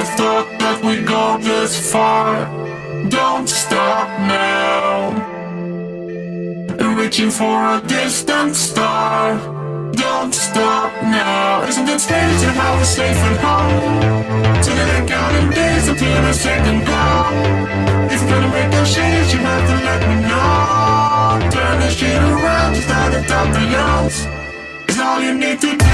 thought that we'd go this far. Don't stop now. Reaching for a distant star. Don't stop now. Isn't it strange how we're safe at home? Till they're counting days until the second go. If you're gonna make a change, you have to let me know. Turn this shit around, just out of top the youngs. It's all you need to do.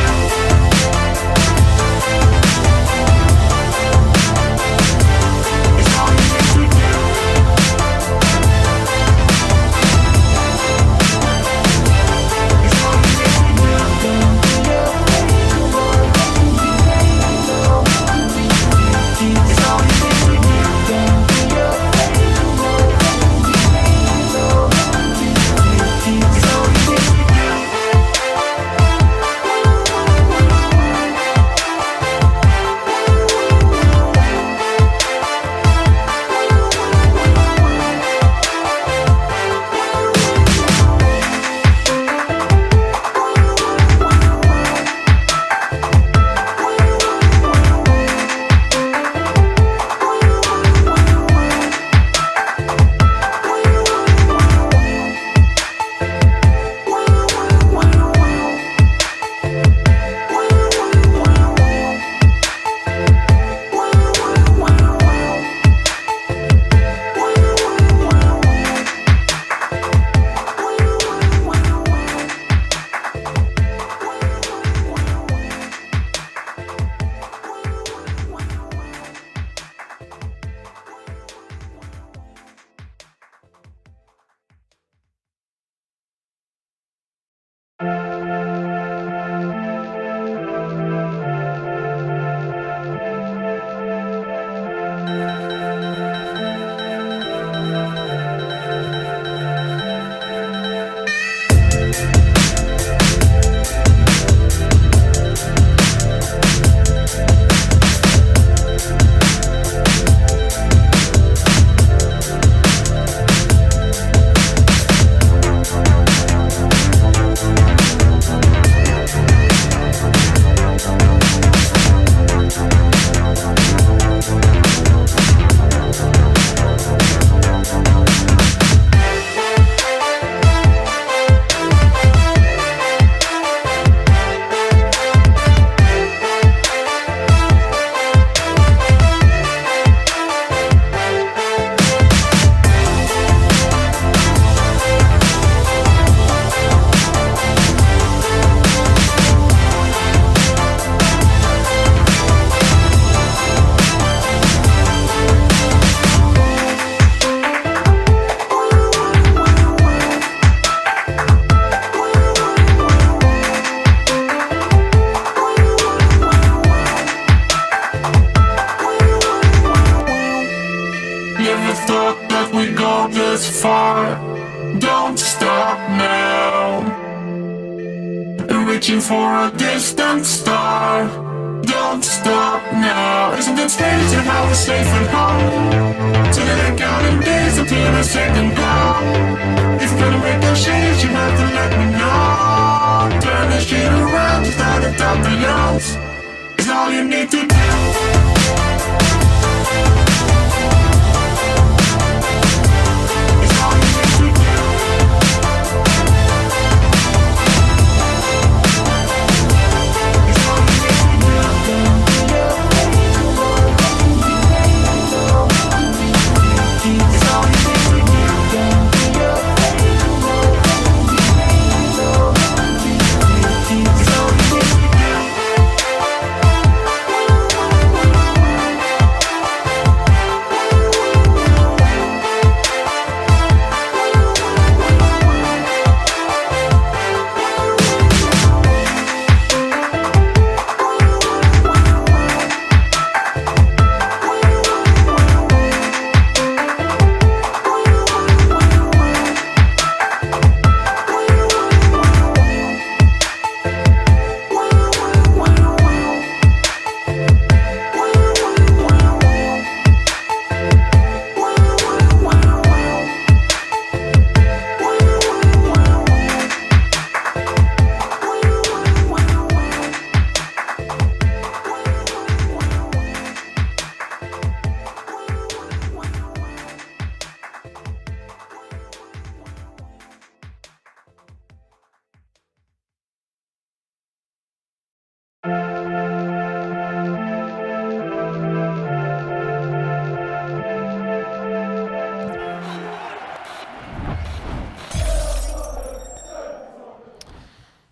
Don't stop now. Reaching for a distant star. Don't stop now. Isn't it strange how we're safe at home? Till they're counting days until the second go. If you're gonna make a change, you have to let me know. Turn this shit around, just out of top the youngs. It's all you need to do.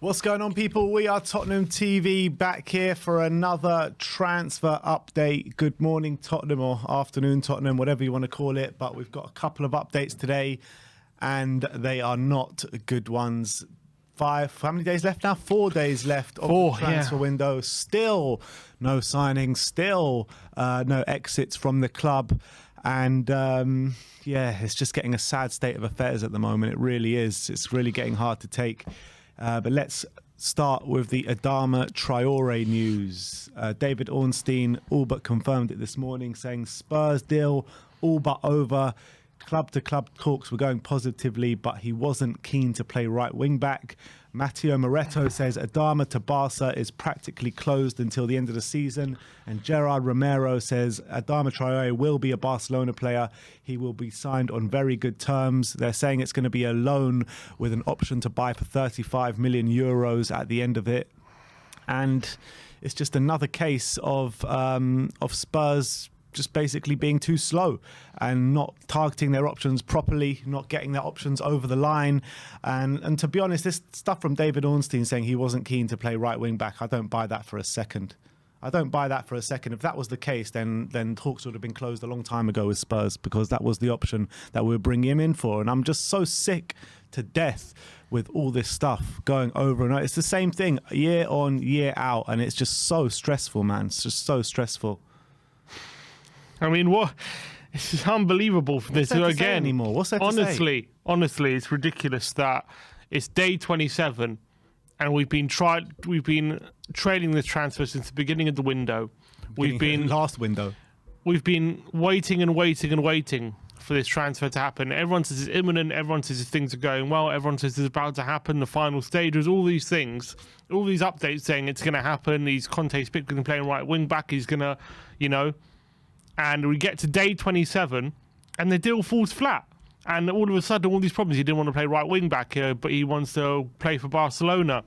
What's going on, people? We are Tottenham TV, back here for another transfer update. Good morning, Tottenham, or afternoon, Tottenham, whatever you want to call it. But we've got a couple of updates today, and they are not good ones. How many days left now? 4 days left of the transfer window. Still no signings, still no exits from the club. And yeah, it's just getting a sad state of affairs at the moment. It really is. It's really getting hard to take. But let's start with the Adama Traore news. David Ornstein all but confirmed it this morning, saying Spurs deal all but over. Club-to-club talks were going positively, but he wasn't keen to play right wing-back. Matteo Moretto says Adama to Barca is practically closed until the end of the season. And Gerard Romero says Adama Traore will be a Barcelona player. He will be signed on very good terms. They're saying it's going to be a loan with an option to buy for 35 million euros at the end of it. And it's just another case of Spurs just basically being too slow and not targeting their options properly, not getting their options over the line. And to be honest, this stuff from David Ornstein saying he wasn't keen to play right wing back, I don't buy that for a second. I don't buy that for a second. If that was the case, then talks would have been closed a long time ago with Spurs, because that was the option that we were bringing him in for. And I'm just so sick to death with all this stuff going over and over. It's the same thing year on, year out, and it's just so stressful, man. It's just so stressful. I mean, what? This is unbelievable for this again. Anymore? What's there to say? Honestly, it's ridiculous that it's day 27, and we've been trailing this transfer since the beginning of the window. Last window. We've been waiting and waiting and waiting for this transfer to happen. Everyone says it's imminent. Everyone says things are going well. Everyone says it's about to happen. The final stages, all these things, all these updates saying it's going to happen. He's Conte's picked and playing right wing back. He's going to, And we get to day 27, and the deal falls flat. And all of a sudden, all these problems. He didn't want to play right wing back, but he wants to play for Barcelona.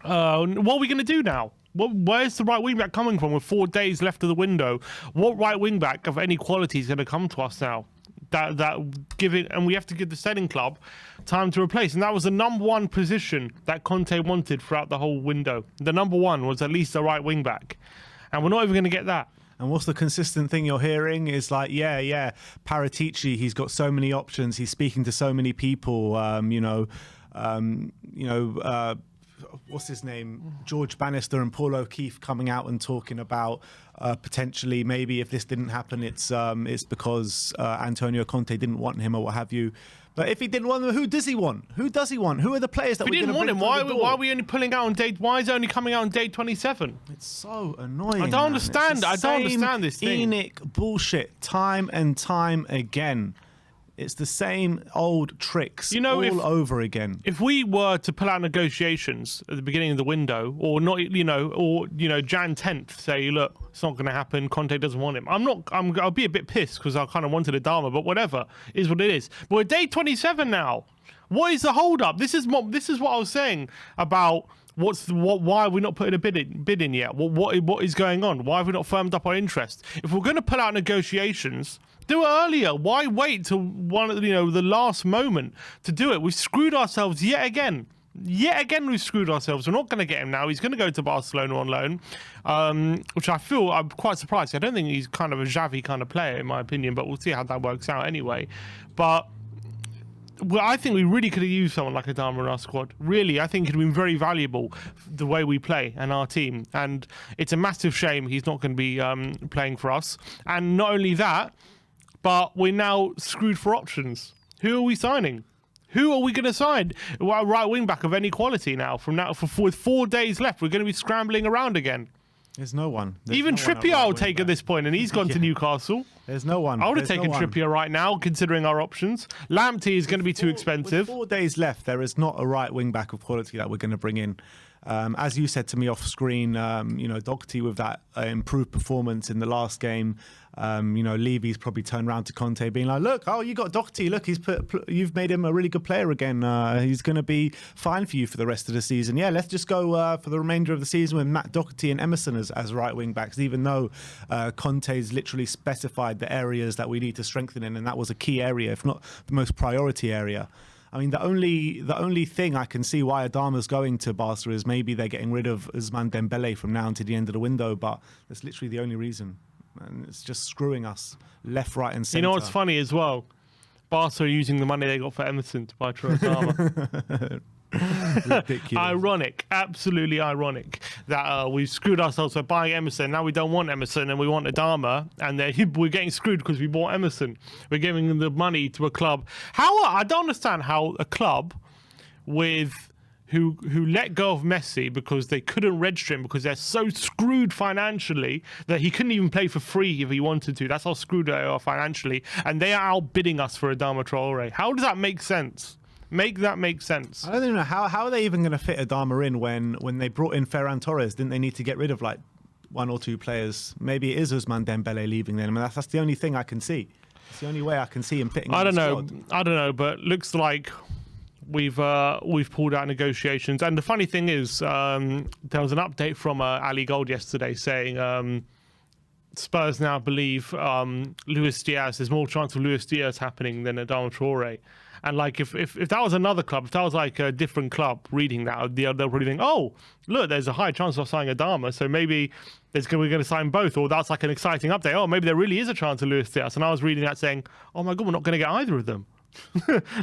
What are we going to do now? Where's the right wing back coming from with 4 days left of the window? What right wing back of any quality is going to come to us now? And we have to give the selling club time to replace. And that was the number one position that Conte wanted throughout the whole window. The number one was at least a right wing back, and we're not even going to get that. And what's the consistent thing you're hearing is like, Paratici, he's got so many options. He's speaking to so many people, what's his name? George Bannister and Paul O'Keefe coming out and talking about potentially maybe if this didn't happen, it's because Antonio Conte didn't want him or what have you. But if he didn't want him, who does he want? Who does he want? Who are the players that we're going to bring through the door? If he didn't want him, why are we only pulling out on date? Why is it only coming out on day 27? It's so annoying. I don't understand. I don't understand this thing. Enoch bullshit, time and time again. It's the same old tricks all over again. If we were to pull out negotiations at the beginning of the window, or not, Jan 10th, say, look, it's not going to happen. Conte doesn't want him. I'll be a bit pissed because I kind of wanted Adama, but whatever, is what it is. But we're day 27 now. What is the hold up? This is what I was saying about why are we not putting a bid in yet? What is going on? Why have we not firmed up our interest? If we're going to pull out negotiations, do it earlier. Why wait till the last moment to do it? We've screwed ourselves yet again. We've screwed ourselves. We're not going to get him now. He's going to go to Barcelona on loan, which I'm quite surprised. I don't think he's kind of a Xavi kind of player, in my opinion, but we'll see how that works out anyway. But I think we really could have used someone like Adama in our squad. Really, I think it would have been very valuable the way we play and our team. And it's a massive shame he's not going to be playing for us. And not only that, but we're now screwed for options. Who are we signing? Who are we going to sign? Well, right wing back of any quality now. With 4 days left, we're going to be scrambling around again. There's no one. Even Trippier I'll take at this point, and he's gone to Newcastle. There's no one. I would have taken Trippier right now, considering our options. Lamptey is going to be too expensive. With 4 days left, there is not a right wing back of quality that we're going to bring in. As you said to me off screen, Doherty with that improved performance in the last game. Levy's probably turned around to Conte being like, look, you got Doherty. Look, you've made him a really good player again. He's going to be fine for you for the rest of the season. Yeah, let's just go for the remainder of the season with Matt Doherty and Emerson as right wing backs, even though Conte's literally specified the areas that we need to strengthen in, and that was a key area, if not the most priority area. I mean, the only thing I can see why Adama's going to Barca is maybe they're getting rid of Ousmane Dembele from now until the end of the window, but that's literally the only reason. And it's just screwing us left, right, and centre. You know what's funny as well? Barca are using the money they got for Emerson to buy Troy Adama. Ridiculous. Ironic, absolutely ironic that we screwed ourselves by buying Emerson. Now we don't want Emerson and we want Adama, and we're getting screwed because we bought Emerson. We're giving them the money to a club. I don't understand how a club who let go of Messi because they couldn't register him because they're so screwed financially that he couldn't even play for free if he wanted to. That's how screwed they are financially, and they are outbidding us for Adama Traore. How does that make sense? Make that make sense. I don't even know how are they even going to fit Adama in when they brought in Ferran Torres? Didn't they need to get rid of like one or two players? Maybe it is Ousmane Dembele leaving then. I mean, that's the only thing I can see. It's the only way I can see him fitting. I don't know, but looks like we've pulled out negotiations. And the funny thing is, there was an update from Ali Gold yesterday saying Spurs now believe Luis Diaz. There's more chance of Luis Diaz happening than Adama Traore. And like if that was another club, if that was like a different club reading that, they'll probably think, oh, look, there's a high chance of signing Adama, so maybe we're going to sign both, or that's like an exciting update. Oh, maybe there really is a chance of Luis Diaz. And I was reading that saying, oh my God, we're not going to get either of them.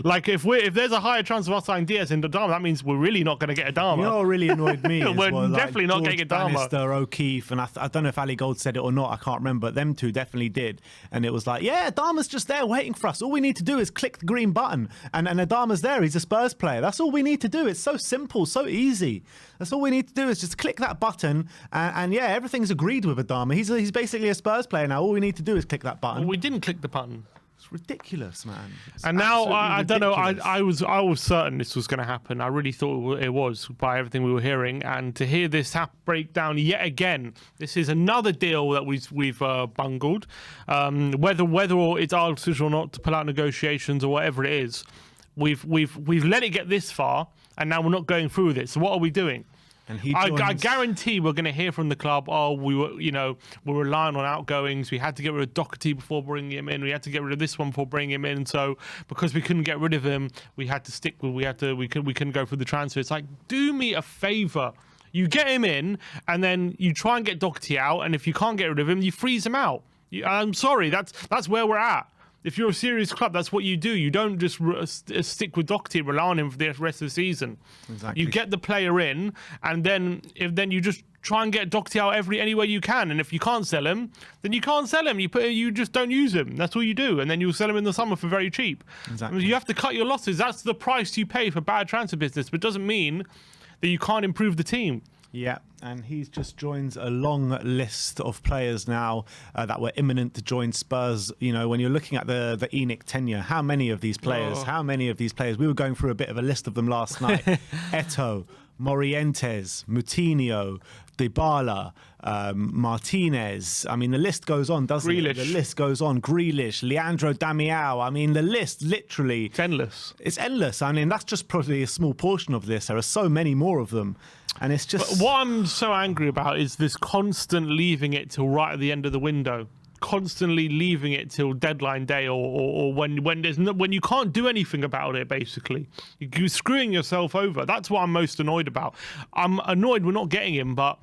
Like if there's a higher chance of us signing Diaz and Adama, that means we're really not going to get Adama. You know what really annoyed me? We're definitely not getting Adama. Bannister, O'Keefe, and I don't know if Ali Gold said it or not. I can't remember. But them two definitely did. And it was like, yeah, Adama's just there waiting for us. All we need to do is click the green button, and Adama's there. He's a Spurs player. That's all we need to do. It's so simple, so easy. That's all we need to do is just click that button, and yeah, everything's agreed with Adama. He's basically a Spurs player now. All we need to do is click that button. Well, we didn't click the button. It's ridiculous, man. It's and now I don't know. ridiculous. I was certain this was going to happen. I really thought it was by everything we were hearing. And to hear this break down yet again, this is another deal that we've bungled. Whether it's our decision or not to pull out negotiations or whatever it is, we've let it get this far, and now we're not going through with it. So what are we doing? And I guarantee we're going to hear from the club, oh, we're relying on outgoings. We had to get rid of Doherty before bringing him in. We had to get rid of this one before bringing him in. So because we couldn't get rid of him, we had to stick with. We couldn't go through the transfer. It's like, do me a favour. You get him in, and then you try and get Doherty out. And if you can't get rid of him, you freeze him out. I'm sorry, that's where we're at. If you're a serious club, that's what you do. You don't just stick with Doherty and rely on him for the rest of the season. Exactly. You get the player in, and then you just try and get Doherty out any way you can. And if you can't sell him, then you can't sell him. You just don't use him. That's all you do. And then you'll sell him in the summer for very cheap. Exactly. You have to cut your losses. That's the price you pay for bad transfer business. But it doesn't mean that you can't improve the team. Yeah, and he just joins a long list of players now that were imminent to join Spurs. You know, when you're looking at the ENIC tenure, how many of these players? We were going through a bit of a list of them last night. Eto'o, Morientes, Moutinho, Dybala, Martinez. I mean, the list goes on, doesn't it? The list goes on. Grealish, Leandro Damião. I mean, the list literally... It's endless. It's endless. I mean, that's just probably a small portion of this. There are so many more of them. And it's just... But what I'm so angry about is this constant leaving it till right at the end of the window. Constantly leaving it till deadline day or when you can't do anything about it, basically. You're screwing yourself over. That's what I'm most annoyed about. I'm annoyed we're not getting him, but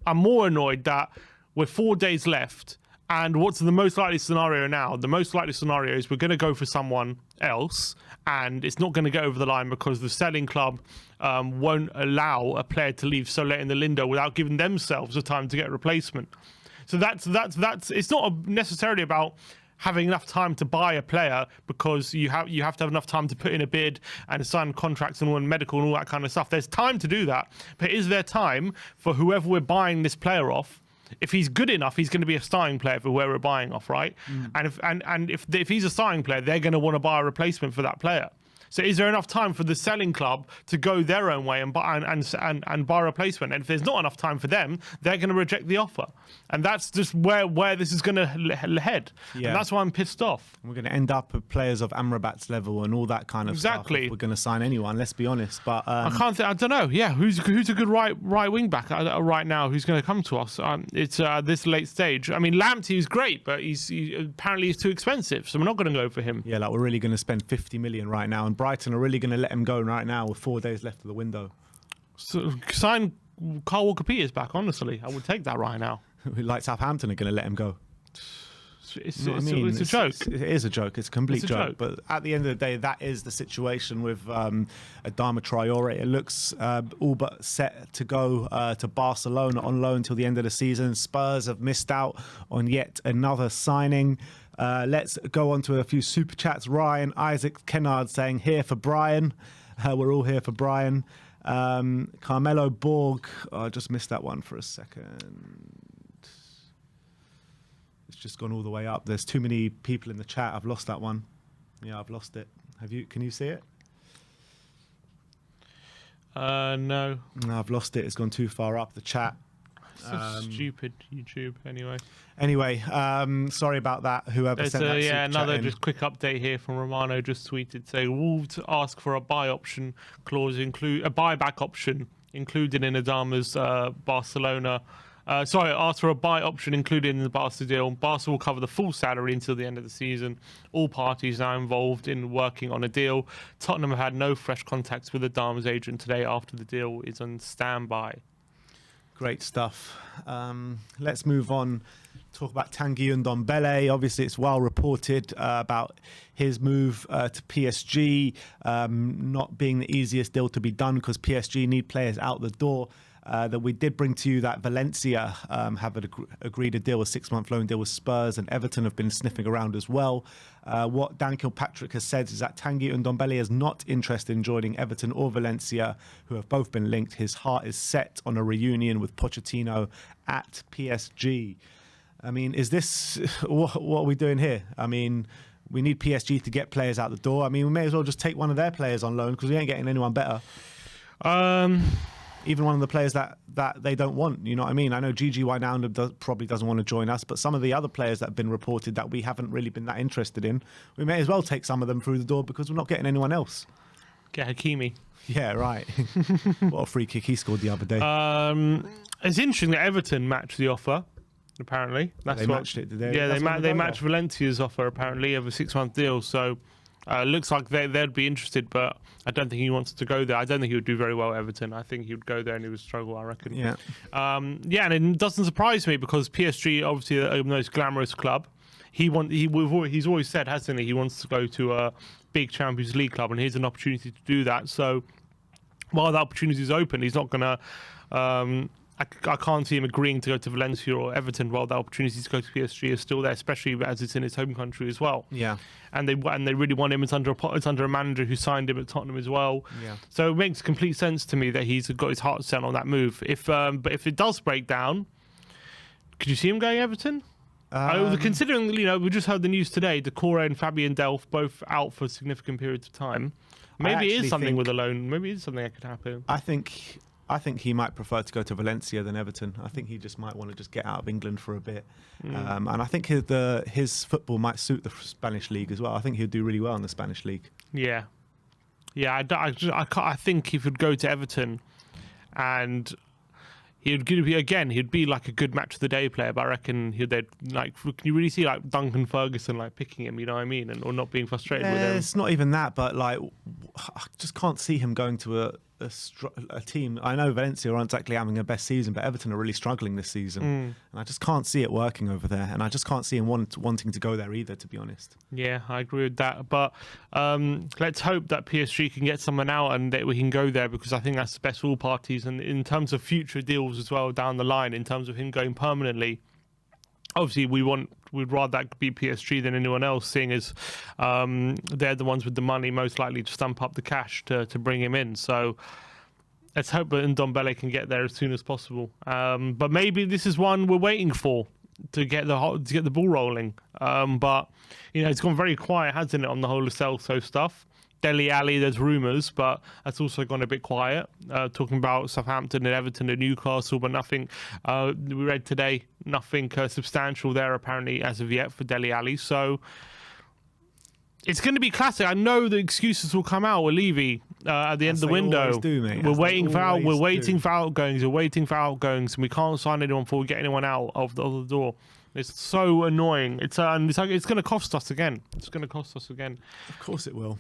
I'm more annoyed that we're 4 days left. And what's the most likely scenario now? The most likely scenario is we're going to go for someone else, and it's not going to get over the line because the selling club won't allow a player to leave so late in the window without giving themselves the time to get a replacement. So that's it's not necessarily about having enough time to buy a player, because you have to have enough time to put in a bid and sign contracts and all medical and all that kind of stuff. There's time to do that, but is there time for whoever we're buying this player off? If he's good enough, he's going to be a starting player for where we're buying off, right? And if he's a starting player, they're going to want to buy a replacement for that player. So is there enough time for the selling club to go their own way and buy a replacement? And if there's not enough time for them, they're going to reject the offer. And that's just where this is going to head. Yeah. And that's why I'm pissed off. We're going to end up at players of Amrabat's level and all that kind of stuff. If we're going to sign anyone, let's be honest. But I don't know. Yeah, who's a good right wing back right now who's going to come to us? It's this late stage. I mean, Lamptey is great, but apparently he's too expensive, so we're not going to go for him. Yeah, like we're really going to spend 50 million right now now, and Brighton are really going to let him go right now with 4 days left of the window. So sign Kyle Walker-Peters back. Honestly, I would take that right now. Like Southampton are going to let him go. It's You know what I mean? a joke. It is a joke. It's a complete It's a joke. joke. But at the end of the day, that is the situation with Adama Traore. It looks all but set to go to Barcelona on loan till the end of the season. Spurs have missed out on yet another signing. Let's go on to a few super chats. Ryan Isaac Kennard saying, here for Brian. We're all here for Brian. Carmelo Borg. Oh, I just missed that one for a second. It's just gone all the way up. There's too many people in the chat. I've lost that one. Yeah, I've lost it. Have you? Can you see it? No. No, I've lost it. It's gone too far up the chat. So stupid YouTube. Anyway, sorry about that. Whoever There's sent that super chat another in. just quick update here from Romano. Just tweeted saying Wolves ask for a buy option clause, include a buyback option included in Adama's Barcelona. Ask for a buy option included in the Barca deal. Barca will cover the full salary until the end of the season. All parties now involved in working on a deal. Tottenham have had no fresh contacts with Adama's agent today after the deal is on standby. Great stuff. Let's move on. Talk about Tanguy and Ndombele. Obviously, it's well reported about his move to PSG not being the easiest deal to be done because PSG need players out the door. That we did bring to you that Valencia have agreed a deal, a 6-month loan deal with Spurs, and Everton have been sniffing around as well. What Dan Kilpatrick has said is that Tanguy and Ndombele is not interested in joining Everton or Valencia, who have both been linked. His heart is set on a reunion with Pochettino at PSG. I mean, is this what are we doing here? I mean, we need PSG to get players out the door. I mean, we may as well just take one of their players on loan because we ain't getting anyone better. Even one of the players that they don't want, you know what I mean? I know Gigi Wijnaldum probably doesn't want to join us, but some of the other players that have been reported that we haven't really been that interested in, we may as well take some of them through the door because we're not getting anyone else. Get Hakimi. Yeah, right. What a free kick he scored the other day. It's interesting that Everton matched the offer. Apparently, They matched it. Did they? Yeah, That's they matched Valencia's offer apparently of a 6-month deal. So looks like they'd be interested, but I don't think he wants to go there. I don't think he would do very well at Everton. I think he would go there and he would struggle, I reckon. Yeah. And it doesn't surprise me because PSG, obviously the most glamorous club. He's always said, hasn't he wants to go to a big Champions League club, and here's an opportunity to do that. So while the opportunity is open, he's not going to... I can't see him agreeing to go to Valencia or Everton while the opportunity to go to PSG is still there, especially as it's in his home country as well. Yeah. And they really want him. It's under a manager who signed him at Tottenham as well. Yeah. So it makes complete sense to me that he's got his heart set on that move. But if it does break down, could you see him going Everton? Considering, we just heard the news today, Decore and Fabian Delph both out for significant periods of time. Maybe it is something with a loan. Maybe it is something that could happen. I think he might prefer to go to Valencia than Everton. I think he just might want to just get out of England for a bit. And I think his football might suit the Spanish league as well. I think he'd do really well in the Spanish league. Yeah. I think he would go to Everton and he'd be like a good match of the day player, but I reckon can you really see like Duncan Ferguson like picking him, you know what I mean, or not being frustrated with him? It's not even that, but like I just can't see him going to a team. I know Valencia aren't exactly having their best season, but Everton are really struggling this season, and I just can't see it working over there, and I just can't see him wanting to go there either, to be honest. Yeah, I agree with that, but let's hope that PSG can get someone out and that we can go there, because I think that's the best for all parties, and in terms of future deals as well down the line, in terms of him going permanently, obviously we'd rather that be PSG than anyone else, seeing as they're the ones with the money most likely to stump up the cash to bring him in. So let's hope that Ndombele can get there as soon as possible. But maybe this is one we're waiting for to get the ball rolling. But it's gone very quiet, hasn't it, on the whole of Celso stuff. Dele Alli, there's rumours, but that's also gone a bit quiet. Talking about Southampton and Everton and Newcastle, but nothing. We read today, nothing substantial there apparently as of yet for Dele Alli. So it's going to be classic. I know the excuses will come out with Levy at the end of the window. We're waiting for outgoings. We're waiting for outgoings, and we can't sign anyone before we get anyone out of the door. It's so annoying. It's going to cost us again. It's going to cost us again. Of course it will.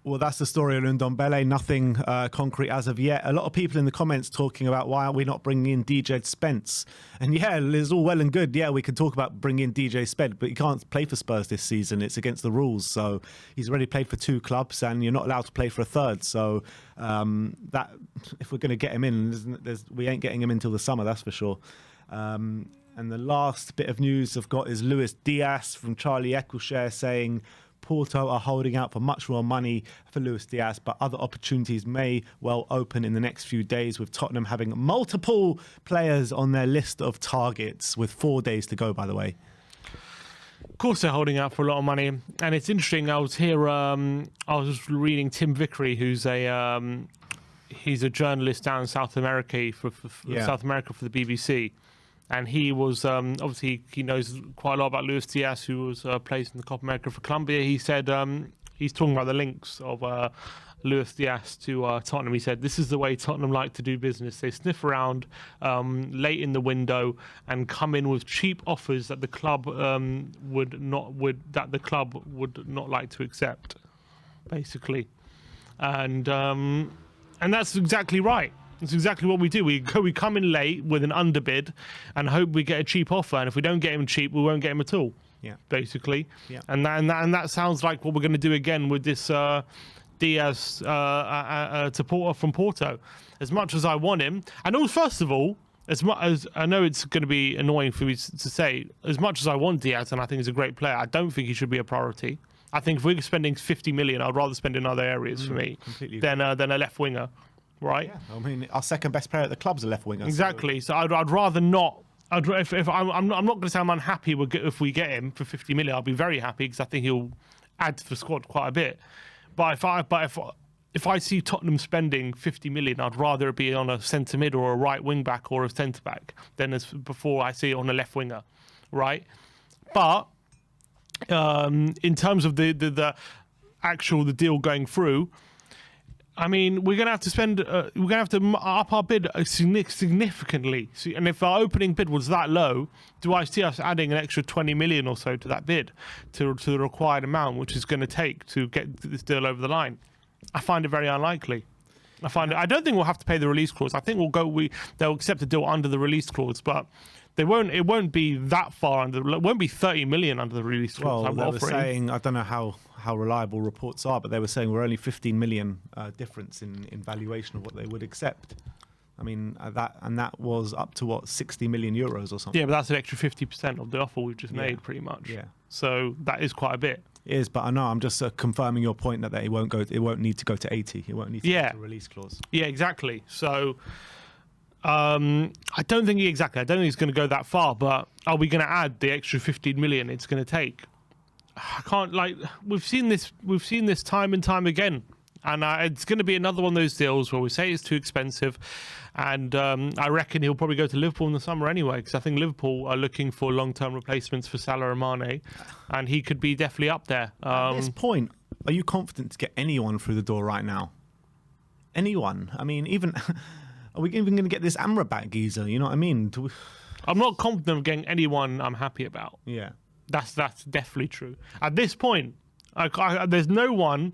Well, that's the story of Ndombele. Nothing concrete as of yet. A lot of people in the comments talking about why aren't we not bringing in DJ Spence? And yeah, it's all well and good. Yeah, we can talk about bringing in DJ Spence, but he can't play for Spurs this season. It's against the rules. So he's already played for 2 clubs, and you're not allowed to play for a third. So that if we're going to get him in, we ain't getting him until the summer. That's for sure. And the last bit of news I've got is Luis Diaz from Charlie Eccleshare saying Porto are holding out for much more money for Luis Diaz, but other opportunities may well open in the next few days, with Tottenham having multiple players on their list of targets with 4 days to go, by the way. Of course they're holding out for a lot of money. And it's interesting, I was here, I was reading Tim Vickery, who's he's a journalist down in South America for the BBC. And he was, obviously, he knows quite a lot about Luis Diaz, who was placed in the Copa America for Colombia. He said, he's talking about the links of Luis Diaz to Tottenham. He said, this is the way Tottenham like to do business. They sniff around late in the window and come in with cheap offers that the club would not like to accept, basically. And that's exactly right. That's exactly what we do. We come in late with an underbid and hope we get a cheap offer. And if we don't get him cheap, we won't get him at all. Yeah, basically. Yeah. And that sounds like what we're going to do again with this Diaz supporter from Porto. As much as I want him, and also, first of all, as much as I know it's going to be annoying for me to say, as much as I want Diaz and I think he's a great player, I don't think he should be a priority. I think if we're spending 50 million, I'd rather spend in other areas for me than a left winger. Right. Yeah. I mean, our second best player at the club's a left winger. Exactly. So I'd rather not. If I'm not going to say I'm unhappy if we get him for 50 million. I'll be very happy because I think he'll add to the squad quite a bit. But if I see Tottenham spending 50 million, I'd rather it be on a centre mid or a right wing back or a centre back than as before I see it on a left winger. Right. But in terms of the deal going through. I mean, we're going to have to spend, we're going to have to up our bid significantly. And if our opening bid was that low, do I see us adding an extra 20 million or so to that bid, to the required amount, which is going to take to get this deal over the line? I find it very unlikely. I don't think we'll have to pay the release clause. I think they'll accept the deal under the release clause, but it won't be that far under. It won't be 30 million under the release clause. Well, they were saying, I don't know how reliable reports are, but they were saying we're only 15 million difference in valuation of what they would accept. I mean, that was up to what, 60 million euros or something. Yeah, but that's an extra 50% of the offer we've just made, pretty much. Yeah. So that is quite a bit. It is, but I know I'm just confirming your point that it won't need to go to 80. It won't need to go to release clause. Yeah, exactly. So I don't think it's going to go that far, but are we going to add the extra 15 million it's going to take? I can't, we've seen this time and time again, and it's going to be another one of those deals where we say it's too expensive, and I reckon he'll probably go to Liverpool in the summer anyway, because I think Liverpool are looking for long-term replacements for Salah and Mane, and he could be definitely up there. At this point, are you confident to get anyone through the door right now? Anyone? I mean, even are we even going to get this Amrabat geezer? You know what I mean? I'm not confident of getting anyone I'm happy about. Yeah. That's definitely true. At this point, there's no one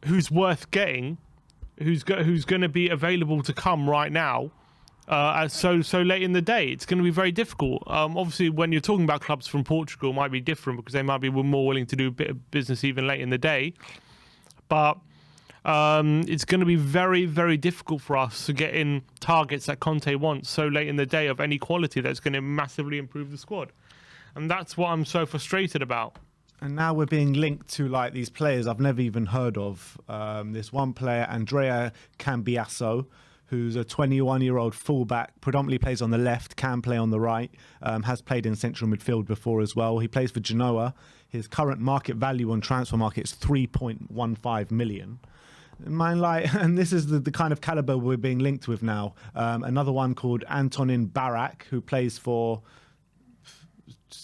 who's worth getting, who's going to be available to come right now. So late in the day, it's going to be very difficult. Obviously, when you're talking about clubs from Portugal, it might be different because they might be more willing to do a bit of business even late in the day. But it's going to be very, very difficult for us to get in targets that Conte wants so late in the day of any quality that's going to massively improve the squad. And that's what I'm so frustrated about. And now we're being linked to these players I've never even heard of. This one player, Andrea Cambiasso, who's a 21-year-old fullback, predominantly plays on the left, can play on the right, has played in central midfield before as well. He plays for Genoa. His current market value on transfer market is 3.15 million. And this is the kind of caliber we're being linked with now. Another one called Antonin Barak, who plays for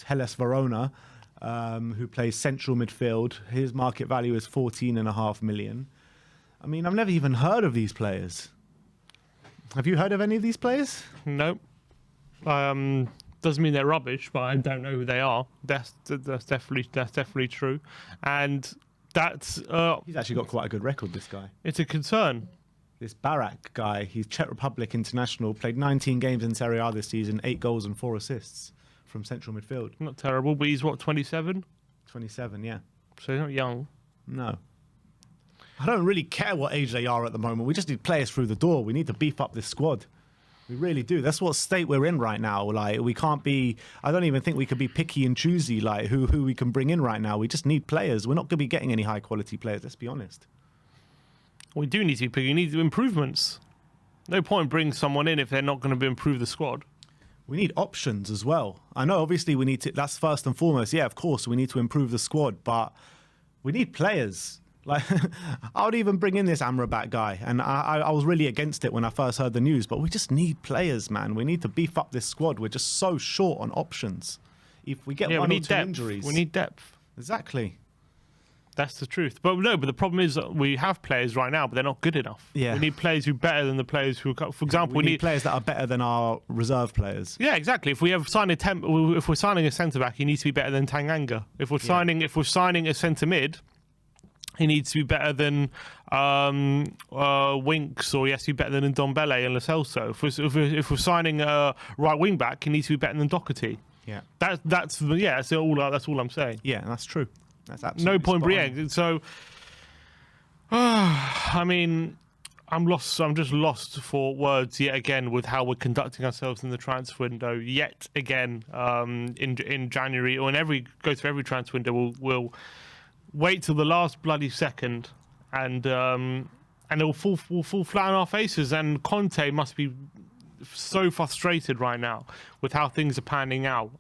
Hellas Verona, who plays central midfield. His market value is 14.5 million. I mean, I've never even heard of these players. Have you heard of any of these players? Nope. Doesn't mean they're rubbish, but I don't know who they are. That's definitely true. And That's He's actually got quite a good record, this guy. it's a concern. This Barak guy, he's Czech Republic international, played 19 games in Serie A this season, 8 goals and 4 assists from central midfield. Not terrible, but he's what, 27? 27, yeah. So he's not young. No. I don't really care what age they are at the moment. We just need players through the door. We need to beef up this squad. We really do. That's what state we're in right now. Like, we can't be, I don't even think we could be picky and choosy, like who we can bring in right now. We just need players. We're not going to be getting any high quality players, let's be honest. We do need to be picky. We need improvements. No point bringing someone in if they're not going to improve the squad. We need options as well. I know, obviously, we need to, that's first and foremost. Yeah, of course, we need to improve the squad, but we need players. Like, I would even bring in this Amrabat guy, and I was really against it when I first heard the news, but we just need players, man. We need to beef up this squad. We're just so short on options. If we get one or two injuries... We need depth. Exactly. That's the truth. But no, but the problem is that we have players right now, but they're not good enough. Yeah. We need players who are better than the players who, for example, we need players that are better than our reserve players. Yeah, exactly. If we have signed if we're signing a centre back, he needs to be better than Tanganga. If we're signing a centre mid, he needs to be better than Winks, or he has to be better than Ndombele and Lo Celso. If we're signing a right wing back, he needs to be better than Doherty. Yeah. That's all I'm saying. Yeah, that's true. That's absolutely no point spot on. bringing. So, I mean, I'm lost. I'm just lost for words yet again with how we're conducting ourselves in the transfer window. Yet again, in January, or go through every transfer window, we'll wait till the last bloody second, and it will fall flat on our faces. And Conte must be so frustrated right now with how things are panning out,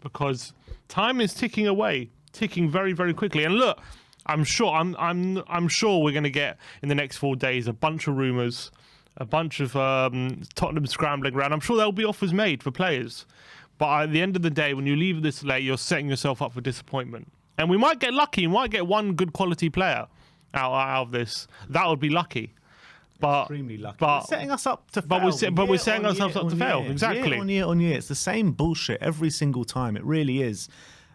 because time is ticking away. Ticking very, very quickly. And look, I'm sure we're going to get in the next 4 days a bunch of rumours, a bunch of Tottenham scrambling around. I'm sure there'll be offers made for players. But at the end of the day, when you leave this late, you're setting yourself up for disappointment. And we might get lucky. We might get one good quality player out of this. That would be lucky. But, extremely lucky. But we're setting us up to fail. But we're setting ourselves up to fail. Exactly. Year on year on year. It's the same bullshit every single time. It really is.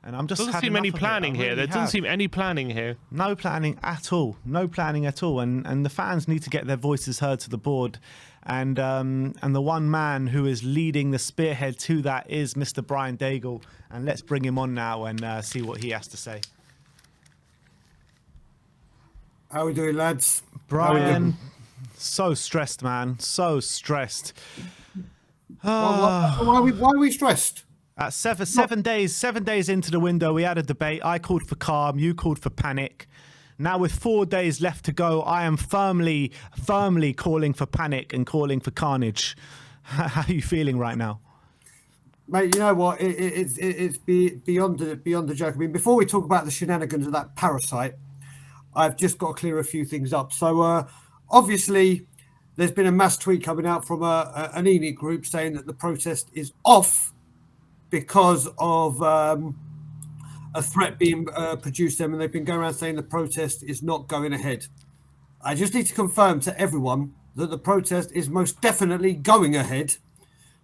And I'm just doesn't seem any planning here. There doesn't seem any planning here. No planning at all. No planning at all. And the fans need to get their voices heard to the board. And the one man who is leading the spearhead to that is Mr. Brian Daigle. And let's bring him on now and see what he has to say. How are we doing, lads? Brian, so stressed, man. So stressed. Why are we stressed? Seven days into the window, we had a debate. I called for calm, you called for panic. Now, with 4 days left to go, I am firmly calling for panic and calling for carnage. How are you feeling right now? Mate, you know what? It's beyond the joke. I mean, before we talk about the shenanigans of that parasite, I've just got to clear a few things up. So, obviously, there's been a mass tweet coming out from an ENIC group saying that the protest is off because of a threat being produced them, and they've been going around saying the protest is not going ahead. I just need to confirm to everyone that the protest is most definitely going ahead.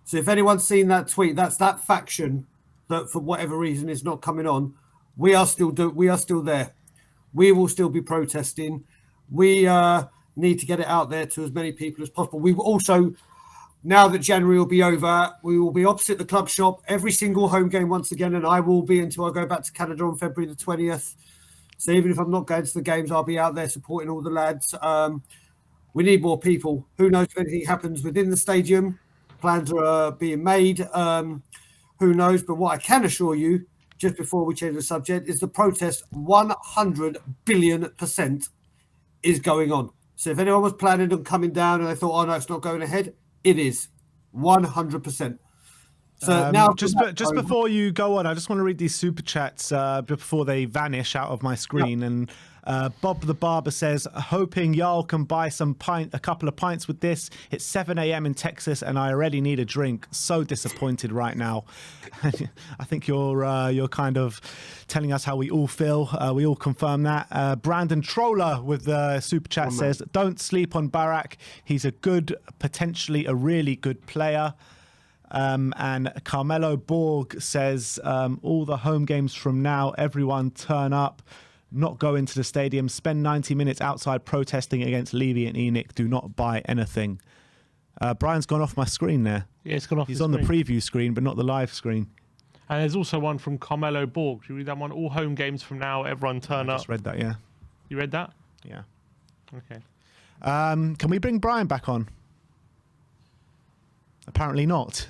So if anyone's seen that tweet, that's that faction that for whatever reason is not coming on. We are still there. We will still be protesting. We need to get it out there to as many people as possible. We will also, now that January will be over, we will be opposite the club shop every single home game once again, and I will be until I go back to Canada on February the 20th. So even if I'm not going to the games, I'll be out there supporting all the lads. We need more people. Who knows if anything happens within the stadium? Plans are being made. Who knows? But what I can assure you, just before we change the subject, is the protest 100 billion% is going on. So if anyone was planning on coming down and they thought, oh no, it's not going ahead, it is 100%. So now, just before you go on, I just want to read these super chats before they vanish out of my screen. Yep. And Bob the Barber says, hoping y'all can buy a couple of pints with this. It's 7 a.m. in Texas, and I already need a drink. So disappointed right now. I think you're kind of telling us how we all feel. We all confirm that. Brandon Troller with the super chat says, don't sleep on Barak. He's a good, potentially a really good player. And Carmelo Borg says, all the home games from now, everyone turn up. not go into the stadium, spend 90 minutes outside protesting against Levy and ENIC, do not buy anything. Brian's gone off my screen there. Yeah, it's gone off. He's the on screen. the preview screen, but not the live screen. And there's also one from Carmelo Borg. Did you read that one? All home games from now, everyone turn I up. just read that, yeah. You read that? Yeah. Okay. Can we bring Brian back on? Apparently not.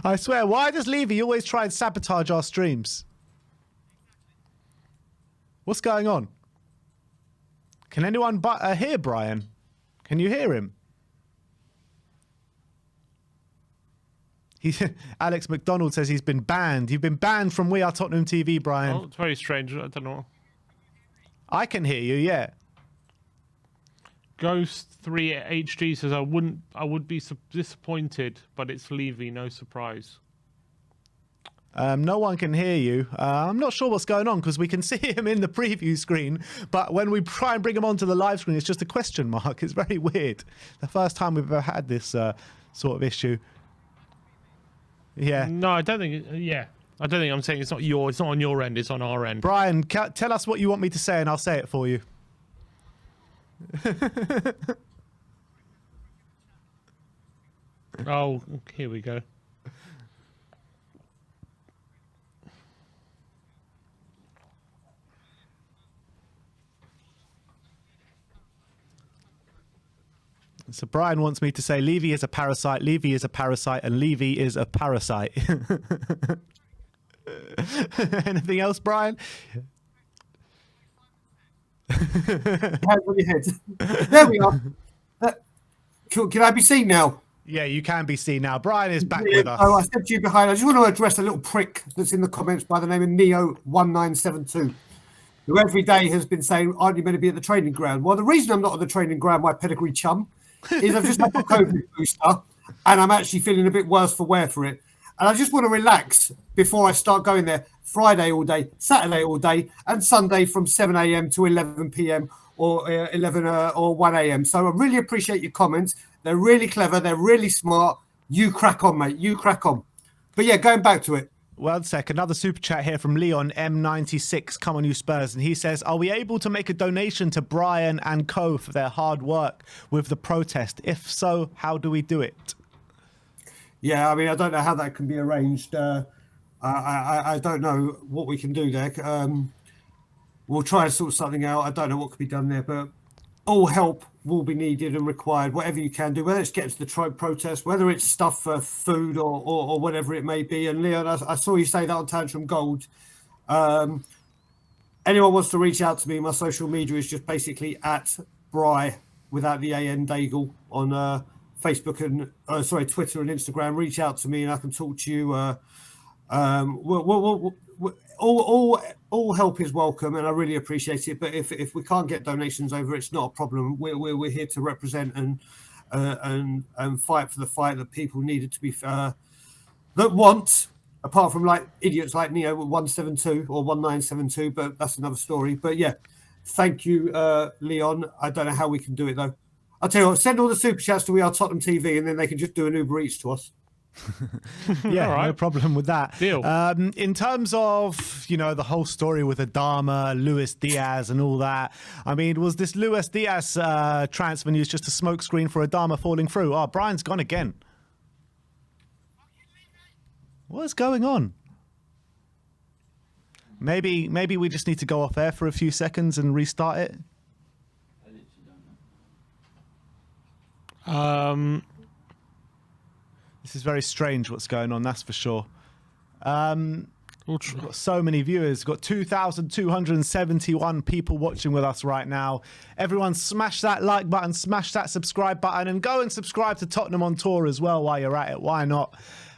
I swear, why does Levy always try and sabotage our streams? What's going on? Can anyone hear Brian? Can you hear him? Alex McDonald says he's been banned. You've been banned from We Are Tottenham TV, Brian. Oh, it's very strange. I don't know. I can hear you, yeah. Ghost 3 HG says I would be disappointed, but it's Levy, no surprise. No one can hear you. I'm not sure what's going on because we can see him in the preview screen, but when we try and bring him onto the live screen, it's just a question mark. It's very weird. The first time we've ever had this sort of issue. Yeah. No, I don't think. I don't think I'm saying it's not on your end. It's on our end. Brian, tell us what you want me to say, and I'll say it for you. Oh, here we go. So Brian wants me to say Levy is a parasite, Levy is a parasite, and Levy is a parasite. Anything else, Brian? Hands on your head. There we are. Can I be seen now? Yeah, you can be seen now. Brian is back with us. Oh, I stepped you behind. I just want to address a little prick that's in the comments by the name of Neo1972, who every day has been saying, aren't you meant to be at the training ground? Well, the reason I'm not at the training ground, my pedigree chum, is I've just had my COVID booster and I'm actually feeling a bit worse for wear for it. And I just want to relax before I start going there Friday all day, Saturday all day, and Sunday from 7 a.m. to 11 p.m. or 11 or 1 a.m. So I really appreciate your comments. They're really clever. They're really smart. You crack on, mate. You crack on. But yeah, going back to it. One sec, another super chat here from Leon M96. Come on, you Spurs. And he says, are we able to make a donation to Brian and co for their hard work with the protest? If so, how do we do it? Yeah, I mean, I don't know how that can be arranged. I don't know what we can do there. We'll try and sort something out. I don't know what can be done there, but all help will be needed and required. Whatever you can do, whether it's get to the protest, whether it's stuff for food or whatever it may be. And Leon, I saw you say that on Tantrum Gold. Anyone wants to reach out to me, my social media is just basically at Bry without the AN Daigle on Facebook and Twitter and Instagram. Reach out to me and I can talk to you. All help is welcome, and I really appreciate it. But if we can't get donations over, it's not a problem. We're here to represent and fight for the fight that people needed to be that want. Apart from like idiots like Neo 172 or 1972, but that's another story. But yeah, thank you, Leon. I don't know how we can do it though. I'll tell you what, send all the super chats to We Are Tottenham TV, and then they can just do an Uber Eats to us. Yeah, no problem with that. Deal. In terms of, the whole story with Adama, Luis Diaz and all that, I mean, was this Luis Diaz transfer news just a smokescreen for Adama falling through? Oh, Brian's gone again. What is going on? Maybe we just need to go off air for a few seconds and restart it. This is very strange what's going on, that's for sure. We've got so many viewers. We've got 2,271 people watching with us right now. Everyone smash that like button, smash that subscribe button, and go and subscribe to Tottenham on Tour as well while you're at it. Why not?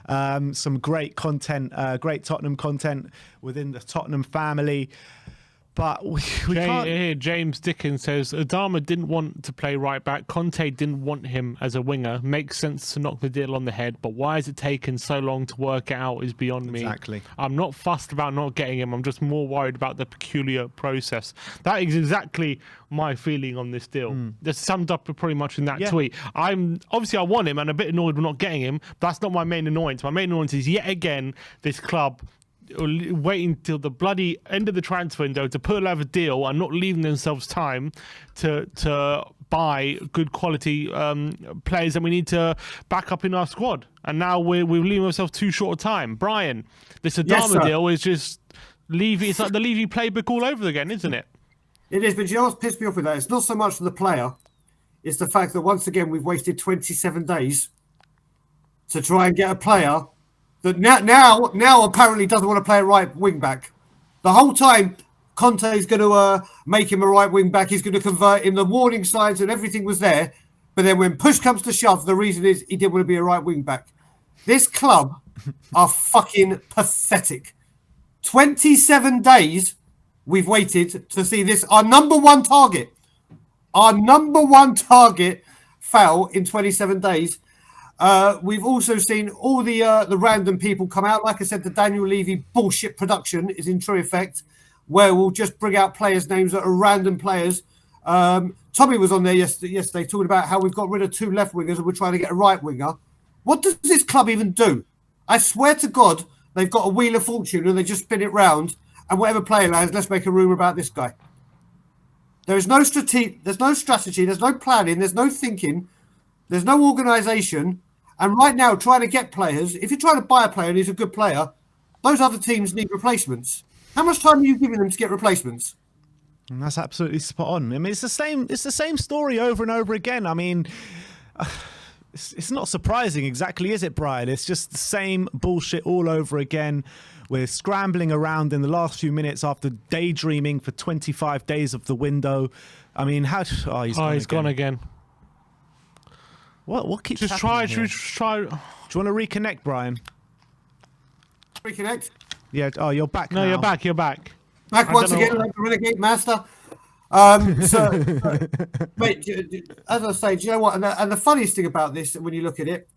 Some great content, great Tottenham content within the Tottenham family. But we can't... Here, James Dickens says, Adama didn't want to play right back. Conte didn't want him as a winger. Makes sense to knock the deal on the head, but why has it taken so long to work it out is beyond me. Exactly. I'm not fussed about not getting him. I'm just more worried about the peculiar process. That is exactly my feeling on this deal. That's summed up pretty much in that tweet. I want him and I'm a bit annoyed we're not getting him, but that's not my main annoyance. My main annoyance is yet again this club waiting till the bloody end of the transfer window to put a deal and not leaving themselves time to buy good quality players that we need to back up in our squad. And now we're leaving ourselves too short a time. Brian, this Adama deal is just Levy. It's like the Levy playbook all over again, isn't it? It is, but you know what's pissed me off with that? It's not so much for the player. It's the fact that once again we've wasted 27 days to try and get a player that now apparently doesn't want to play a right wing back. The whole time Conte is going to make him a right wing back. He's going to convert him. The warning signs and everything was there. But then when push comes to shove, the reason is he didn't want to be a right wing back. This club are fucking pathetic. 27 days we've waited to see this. Our number one target fell in 27 days. We've also seen all the random people come out. Like I said, the Daniel Levy bullshit production is in true effect, where we'll just bring out players' names that are random players. Tommy was on there yesterday talking about how we've got rid of 2 left wingers and we're trying to get a right winger. What does this club even do? I swear to God, they've got a wheel of fortune and they just spin it round, and whatever player lands, let's make a rumour about this guy. There's no strategy, there's no planning, there's no thinking, there's no organisation. And right now, trying to get players, if you're trying to buy a player and he's a good player, those other teams need replacements. How much time are you giving them to get replacements? And that's absolutely spot on. I mean, it's the same story over and over again. I mean, it's not surprising exactly, is it, Brian? It's just the same bullshit all over again. We're scrambling around in the last few minutes after daydreaming for 25 days of the window. I mean, he's gone again. What keeps happening here? Just try. Do you want to reconnect, Brian? Reconnect? Yeah. Oh, you're back now. No, you're back. Back once again, like the Renegade Master. Mate, as I say, do you know what? And the funniest thing about this, when you look at it,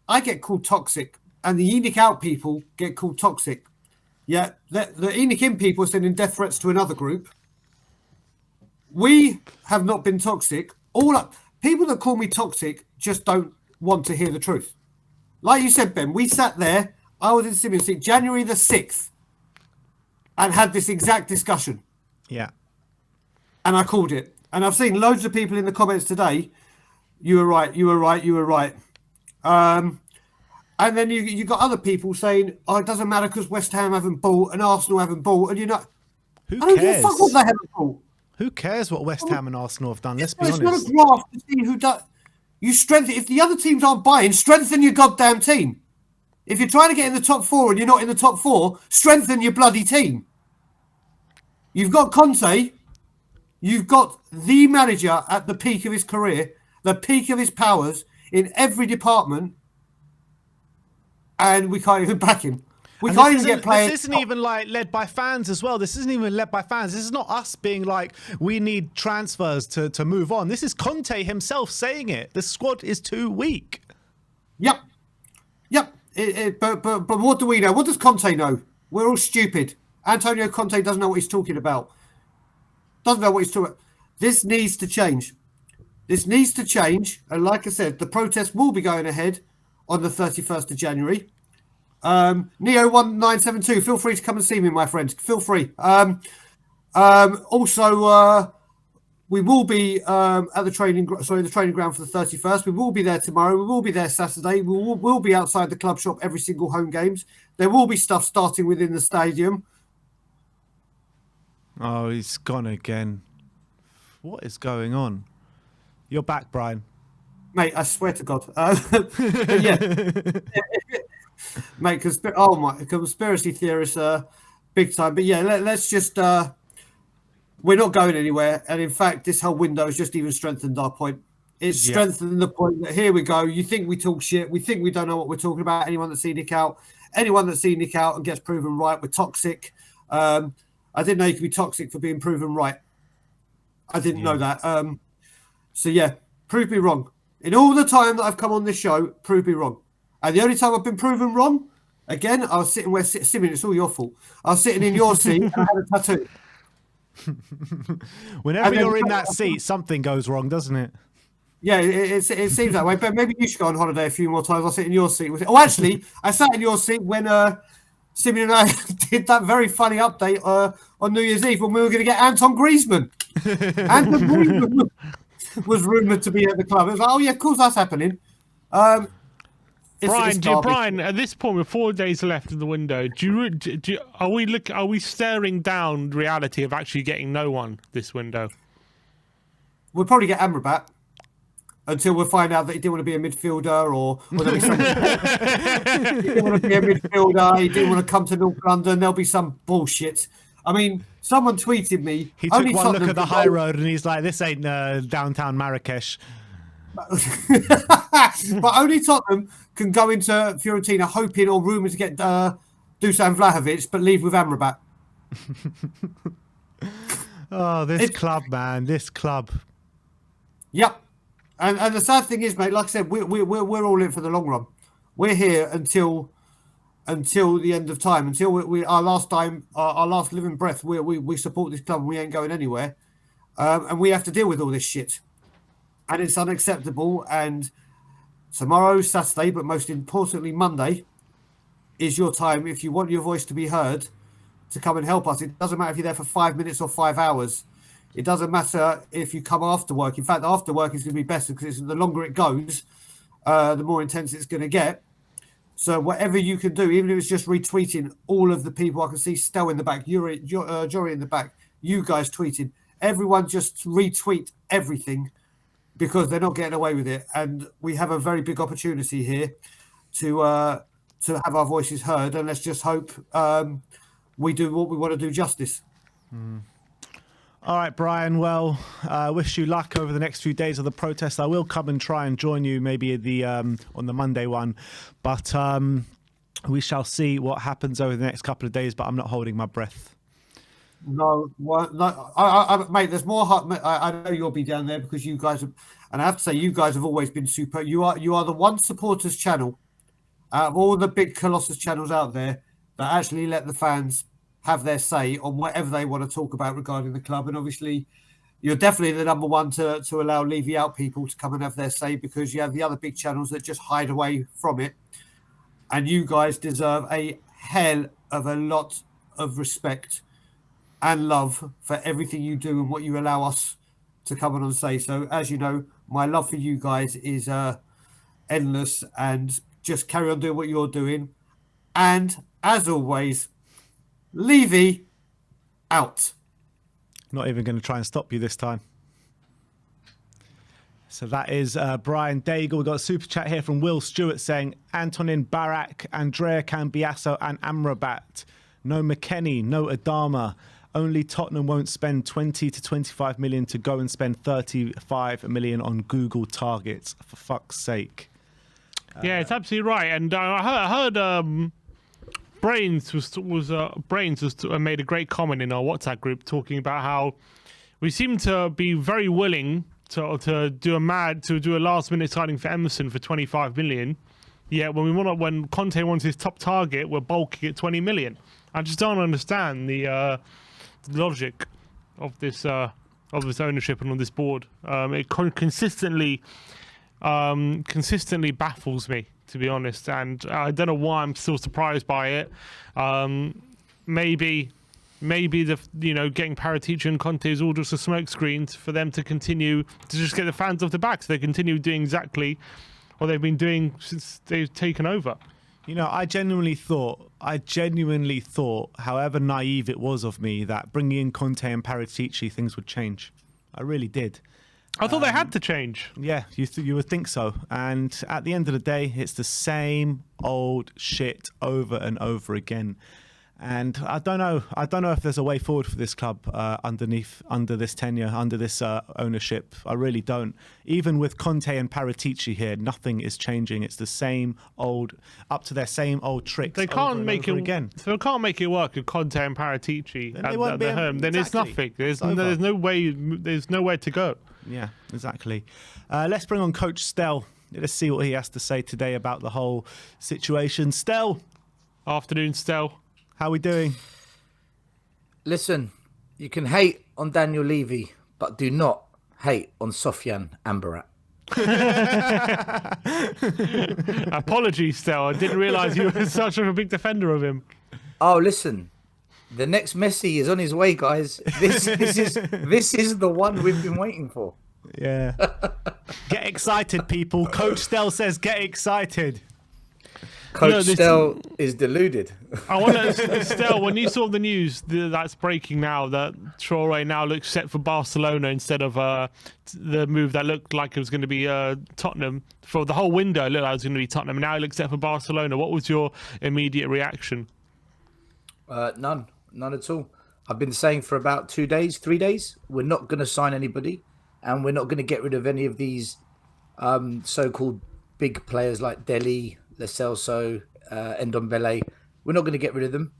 I get called toxic, and the Enoch out people get called toxic. Yeah, the Enoch in people are sending death threats to another group. We have not been toxic. People that call me toxic just don't want to hear the truth. Like you said, Ben, we sat there. I was in Simmons Seat January the 6th and had this exact discussion. Yeah. And I called it. And I've seen loads of people in the comments today. You were right. You were right. You were right. And then you got other people saying, "Oh, it doesn't matter because West Ham haven't bought and Arsenal haven't bought." And you're not. Who I don't cares? give a fuck what they haven't bought. Who cares what West Ham and Arsenal have done? Let's be It's honest. not a graph to see who does. You strengthen. If the other teams aren't buying, strengthen your goddamn team. If you're trying to get in the top 4 and you're not in the top 4, strengthen your bloody team. You've got Conte. You've got the manager at the peak of his career, the peak of his powers in every department, and we can't even back him. We can't even get players. This isn't even like led by fans as well. This isn't even led by fans. This is not us being like, we need transfers to move on. This is Conte himself saying it. The squad is too weak. Yep. But what do we know? What does Conte know? We're all stupid. Antonio Conte doesn't know what he's talking about. Doesn't know what he's talking about. This needs to change. This needs to change. And like I said, the protest will be going ahead on the 31st of January. Neo1972, feel free to come and see me, my friend. Feel free. Also, we will be at the training ground for the 31st. We will be there tomorrow. We will be there Saturday. We'll be outside the club shop every single home games. There will be stuff starting within the stadium. Oh, he's gone again. What is going on? You're back, Brian. Mate, I swear to God. Yeah. Mate, conspiracy theorists big time. But yeah, let's just... we're not going anywhere. And in fact, this whole window has just even strengthened our point. It's strengthened the point that here we go. You think we talk shit. We think we don't know what we're talking about. Anyone that's seen Nick out and gets proven right, we're toxic. I didn't know you could be toxic for being proven right. I didn't know that. So yeah, prove me wrong. In all the time that I've come on this show, prove me wrong. And the only time I've been proven wrong, again, I was sitting where Simon, it's all your fault. I was sitting in your seat and I had a tattoo. Whenever you're in that seat, something goes wrong, doesn't it? Yeah, it seems that way. But maybe you should go on holiday a few more times. I'll sit in your seat. Oh, actually, I sat in your seat when Simeon and I did that very funny update on New Year's Eve when we were going to get Anton Griezmann. Anton Griezmann was rumoured to be at the club. It was like, oh yeah, of course that's happening. Brian, at this point, with 4 days left in the window, are we staring down the reality of actually getting no one this window? We'll probably get Amrabat until we find out that he didn't want to be a midfielder, or there'll be some... he didn't want to be a midfielder. He didn't want to come to North London. There'll be some bullshit. I mean, someone tweeted me. He took one look at the high road and he's like, "This ain't downtown Marrakesh." But only Tottenham can go into Fiorentina hoping or rumoured to get Dusan Vlahovic, but leave with Amrabat. Oh, this club, man, this club. Yep. And the sad thing is, mate, like I said, we're all in for the long run. We're here until the end of time, until our last living breath. We support this club and we ain't going anywhere. And we have to deal with all this shit. And it's unacceptable. And tomorrow, Saturday, but most importantly Monday, is your time if you want your voice to be heard to come and help us. It doesn't matter if you're there for 5 minutes or 5 hours. It doesn't matter if you come after work. In fact, after work is going to be better because the longer it goes, the more intense it's going to get. So whatever you can do, even if it's just retweeting all of the people, I can see Stel in the back, Jory in the back, you guys tweeting, everyone just retweet everything because they're not getting away with it. And we have a very big opportunity here to have our voices heard. And let's just hope we do what we want to do justice. All right, Brian. Well, wish you luck over the next few days of the protest. I will come and try and join you maybe on the Monday one, but we shall see what happens over the next couple of days. But I'm not holding my breath. No, mate. There's more. I know you'll be down there because you guys have, and I have to say, you guys have always been super. You are the one supporters channel out of all the big Colossus channels out there that actually let the fans have their say on whatever they want to talk about regarding the club. And obviously, you're definitely the number one to allow Levy out people to come and have their say, because you have the other big channels that just hide away from it. And you guys deserve a hell of a lot of respect and love for everything you do and what you allow us to come on and say. So, as you know, my love for you guys is endless, and just carry on doing what you're doing. And as always, Levy out. Not even going to try and stop you this time. So that is Brian Daigle. We've got a super chat here from Will Stewart saying, Antonin Barak, Andrea Cambiasso and Amrabat. No McKennie, no Adama. Only Tottenham won't spend 20 to 25 million to go and spend 35 million on Google targets. For fuck's sake. Yeah, it's absolutely right. And I heard Brains made a great comment in our WhatsApp group talking about how we seem to be very willing to do a last minute signing for Emerson for 25 million. Yeah, when Conte wants his top target, we're bulking at 20 million. I just don't understand the logic of this ownership and on this board. It consistently baffles me, to be honest, and I don't know why I'm still surprised by it. Maybe getting Paratici and Conte is all just a smokescreen for them to continue to just get the fans off the back, so they continue doing exactly what they've been doing since they've taken over. You know, I genuinely thought, however naive it was of me, that bringing in Conte and Paratici, things would change. I really did. I thought they had to change. Yeah, you would think so. And at the end of the day, it's the same old shit over and over again. And I don't know if there's a way forward for this club under this tenure, under this ownership. I really don't. Even with Conte and Paratici here, nothing is changing. It's the same old, up to their same old tricks. They can't make it again. So they can't make it work with Conte and Paratici at the home. Then it's nothing. There's no way. There's nowhere to go. Yeah, exactly. Let's bring on Coach Stel. Let's see what he has to say today about the whole situation. Stel. Afternoon, Stel. How are we doing? Listen, you can hate on Daniel Levy, but do not hate on Sofyan Amrabat. Apologies, Stel. I didn't realise you were such a big defender of him. Oh, listen. The next Messi is on his way, guys. This is the one we've been waiting for. Yeah. Get excited, people. Coach Stell says get excited. Coach Stell is deluded. I want to, Stell, when you saw the news that's breaking now that Traore now looks set for Barcelona instead of the move that looked like it was going to be Tottenham for the whole window, it looked like it was going to be Tottenham. Now it looks set for Barcelona. What was your immediate reaction? None at all. I've been saying for about 3 days, we're not going to sign anybody, and we're not going to get rid of any of these so-called big players like Dele, Lo Celso, Ndombele. We're not going to get rid of them.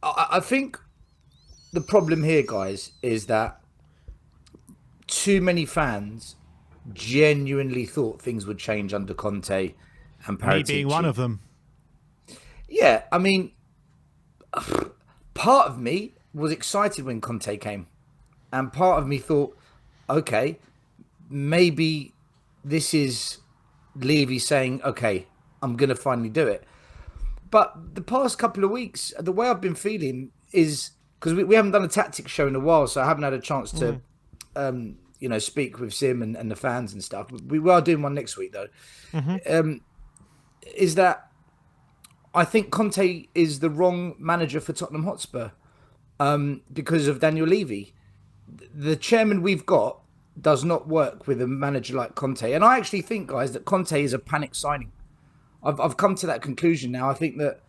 I think the problem here, guys, is that too many fans genuinely thought things would change under Conte and Paratici. Me being one of them. Yeah, I mean, part of me was excited when Conte came, and part of me thought, okay, maybe this is Levy saying, okay, I'm going to finally do it. But the past couple of weeks, the way I've been feeling is, because we haven't done a tactics show in a while, so I haven't had a chance to, speak with Sim and the fans and stuff. We are doing one next week, though. Is that I think Conte is the wrong manager for Tottenham Hotspur because of Daniel Levy. The chairman we've got does not work with a manager like Conte. And I actually think, guys, that Conte is a panic signing. I've come to that conclusion now. I think that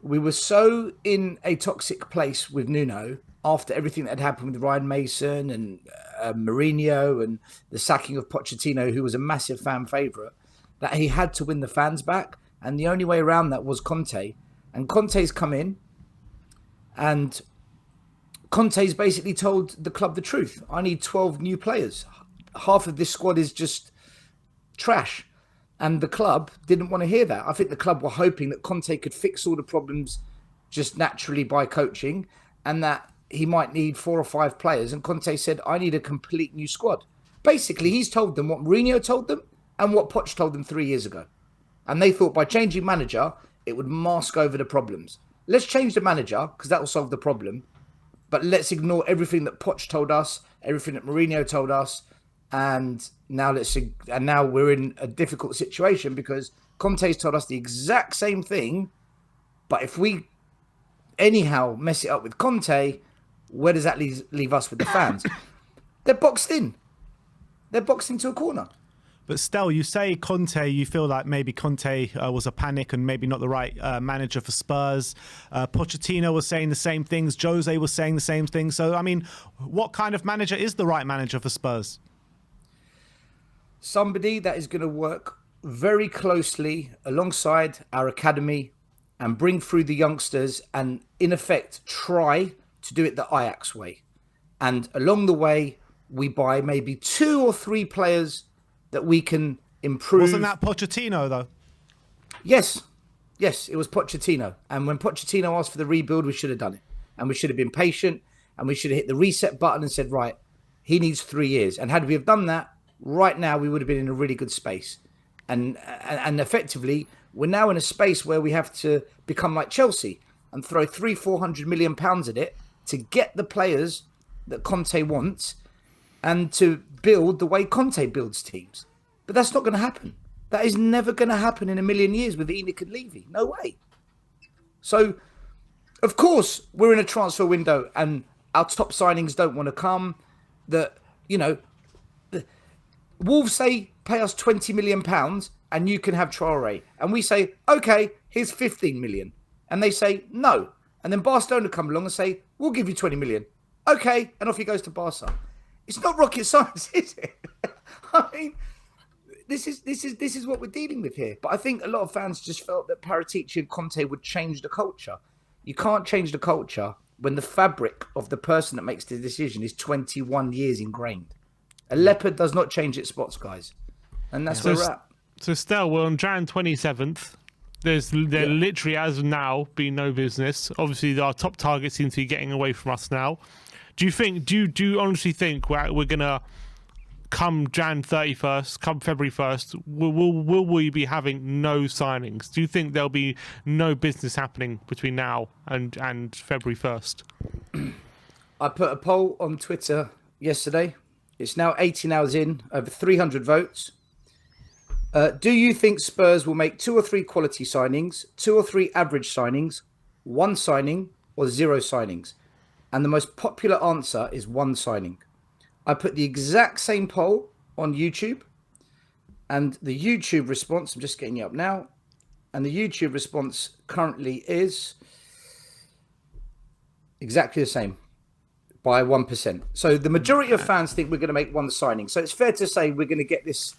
we were so in a toxic place with Nuno after everything that had happened with Ryan Mason and Mourinho and the sacking of Pochettino, who was a massive fan favourite, that he had to win the fans back. And the only way around that was Conte. And Conte's come in and Conte's basically told the club the truth. I need 12 new players. Half of this squad is just trash. And the club didn't want to hear that. I think the club were hoping that Conte could fix all the problems just naturally by coaching and that he might need 4 or 5 players. And Conte said, I need a complete new squad. Basically, he's told them what Mourinho told them and what Poch told them 3 years ago. And they thought by changing manager, it would mask over the problems. Let's change the manager because that will solve the problem. But let's ignore everything that Poch told us, everything that Mourinho told us. And now we're in a difficult situation because Conte's told us the exact same thing. But if we anyhow mess it up with Conte, where does that leave us with the fans? They're boxed in. They're boxed into a corner. But Stel, you say Conte, you feel like maybe Conte was a panic and maybe not the right manager for Spurs. Pochettino was saying the same things. Jose was saying the same things. So, I mean, what kind of manager is the right manager for Spurs? Somebody that is going to work very closely alongside our academy and bring through the youngsters and, in effect, try to do it the Ajax way. And along the way, we buy maybe 2 or 3 players that we can improve. Wasn't that Pochettino, though? Yes, it was Pochettino. And when Pochettino asked for the rebuild, we should have done it. And we should have been patient and we should have hit the reset button and said, right, he needs 3 years. And had we have done that, right now we would have been in a really good space. And effectively, we're now in a space where we have to become like Chelsea and throw 300-400 million pounds at it to get the players that Conte wants and to build the way Conte builds teams. But that's not going to happen. That is never going to happen in a million years with Enoch and Levy. No way. So, of course, we're in a transfer window and our top signings don't want to come. Wolves say, pay us £20 million and you can have Traore. And we say, okay, here's 15 million. And they say, no. And then Barcelona come along and say, we'll give you 20 million. Okay. And off he goes to Barca. It's not rocket science, is it? I mean, this is what we're dealing with here. But I think a lot of fans just felt that Paratici and Conte would change the culture. You can't change the culture when the fabric of the person that makes the decision is 21 years ingrained. A leopard does not change its spots, guys. And that's where we're at. So, Stel, we're on Jan 27th. There literally, as of now, been no business. Obviously, our top target seems to be getting away from us now. Do you honestly think we're gonna come Jan 31st, come February 1st, will we be having no signings? Do you think there'll be no business happening between now and February 1st? I put a poll on Twitter yesterday. It's now 18 hours in, over 300 votes. Do you think Spurs will make 2 or 3 quality signings, 2 or 3 average signings, 1 signing, or 0 signings? And the most popular answer is 1 signing. I put the exact same poll on YouTube, and the YouTube response, I'm just getting you up now, and the YouTube response currently is exactly the same, by 1%. So the majority of fans think we're going to make 1 signing. So it's fair to say we're going to get this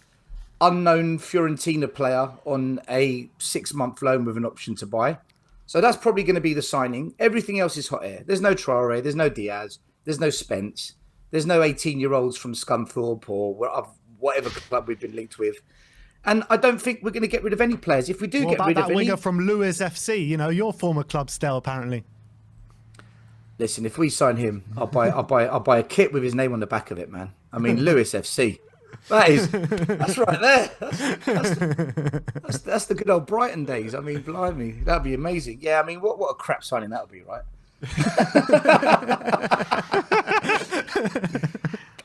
unknown Fiorentina player on a 6-month loan with an option to buy. So that's probably going to be the signing. Everything else is hot air. There's no Traore, there's no Diaz, there's no Spence, there's no 18-year-olds from Scunthorpe or whatever club we've been linked with. And I don't think we're going to get rid of any players. If we do get rid of that winger from Lewis FC, your former club, Stel, apparently. Listen, if we sign him, I'll buy a kit with his name on the back of it, man. I mean, Lewis FC. That's right there. That's the good old Brighton days. I mean, blimey, that'd be amazing. Yeah, I mean, what a crap signing that would be, right?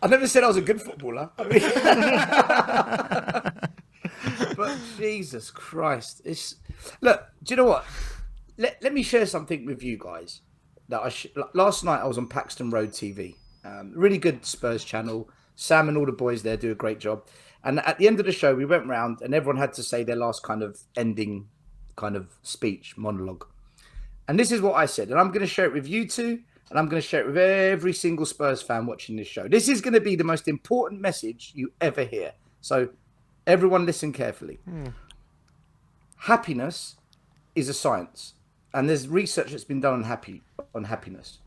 I never said I was a good footballer. I mean, but Jesus Christ, look. Do you know what? Let me share something with you guys. That last night I was on Paxton Road TV, really good Spurs channel. Sam and all the boys there do a great job. And at the end of the show, we went round and everyone had to say their last kind of ending kind of speech, monologue. And this is what I said. And I'm going to share it with you two. And I'm going to share it with every single Spurs fan watching this show. This is going to be the most important message you ever hear. So everyone listen carefully. Happiness is a science. And there's research that's been done on happiness.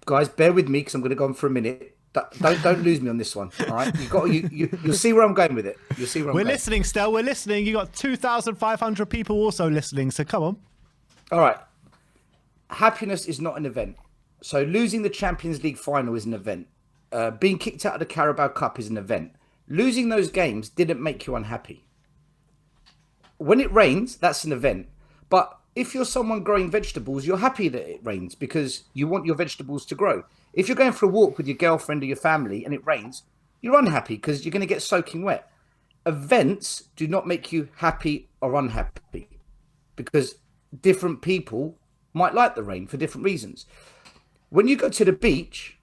Guys, bear with me because I'm going to go on for a minute. Don't lose me on this one. All right, you'll see where I'm going with it. You'll see where I'm going. We're listening, Stel. We're listening. You got 2,500 people also listening. So come on. All right. Happiness is not an event. So losing the Champions League final is an event. Being kicked out of the Carabao Cup is an event. Losing those games didn't make you unhappy. When it rains, that's an event. But if you're someone growing vegetables, you're happy that it rains because you want your vegetables to grow. If you're going for a walk with your girlfriend or your family and it rains, you're unhappy because you're going to get soaking wet. Events do not make you happy or unhappy because different people might like the rain for different reasons. When you go to the beach,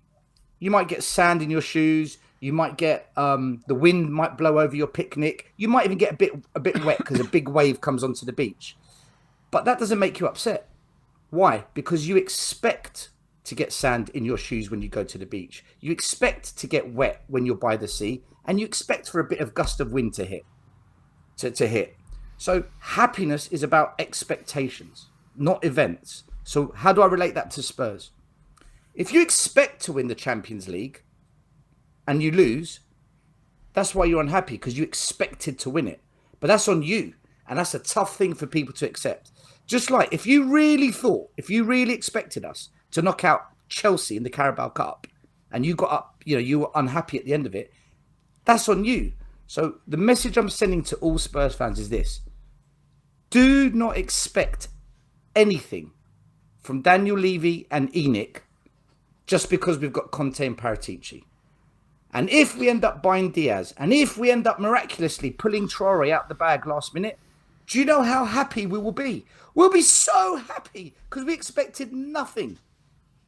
you might get sand in your shoes. You might get the wind might blow over your picnic. You might even get a bit wet because a big wave comes onto the beach. But that doesn't make you upset. Why? Because you expect to get sand in your shoes when you go to the beach. You expect to get wet when you're by the sea, and you expect for a bit of gust of wind to hit. So happiness is about expectations, not events. So how do I relate that to Spurs? If you expect to win the Champions League and you lose, that's why you're unhappy, because you expected to win it. But that's on you. And that's a tough thing for people to accept. Just like if you really expected us to knock out Chelsea in the Carabao Cup and you got up, you were unhappy at the end of it, that's on you. So the message I'm sending to all Spurs fans is this. Do not expect anything from Daniel Levy and Enoch just because we've got Conte and Paratici. And if we end up buying Diaz, and if we end up miraculously pulling Traore out the bag last minute, do you know how happy we will be? We'll be so happy because we expected nothing.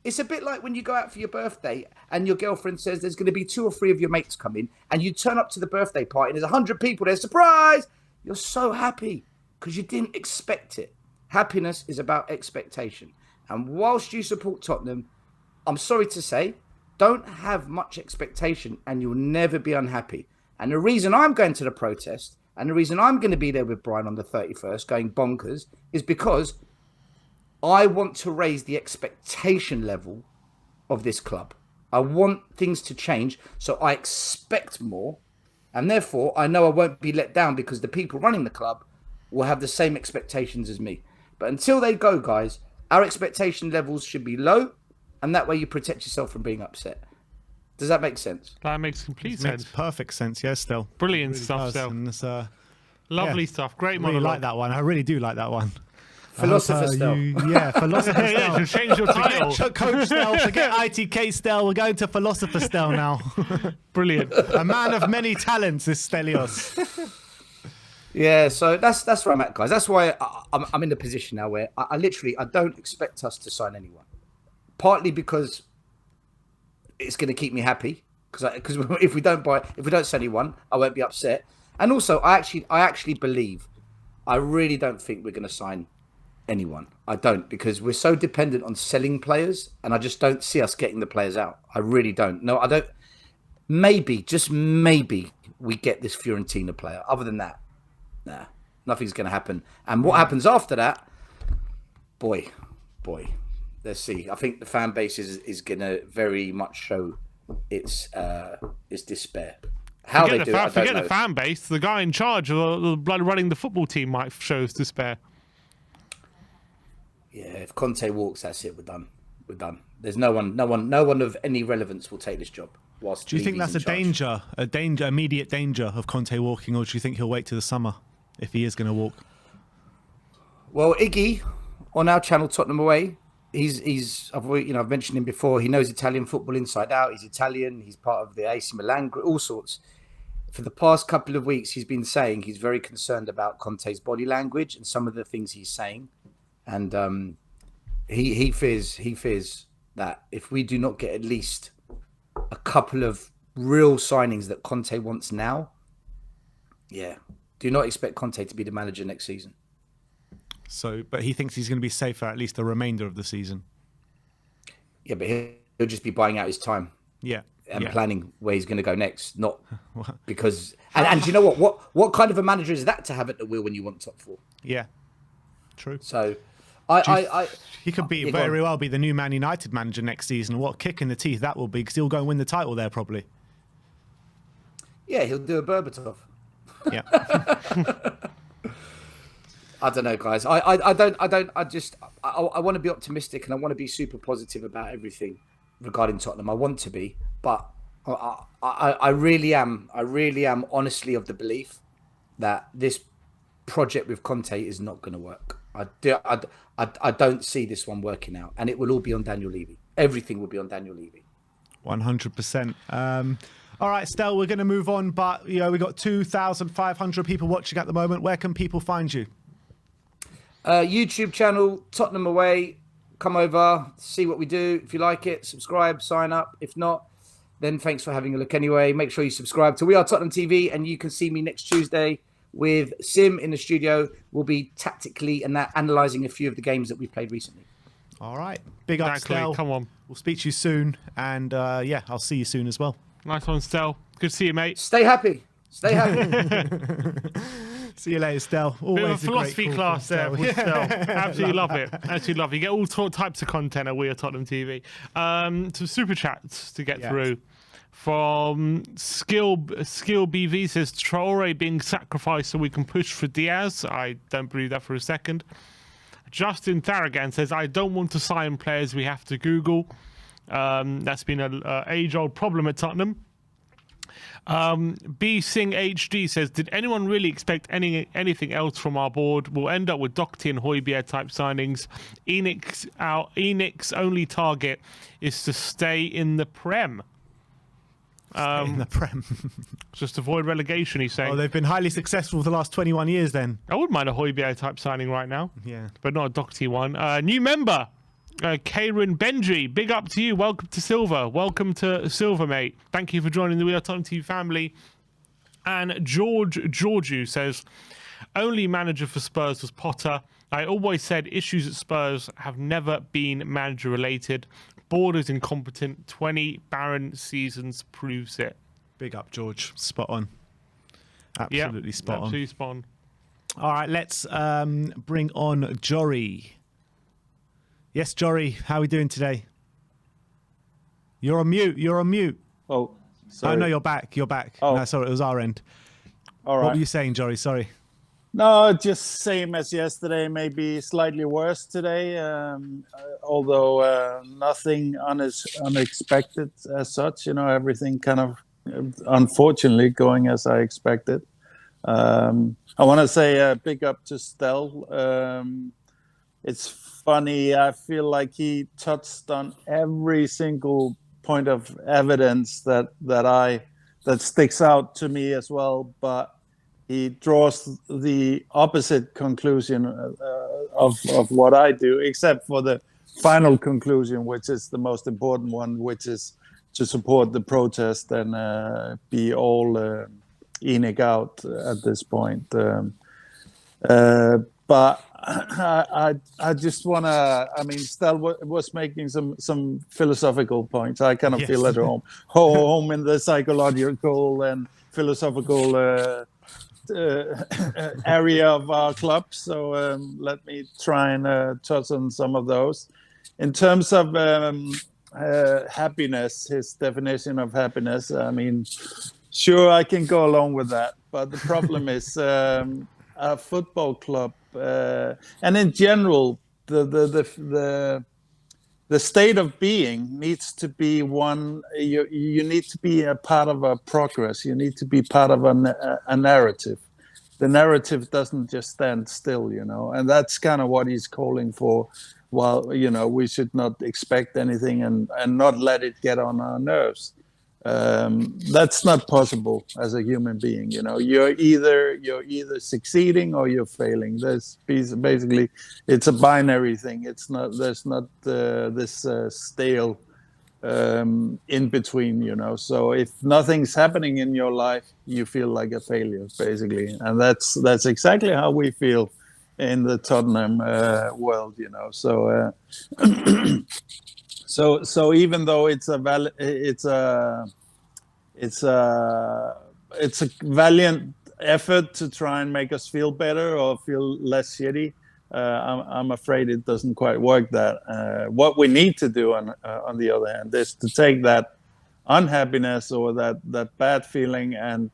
It's a bit like when you go out for your birthday and your girlfriend says there's going to be 2 or 3 of your mates coming and you turn up to the birthday party and there's 100 people there, surprise! You're so happy because you didn't expect it. Happiness is about expectation. And whilst you support Tottenham, I'm sorry to say, don't have much expectation and you'll never be unhappy. And the reason I'm going to the protest and the reason I'm going to be there with Brian on the 31st going bonkers is because I want to raise the expectation level of this club. I want things to change, so I expect more. And therefore, I know I won't be let down because the people running the club will have the same expectations as me. But until they go, guys, our expectation levels should be low. And that way you protect yourself from being upset. Does that make sense? That makes complete It sense. makes perfect sense. Yeah, still. Brilliant Really stuff, does. Stel. And it's, Lovely yeah. stuff. Great I really monologue. like that one. I really do like that one. Philosopher Stel. Yeah, Philosopher Yeah, Stel. to change your title. Coach Stel, forget ITK Stel. We're going to Philosopher Stel now. Brilliant. A man of many talents is Stelios. Yeah, so that's where I'm at, guys. That's why I'm in the position now where I literally don't expect us to sign anyone. Partly because it's going to keep me happy, because if we don't sell anyone, I won't be upset. And also, I actually believe, I really don't think we're going to sign anyone. I don't, because we're so dependent on selling players, and I just don't see us getting the players out. I really don't. No, I don't. Maybe, just maybe, we get this Fiorentina player. Other than that, nah, nothing's going to happen. And what happens after that, boy, let's see. I think the fan base is going to very much show its despair. How Forget they do it, I don't forget know. the fan base. The guy in charge of the blood running the football team might show his despair. Yeah, if Conte walks, that's it. We're done. There's no one of any relevance will take this job. Whilst Do you think Levy's that's in charge. immediate danger of Conte walking, or do you think he'll wait to the summer if he is going to walk? Well, Iggy on our channel Tottenham Away, I've mentioned him before. He knows Italian football inside out. He's Italian. He's part of the AC Milan group, all sorts. For the past couple of weeks, he's been saying he's very concerned about Conte's body language and some of the things he's saying, and he fears that if we do not get at least a couple of real signings that Conte wants now, do not expect Conte to be the manager next season. So, but he thinks he's going to be safe for at least the remainder of the season. Yeah, but he'll just be buying out his time. Yeah. And yeah. planning where he's going to go next, not because. And you know what kind of a manager is that to have at the wheel when you want top four? Yeah. True. So, He could go very on. well be the new Man United manager next season. What a kick in the teeth that will be, because he'll go and win the title there probably. Yeah, he'll do a Berbatov. Yeah. I don't know, guys. I want to be optimistic and I want to be super positive about everything regarding Tottenham. I want to be, but I really am honestly of the belief that this project with Conte is not going to work. I don't see this one working out, and it will all be on Daniel Levy. Everything will be on Daniel Levy. 100%. All right, Stel, we're going to move on, but we've got 2,500 people watching at the moment. Where can people find you? YouTube channel, Tottenham Away. Come over, see what we do. If you like it, subscribe, sign up. If not, then thanks for having a look anyway. Make sure you subscribe to We Are Tottenham TV, and you can see me next Tuesday with Sim in the studio. We'll be tactically and analysing a few of the games that we've played recently. All right. Big up, Exactly. Stel. Come on. We'll speak to you soon, and I'll see you soon as well. Nice one, Stel. Good to see you, mate. Stay happy. Stay happy. See you later, Stel. Bit Always of a a philosophy great call class from there Stel. with Stel. Absolutely love it. Absolutely love it. You get all types of content at We Are Tottenham TV. Some super chats to get through. From Skill BV says Traore being sacrificed so we can push for Diaz. I don't believe that for a second. Justin Tharagan says, I don't want to sign players we have to Google. That's been an age-old problem at Tottenham. B Singh HD says, did anyone really expect anything else from our board? We'll end up with Doherty and Højbjerg type signings. Enix's only target is to stay in the Prem. In the Prem. Just avoid relegation, he's saying. Oh, they've been highly successful for the last 21 years then. I wouldn't mind a Højbjerg type signing right now. Yeah. But not a Doherty one. New member, Karen Benji. Big up to you. Welcome to Silver. Welcome to Silver, mate. Thank you for joining the We Are Tottenham TV family. And Georgiou says, only manager for Spurs was Potter. I always said issues at Spurs have never been manager related. Board is incompetent. 20 barren seasons proves it. Big up, George. Spot on. Absolutely spot on. Absolutely spot on. All right, let's bring on Jory. Yes, Jory, how are we doing today? You're on mute. Oh, sorry. Oh, no, you're back. Oh. No, sorry, it was our end. All right. What were you saying, Jory? Sorry. No, just same as yesterday, maybe slightly worse today. Although nothing unexpected as such. Everything kind of, unfortunately, going as I expected. I want to say a big up to Stel. It's funny. I feel like he touched on every single point of evidence that sticks out to me as well, but he draws the opposite conclusion of what I do, except for the final conclusion, which is the most important one, which is to support the protest and be all enig out at this point. But I just want to. I mean, Stel was making some philosophical points. I kind of feel at home in the psychological and philosophical area of our club. So let me try and touch on some of those. In terms of happiness, his definition of happiness. I mean, sure, I can go along with that. But the problem is a football club, and in general, the state of being needs to be one. You need to be a part of a progress. You need to be part of a narrative. The narrative doesn't just stand still, and that's kind of what he's calling for. While we should not expect anything and not let it get on our nerves. That's not possible as a human being. You're either succeeding or you're failing. There's basically, it's a binary thing. There's not this stale in between. So if nothing's happening in your life, you feel like a failure, basically, and that's exactly how we feel in the Tottenham world. So even though it's a valiant effort to try and make us feel better or feel less shitty, I'm afraid it doesn't quite work. What we need to do on the other hand is to take that unhappiness or that bad feeling and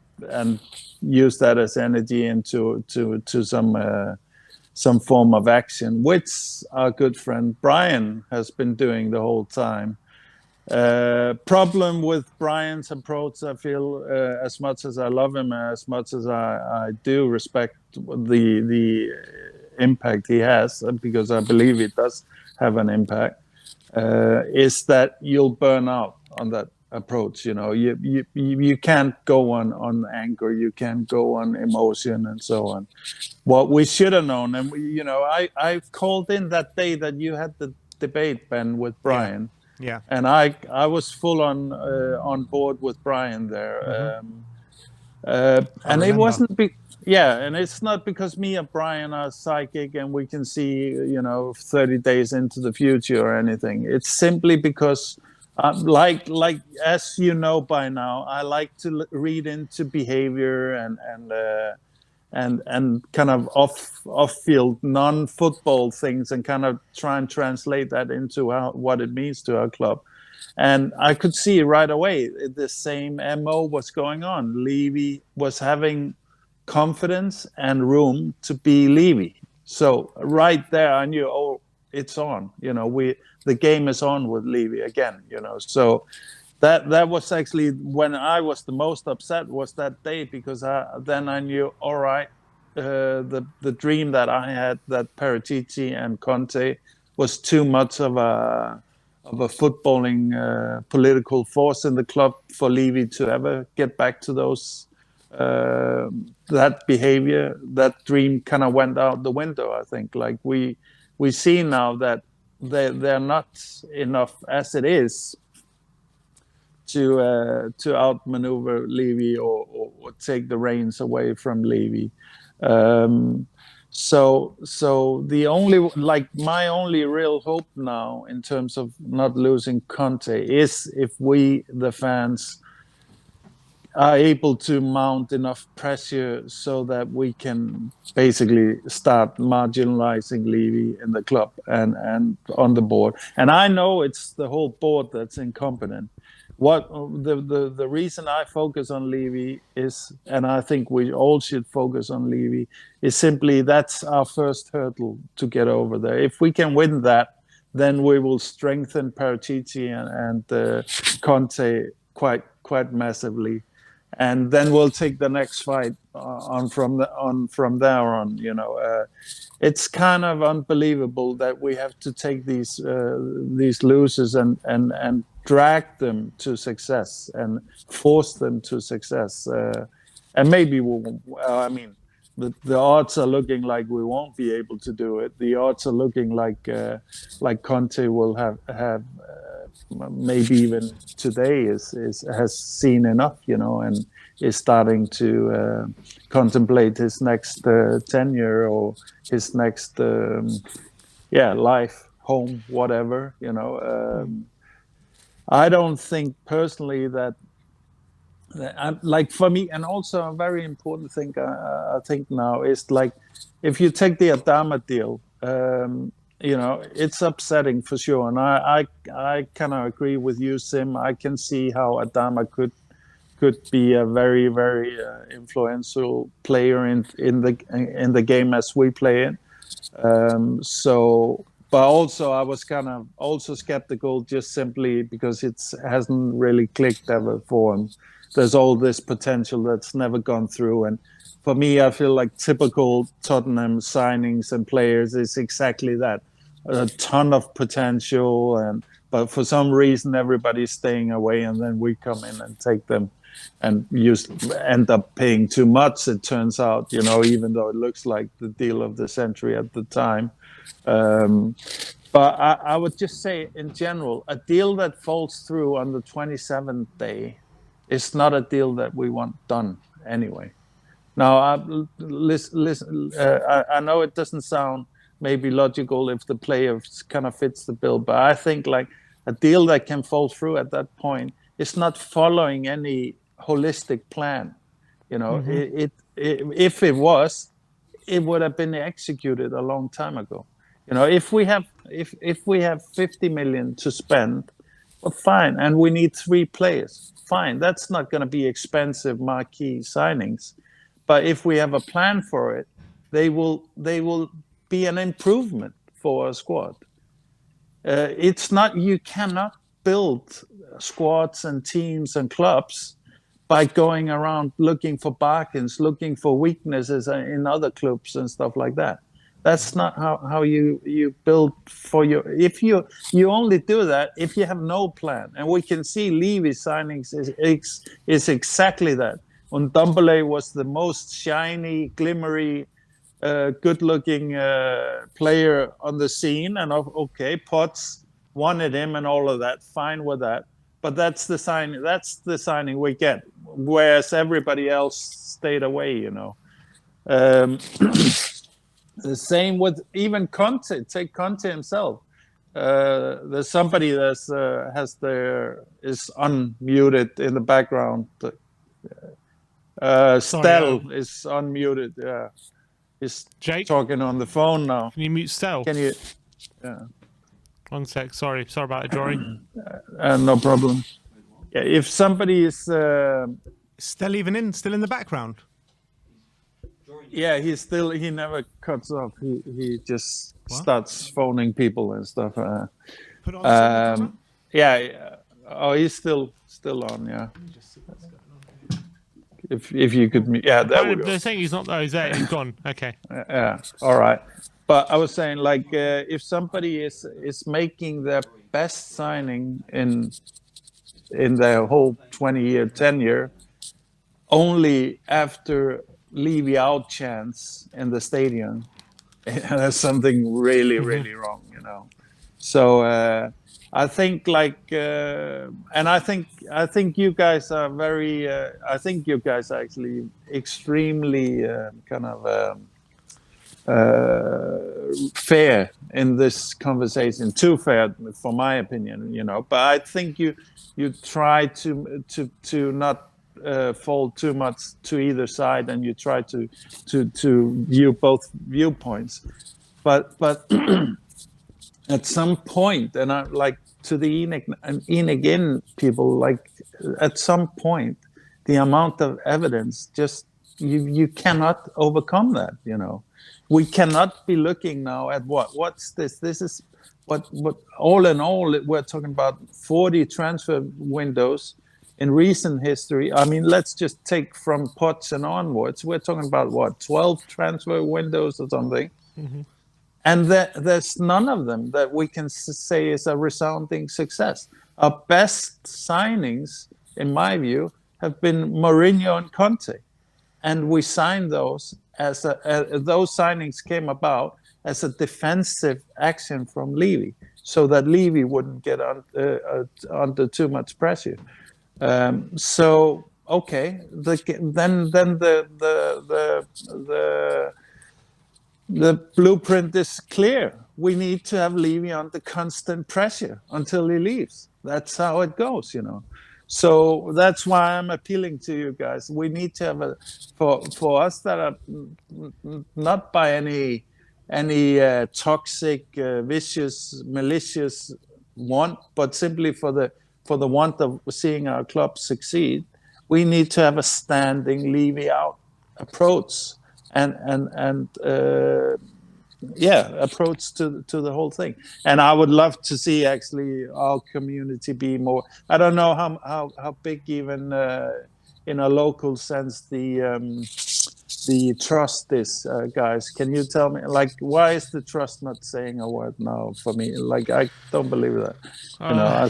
use that as energy into some form of action, which our good friend Brian has been doing the whole time. Problem with Brian's approach, I feel, as much as I love him, as much as I do respect the impact he has, because I believe it does have an impact, is that you'll burn out on that approach. You can't go on anger, you can't go on emotion and so on. What we should have known, and I called in that day that you had the debate, Ben, with Brian. Yeah. And I was full on board with Brian there. And it wasn't and it's not because me and Brian are psychic and we can see 30 days into the future or anything. It's simply because like as you know by now, I like to read into behavior and kind of off-field, non-football things, and kind of try and translate that into what it means to our club. And I could see right away the same MO was going on. Levy was having confidence and room to be Levy. So right there, I knew, oh, it's on. The game is on with Levy again. So. That was actually when I was the most upset, was that day, because then I knew, all right, the dream that I had, that Paratici and Conte was too much of a footballing political force in the club for Levy to ever get back to those that behavior. That dream kind of went out the window, I think. Like we see now that they're not enough as it is to outmaneuver Levy or take the reins away from Levy. So my only real hope now in terms of not losing Conte is if we, the fans, are able to mount enough pressure so that we can basically start marginalizing Levy in the club and on the board. And I know it's the whole board that's incompetent, what the reason I focus on Levy is, and I think we all should focus on Levy, is simply that's our first hurdle to get over there. If we can win that, then we will strengthen Paratici and Conte quite massively, and then we'll take the next fight on from there on. It's kind of unbelievable that we have to take these losers and drag them to success and force them to success. And maybe the odds are looking like we won't be able to do it. The odds are looking like Conte will have maybe even today has seen enough, and is starting to contemplate his next tenure or his next life, home, whatever. I don't think personally that like for me, and also a very important thing I think now is like if you take the Adama deal, it's upsetting for sure, and I kind of agree with you, Sim. I can see how Adama could be a very very influential player in the game as we play it. But also I was kind of also skeptical just simply because it hasn't really clicked ever for him. There's all this potential that's never gone through. And for me, I feel like typical Tottenham signings and players is exactly that. A ton of potential, but for some reason, everybody's staying away, and then we come in and take them and end up paying too much, it turns out, even though it looks like the deal of the century at the time. But I would just say, in general, a deal that falls through on the 27th day is not a deal that we want done anyway. Now, listen. I know it doesn't sound maybe logical if the player kind of fits the bill, but I think like a deal that can fall through at that point is not following any holistic plan. If it was, it would have been executed a long time ago. If we have 50 million to spend, well, fine, and we need 3 players. Fine, that's not going to be expensive marquee signings, but if we have a plan for it, they will be an improvement for a squad. It's not, you cannot build squads and teams and clubs by going around looking for bargains, looking for weaknesses in other clubs and stuff like that. That's not how you build for your. If you only do that if you have no plan, and we can see Levy's signings is exactly that. Ndombele was the most shiny, glimmery, good-looking player on the scene, and okay, Potts wanted him and all of that. Fine with that, but that's the sign. That's the signing we get, whereas everybody else stayed away. The same with even Conte. Take Conte himself. There's somebody is unmuted in the background. Stel is unmuted. Yeah, he's Jake talking on the phone now. Can you mute Stel? Can you? Yeah. 1 sec. Sorry about it, Jory. No problem. Yeah, if somebody is Still in the background. Yeah, he never cuts off. He just starts phoning people and stuff. Put on yeah. Oh, he's still on. Yeah. If you could, yeah, that would. They're saying he's not. Oh, he's there. He's gone. Okay. Yeah. All right. But I was saying, like, if somebody is making their best signing in their whole 20-year tenure, only after Levy out chance in the stadium, there's something really, really wrong, So I think, like, and I think you guys are very. I think you guys are actually extremely kind of fair in this conversation. Too fair, for my opinion, But I think you try to not fall too much to either side, and you try to view both viewpoints. But at some point, and I like to the Enoch people, like at some point, the amount of evidence just you cannot overcome that. We cannot be looking now at what's this. This is what all in all we're talking about 40 transfer windows in recent history. I mean, let's just take from Poch and onwards. We're talking about what, 12 transfer windows or something. Mm-hmm. And there's none of them that we can say is a resounding success. Our best signings, in my view, have been Mourinho and Conte. And we signed those those signings came about as a defensive action from Levy, so that Levy wouldn't get under too much pressure. So okay, then the blueprint is clear. We need to have Levy under constant pressure until he leaves. That's how it goes, So that's why I'm appealing to you guys. We need to have for us that are not by any toxic, vicious, malicious want, but simply for the want of seeing our club succeed. We need to have a standing Levy out approach approach to the whole thing. And I would love to see actually our community be more. I don't know how big even in a local sense the trust is, guys. Can you tell me, like, why is the trust not saying a word now for me? Like, I don't believe that. I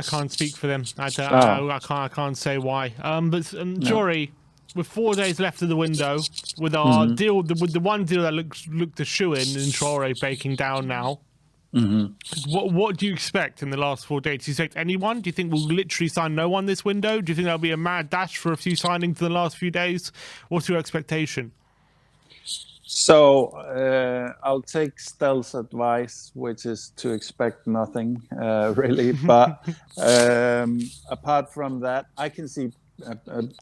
can't speak for them. I can't say why. But Jory, with 4 days left of the window, with our deal, with the one deal that looked a shoe in Traore breaking down now, what do you expect in the last 4 days? Do you expect anyone? Do you think we'll literally sign no one this window? Do you think there'll be a mad dash for a few signings in the last few days? What's your expectation? So I'll take Stel's advice, which is to expect nothing, really. But apart from that, I can see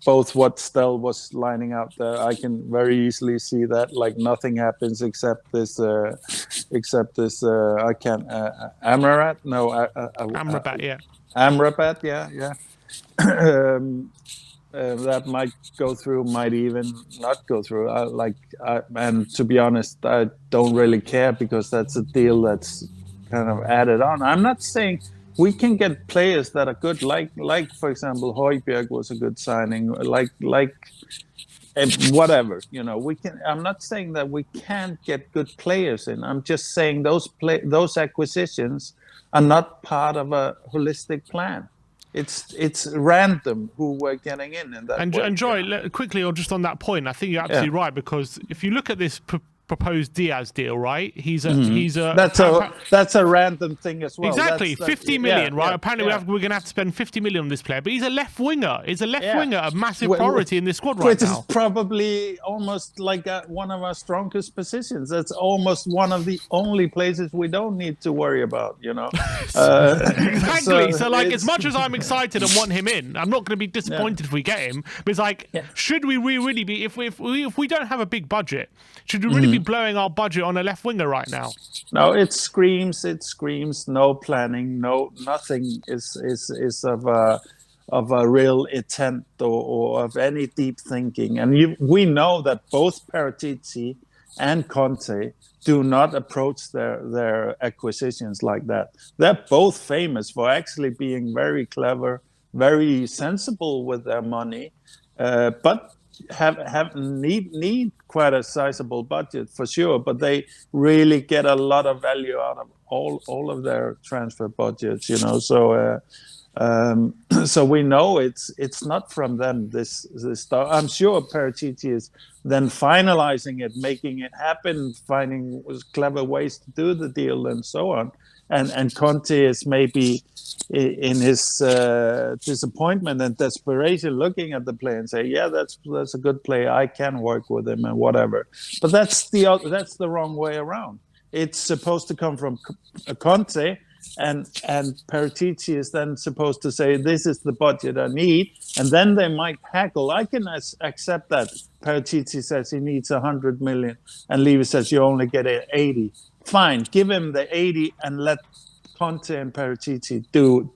both what Stel was lining out there. I can very easily see that, like, nothing happens except this I can't Amrabat, that might go through, might even not go through. And to be honest, I don't really care, because that's a deal that's kind of added on. I'm not saying we can get players that are good, like for example, Højbjerg was a good signing, like whatever, we can. I'm not saying that we can't get good players in. I'm just saying those acquisitions are not part of a holistic plan. It's random who we're getting in that. And Joy, quickly, or just on that point, I think you're absolutely right, because if you look at this proposed Diaz deal, right? He's a that's a random thing as well. Exactly, 50 million, right? Apparently, we're going to have to spend 50 million on this player, but he's a left winger. He's a left winger, a massive priority in this squad right now. Which is probably almost like one of our strongest positions. That's almost one of the only places we don't need to worry about, Exactly. So like, as much as I'm excited and want him in, I'm not going to be disappointed if we get him. But it's like, should we really be, if we don't have a big budget, should we really be blowing our budget on a left winger right now? No, it screams no planning, nothing is of a real intent or of any deep thinking. And we know that both Paratici and Conte do not approach their acquisitions like that. They're both famous for actually being very clever, very sensible with their money, but need quite a sizable budget for sure. But they really get a lot of value out of all of their transfer budgets, So so we know it's not from them, this stuff. I'm sure Paratici is then finalizing it, making it happen, finding clever ways to do the deal and so on. And Conte is maybe in his disappointment and desperation looking at the player and say, yeah, that's a good player, I can work with him and whatever. But that's the wrong way around. It's supposed to come from Conte, and Paratici is then supposed to say, this is the budget I need, and then they might haggle. I can accept that. Paratici says he needs 100 million, and Levy says you only get 80. Fine, give him the 80 and let Conte and Paratici do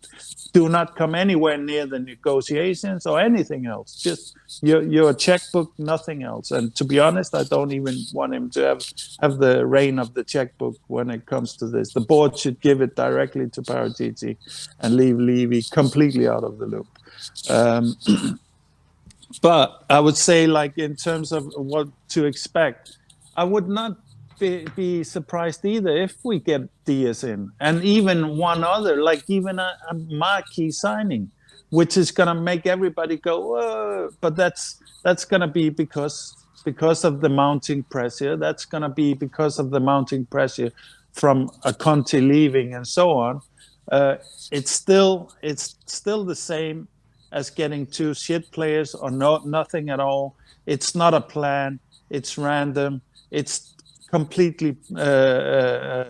not come anywhere near the negotiations or anything else. Just your checkbook, nothing else. And to be honest, I don't even want him to have the reign of the checkbook when it comes to this. The board should give it directly to Paratici and leave Levy completely out of the loop. But I would say, like, in terms of what to expect, I would not be surprised either if we get Diaz in, and even one other, like even a marquee signing, which is going to make everybody go, whoa. But that's going to be because of the mounting pressure. That's going to be because of the mounting pressure from a Conte leaving and so on. It's still the same as getting 2 shit players or nothing at all. It's not a plan. It's random. It's completely a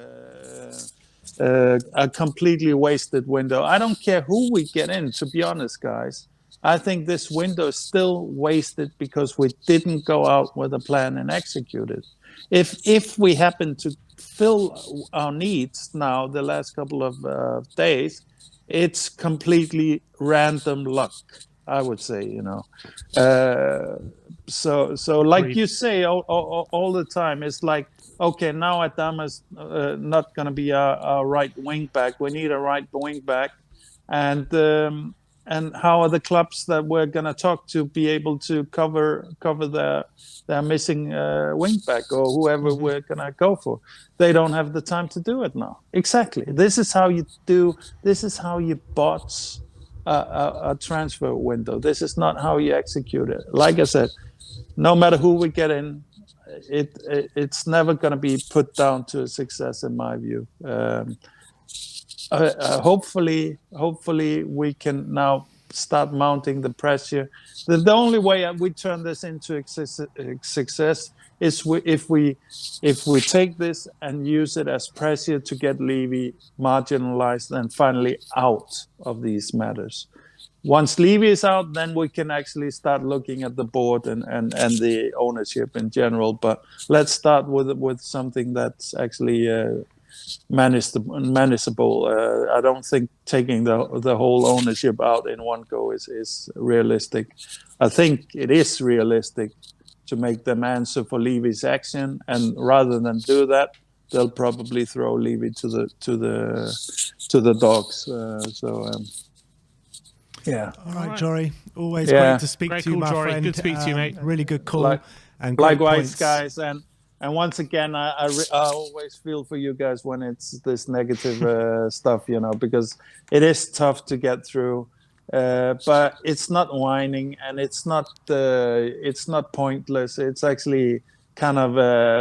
completely wasted window. I don't care who we get in, to be honest, guys. I think this window is still wasted because we didn't go out with a plan and execute it. If we happen to fill our needs now, the last couple of days, it's completely random luck, I would say, So like you say all the time, it's like, okay, now Adama's not going to be our right wing back. We need a right wing back, and how are the clubs that we're going to talk to be able to cover their missing wing back or whoever we're going to go for? They don't have the time to do it now. Exactly. This is how you do. This is how you botch a transfer window. This is not how you execute it. Like I said, no matter who we get in, it's never going to be put down to a success, in my view. Hopefully we can now start mounting the pressure. The only way we turn this into success is if we take this and use it as pressure to get Levy marginalized and finally out of these matters. Once Levy is out, then we can actually start looking at the board and the ownership in general. But let's start with something that's actually manageable. I don't think taking the whole ownership out in one go is realistic. I think it is realistic to make them answer for Levy's action, and rather than do that, they'll probably throw Levy to the dogs. Yeah. All right, Jory. Always great to speak to you, my Jory. friend. Good to speak to you, mate. Really good call. And likewise, points. guys. And once again, I always feel for you guys when it's this negative stuff, because it is tough to get through. But it's not whining, and it's not pointless. It's actually kind of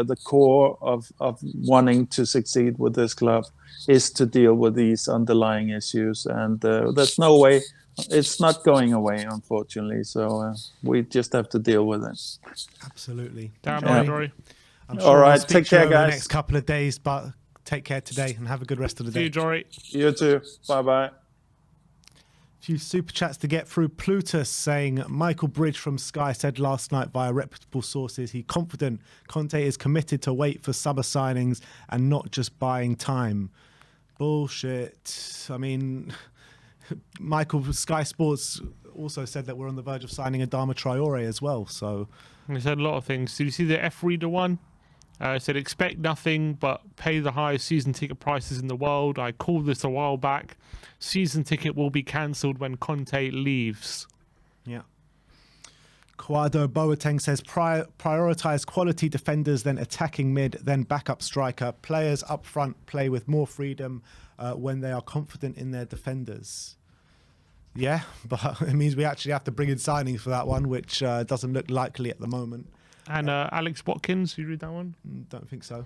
the core of wanting to succeed with this club is to deal with these underlying issues, and there's no way. It's not going away, unfortunately. So we just have to deal with it. Absolutely. Damn right, Jory. I'm sure All right, we'll speak take care, to you over guys. the next couple of days, but take care today and have a good rest of the day. See you, Jory. You too. Bye-bye. Few super chats to get through. Plutus saying Michael Bridge from Sky said last night via reputable sources he's confident Conte is committed to wait for summer signings and not just buying time. Bullshit. I mean, Michael Sky Sports also said that we're on the verge of signing Adama Traore as well. So He said a lot of things. Did you see the F reader one? It said expect nothing but pay the highest season ticket prices in the world. I called this a while back. Season ticket will be cancelled when Conte leaves. yeah. Quado Boateng says prioritize quality defenders, then attacking mid, then backup striker. Players up front play with more freedom when they are confident in their defenders. Yeah, but it means we actually have to bring in signings for that one, which doesn't look likely at the moment. And Alex Watkins, you read that one? Don't think so.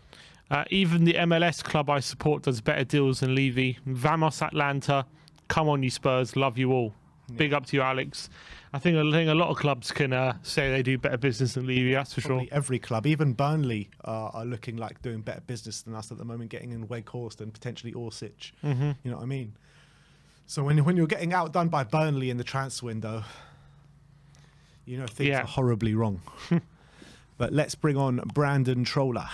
Even the MLS club I support does better deals than Levy. Vamos Atlanta, come on you Spurs, love you all. Yeah. Big up to you, Alex. I think a lot of clubs can say they do better business than Levy, that's for Probably sure. every club, even Burnley, are looking like doing better business than us at the moment, getting in Weghorst and potentially Orsic. Mm-hmm. You know what I mean? So when you're getting outdone by Burnley in the transfer window, things are horribly wrong. But let's bring on Brandon Troller.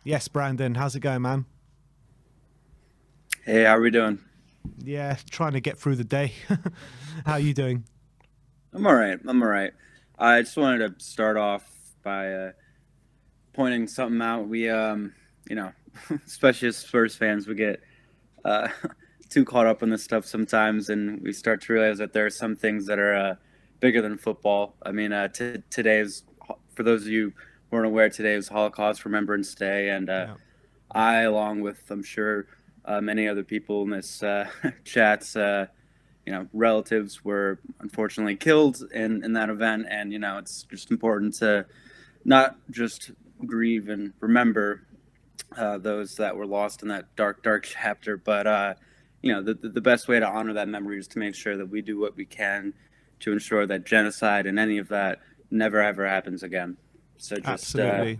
Yes, Brandon, how's it going, man? Hey, how are we doing? Yeah, trying to get through the day. How are you doing? I'm all right. I'm all right. I just wanted to start off by pointing something out. We, especially as Spurs fans, we get uh, too caught up in this stuff sometimes, and we start to realize that there are some things that are bigger than football. I mean, today's, for those of you who aren't aware, today is Holocaust Remembrance Day, and Yeah. I, along with, I'm sure, many other people in this chats, relatives were unfortunately killed in that event. And, it's just important to not just grieve and remember those that were lost in that dark, dark chapter, but, the best way to honor that memory is to make sure that we do what we can to ensure that genocide and any of that never, ever happens again. So just Absolutely.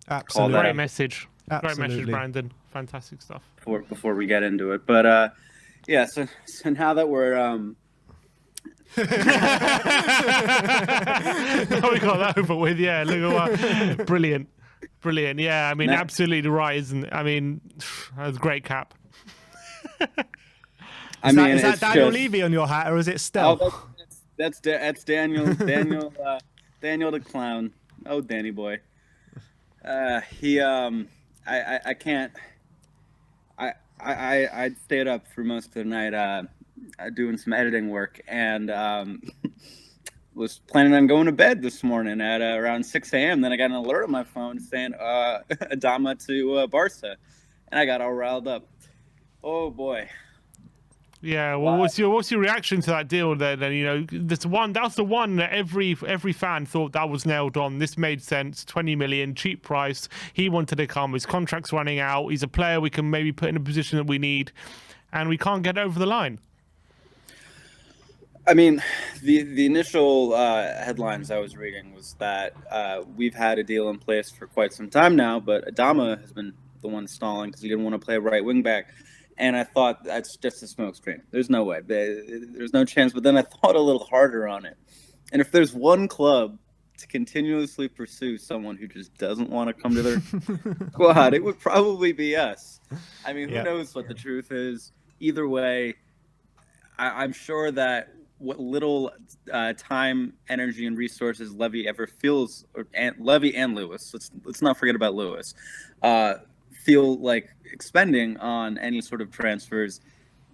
call Absolutely. that Great message. Great message, Absolutely. Brandon. Fantastic stuff. before we get into it. But yeah, so now that we're We got that over with. Yeah, look at that. Brilliant. Yeah, I mean, Now- absolutely right, isn't it? I mean, that was a great cap. Is that it's Daniel just- Levy on your hat, or is it Oh, Stell? that's Daniel Daniel the clown. Oh, Danny boy. I can't. I stayed up for most of the night doing some editing work, and was planning on going to bed this morning at around 6 a.m. Then I got an alert on my phone saying Adama to Barca, and I got all riled up. Oh boy. Yeah, well, what's your reaction to that deal then? That's the one that every fan thought that was nailed on. This made sense. 20 million, cheap price. He wanted to come. His contract's running out. He's a player we can maybe put in a position that we need, and we can't get over the line. I mean, the initial headlines I was reading was that we've had a deal in place for quite some time now, but Adama has been the one stalling because he didn't want to play right wing back. And I thought that's just a smokescreen. There's no way. There's no chance. But then I thought a little harder on it. And if there's one club to continuously pursue someone who just doesn't want to come to their squad, it would probably be us. I mean, who knows what the truth is? Either way, I'm sure that what little time, energy, and resources Levy ever feels, Levy and Lewis, let's not forget about Lewis, feel like expending on any sort of transfers,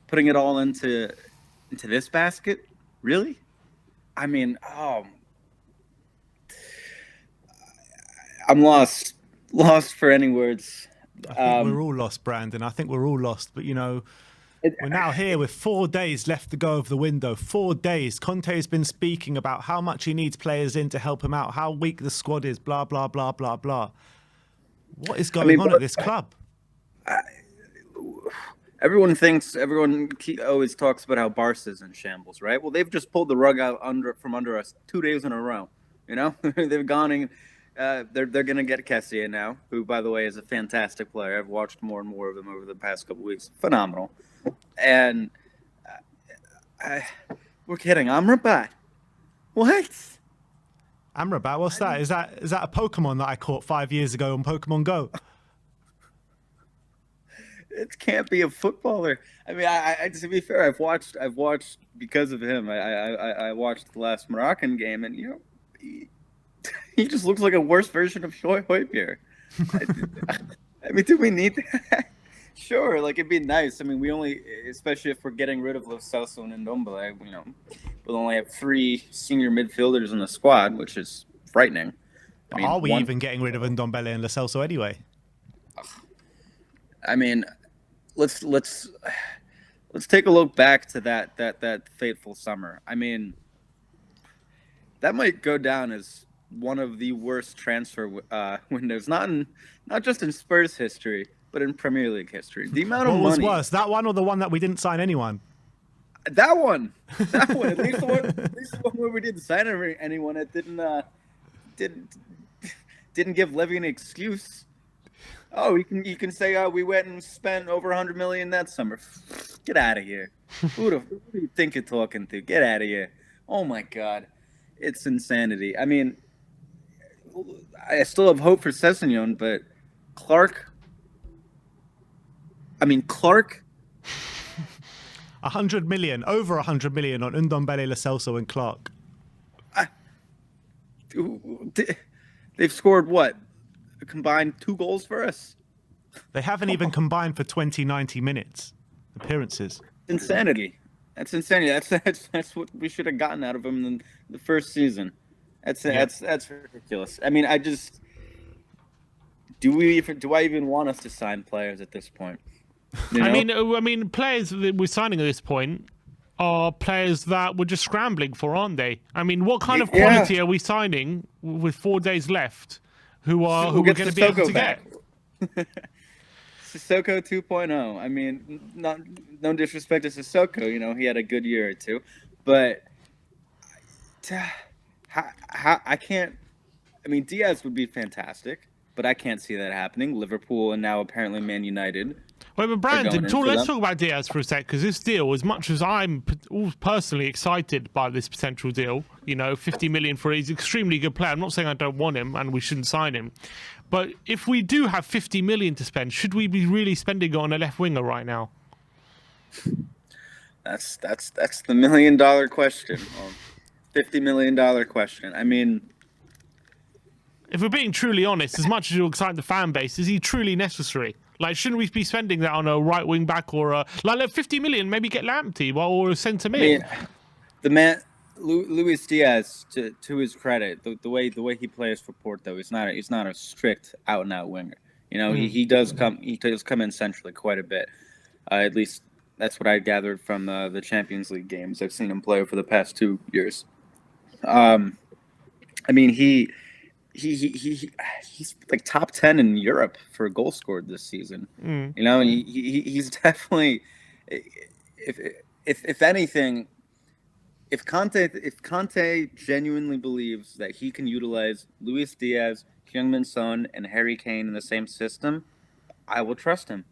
putting it all into this basket, really? I mean, I'm lost for any words. I think we're all lost, Brandon. I think we're all lost. But, we're now here with 4 days left to go of the window. 4 days. Conte has been speaking about how much he needs players in to help him out, how weak the squad is, blah, blah, blah, blah, blah. What is going on at this club? Everyone always talks about how Barca's in shambles, right? Well, they've just pulled the rug out from under us 2 days in a row. They've gone in. They're going to get Kessié now, who, by the way, is a fantastic player. I've watched more and more of him over the past couple weeks. Phenomenal. And we're kidding. Amrabat. What? Amrabat, what's that? Is that a Pokemon that I caught 5 years ago on Pokemon Go? It can't be a footballer. I mean, I to be fair, I've watched because of him. I watched the last Moroccan game, and he just looks like a worse version of Højbjerg. I mean, do we need that? Sure, like it'd be nice. I mean, we only, especially if we're getting rid of Lo Celso and Ndombele, we'll only have 3 senior midfielders in the squad, which is frightening. I mean, are we even getting rid of Ndombele and Lo Celso anyway? I mean, let's take a look back to that fateful summer. I mean, that might go down as one of the worst transfer windows, not just in Spurs history, but in Premier League history. The amount of What was money. worse, that one or the one that we didn't sign anyone? That one. At least the one where we didn't sign anyone. It didn't give Levy an excuse. Oh, you can say we went and spent over 100 million that summer. Get out of here. Who do you think you're talking to? Get out of here. Oh my God, it's insanity. I mean, I still have hope for Sessegnon, but Clark 100 million, over 100 million on Ndombele, Lo Celso, and Clark. They've scored what? A combined 2 goals for us? They haven't even combined for 90 minutes appearances. Insanity. That's insanity. That's what we should have gotten out of them in the first season. That's ridiculous. I mean, do I even want us to sign players at this point? You know? I mean, players that we're signing at this point are players that we're just scrambling for, aren't they? I mean, what kind of quality are we signing with 4 days left? Who we're going to be able to get? Sissoko 2.0. I mean, no disrespect to Sissoko, you know, he had a good year or two, but I can't. I mean, Diaz would be fantastic, but I can't see that happening. Liverpool and now apparently Man United. Wait, but Brandon, let's talk about Diaz for a sec, because this deal, as much as I'm personally excited by this potential deal, you know, 50 million for he's an extremely good player. I'm not saying I don't want him and we shouldn't sign him, but if we do have 50 million to spend, should we be really spending it on a left winger right now? That's the $1 million question, $50 million question. I mean, if we're being truly honest, as much as you'll excite the fan base, is he truly necessary? Like, shouldn't we be spending that on a right wing back or a like 50 million? Maybe get Lamptey or a centre mid. I mean, the man Luis Diaz, to his credit, the way he plays for Porto, he's not a strict out and out winger. You know, he does come in centrally quite a bit. At least that's what I gathered from the Champions League games I've seen him play for the past 2 years. I mean, he's like top 10 in Europe for a goal scored this season. You know, he's definitely, if anything, if Conte genuinely believes that he can utilize Luis Diaz, Heung-min Son, and Harry Kane in the same system, I will trust him.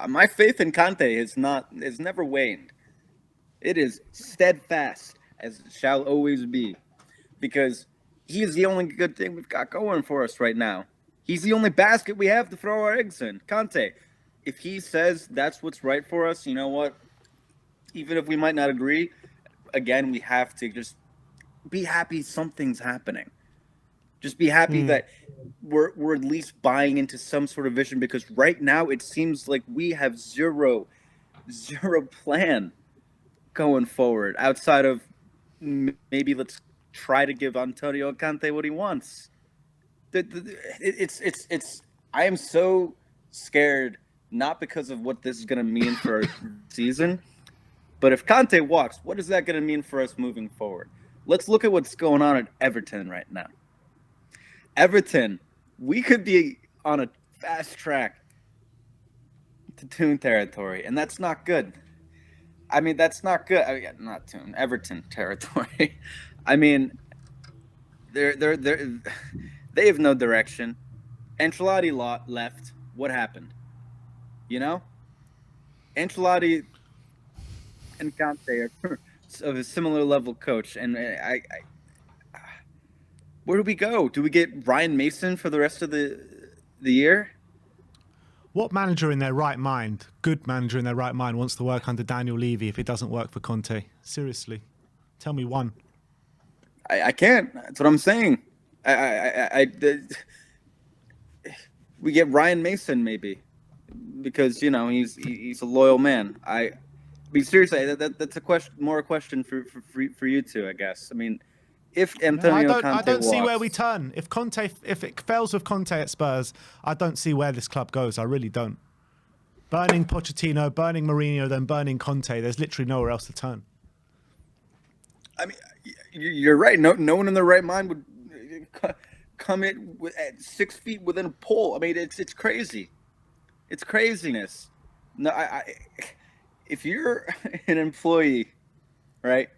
My faith in Conte has never waned. It is steadfast, as it shall always be, because he is the only good thing we've got going for us right now. He's the only basket we have to throw our eggs in. Conte, if he says that's what's right for us, you know what? Even if we might not agree, again, we have to just be happy something's happening. Just be happy that we're at least buying into some sort of vision, because right now it seems like we have zero plan going forward outside of maybe let's try to give Antonio Conte what he wants. I am so scared, not because of what this is going to mean for our season, but if Conte walks, what is that going to mean for us moving forward? Let's look at what's going on at Everton right now. Everton, we could be on a fast track to Toon territory, and that's not good. I mean, that's not good. I mean, not Toon, Everton territory. I mean, they have no direction. Ancelotti left. What happened? You know, Ancelotti and Conte are of a similar level coach, and I where do we go? Do we get Ryan Mason for the rest of the year? What manager in their right mind, good manager in their right mind, wants to work under Daniel Levy if it doesn't work for Conte? Seriously, tell me one. I can't. That's what I'm saying. We get Ryan Mason maybe, because you know he's a loyal man. I mean, seriously, that's a question for you two, I guess. I mean, if Antonio Conte I don't see walks, where we turn. If it fails with Conte at Spurs, I don't see where this club goes. I really don't. Burning Pochettino, burning Mourinho, then burning Conte. There's literally nowhere else to turn. I mean, you're right. No one in their right mind would come in at 6 feet within a pole. I mean, it's crazy. It's craziness. No, if you're an employee, right,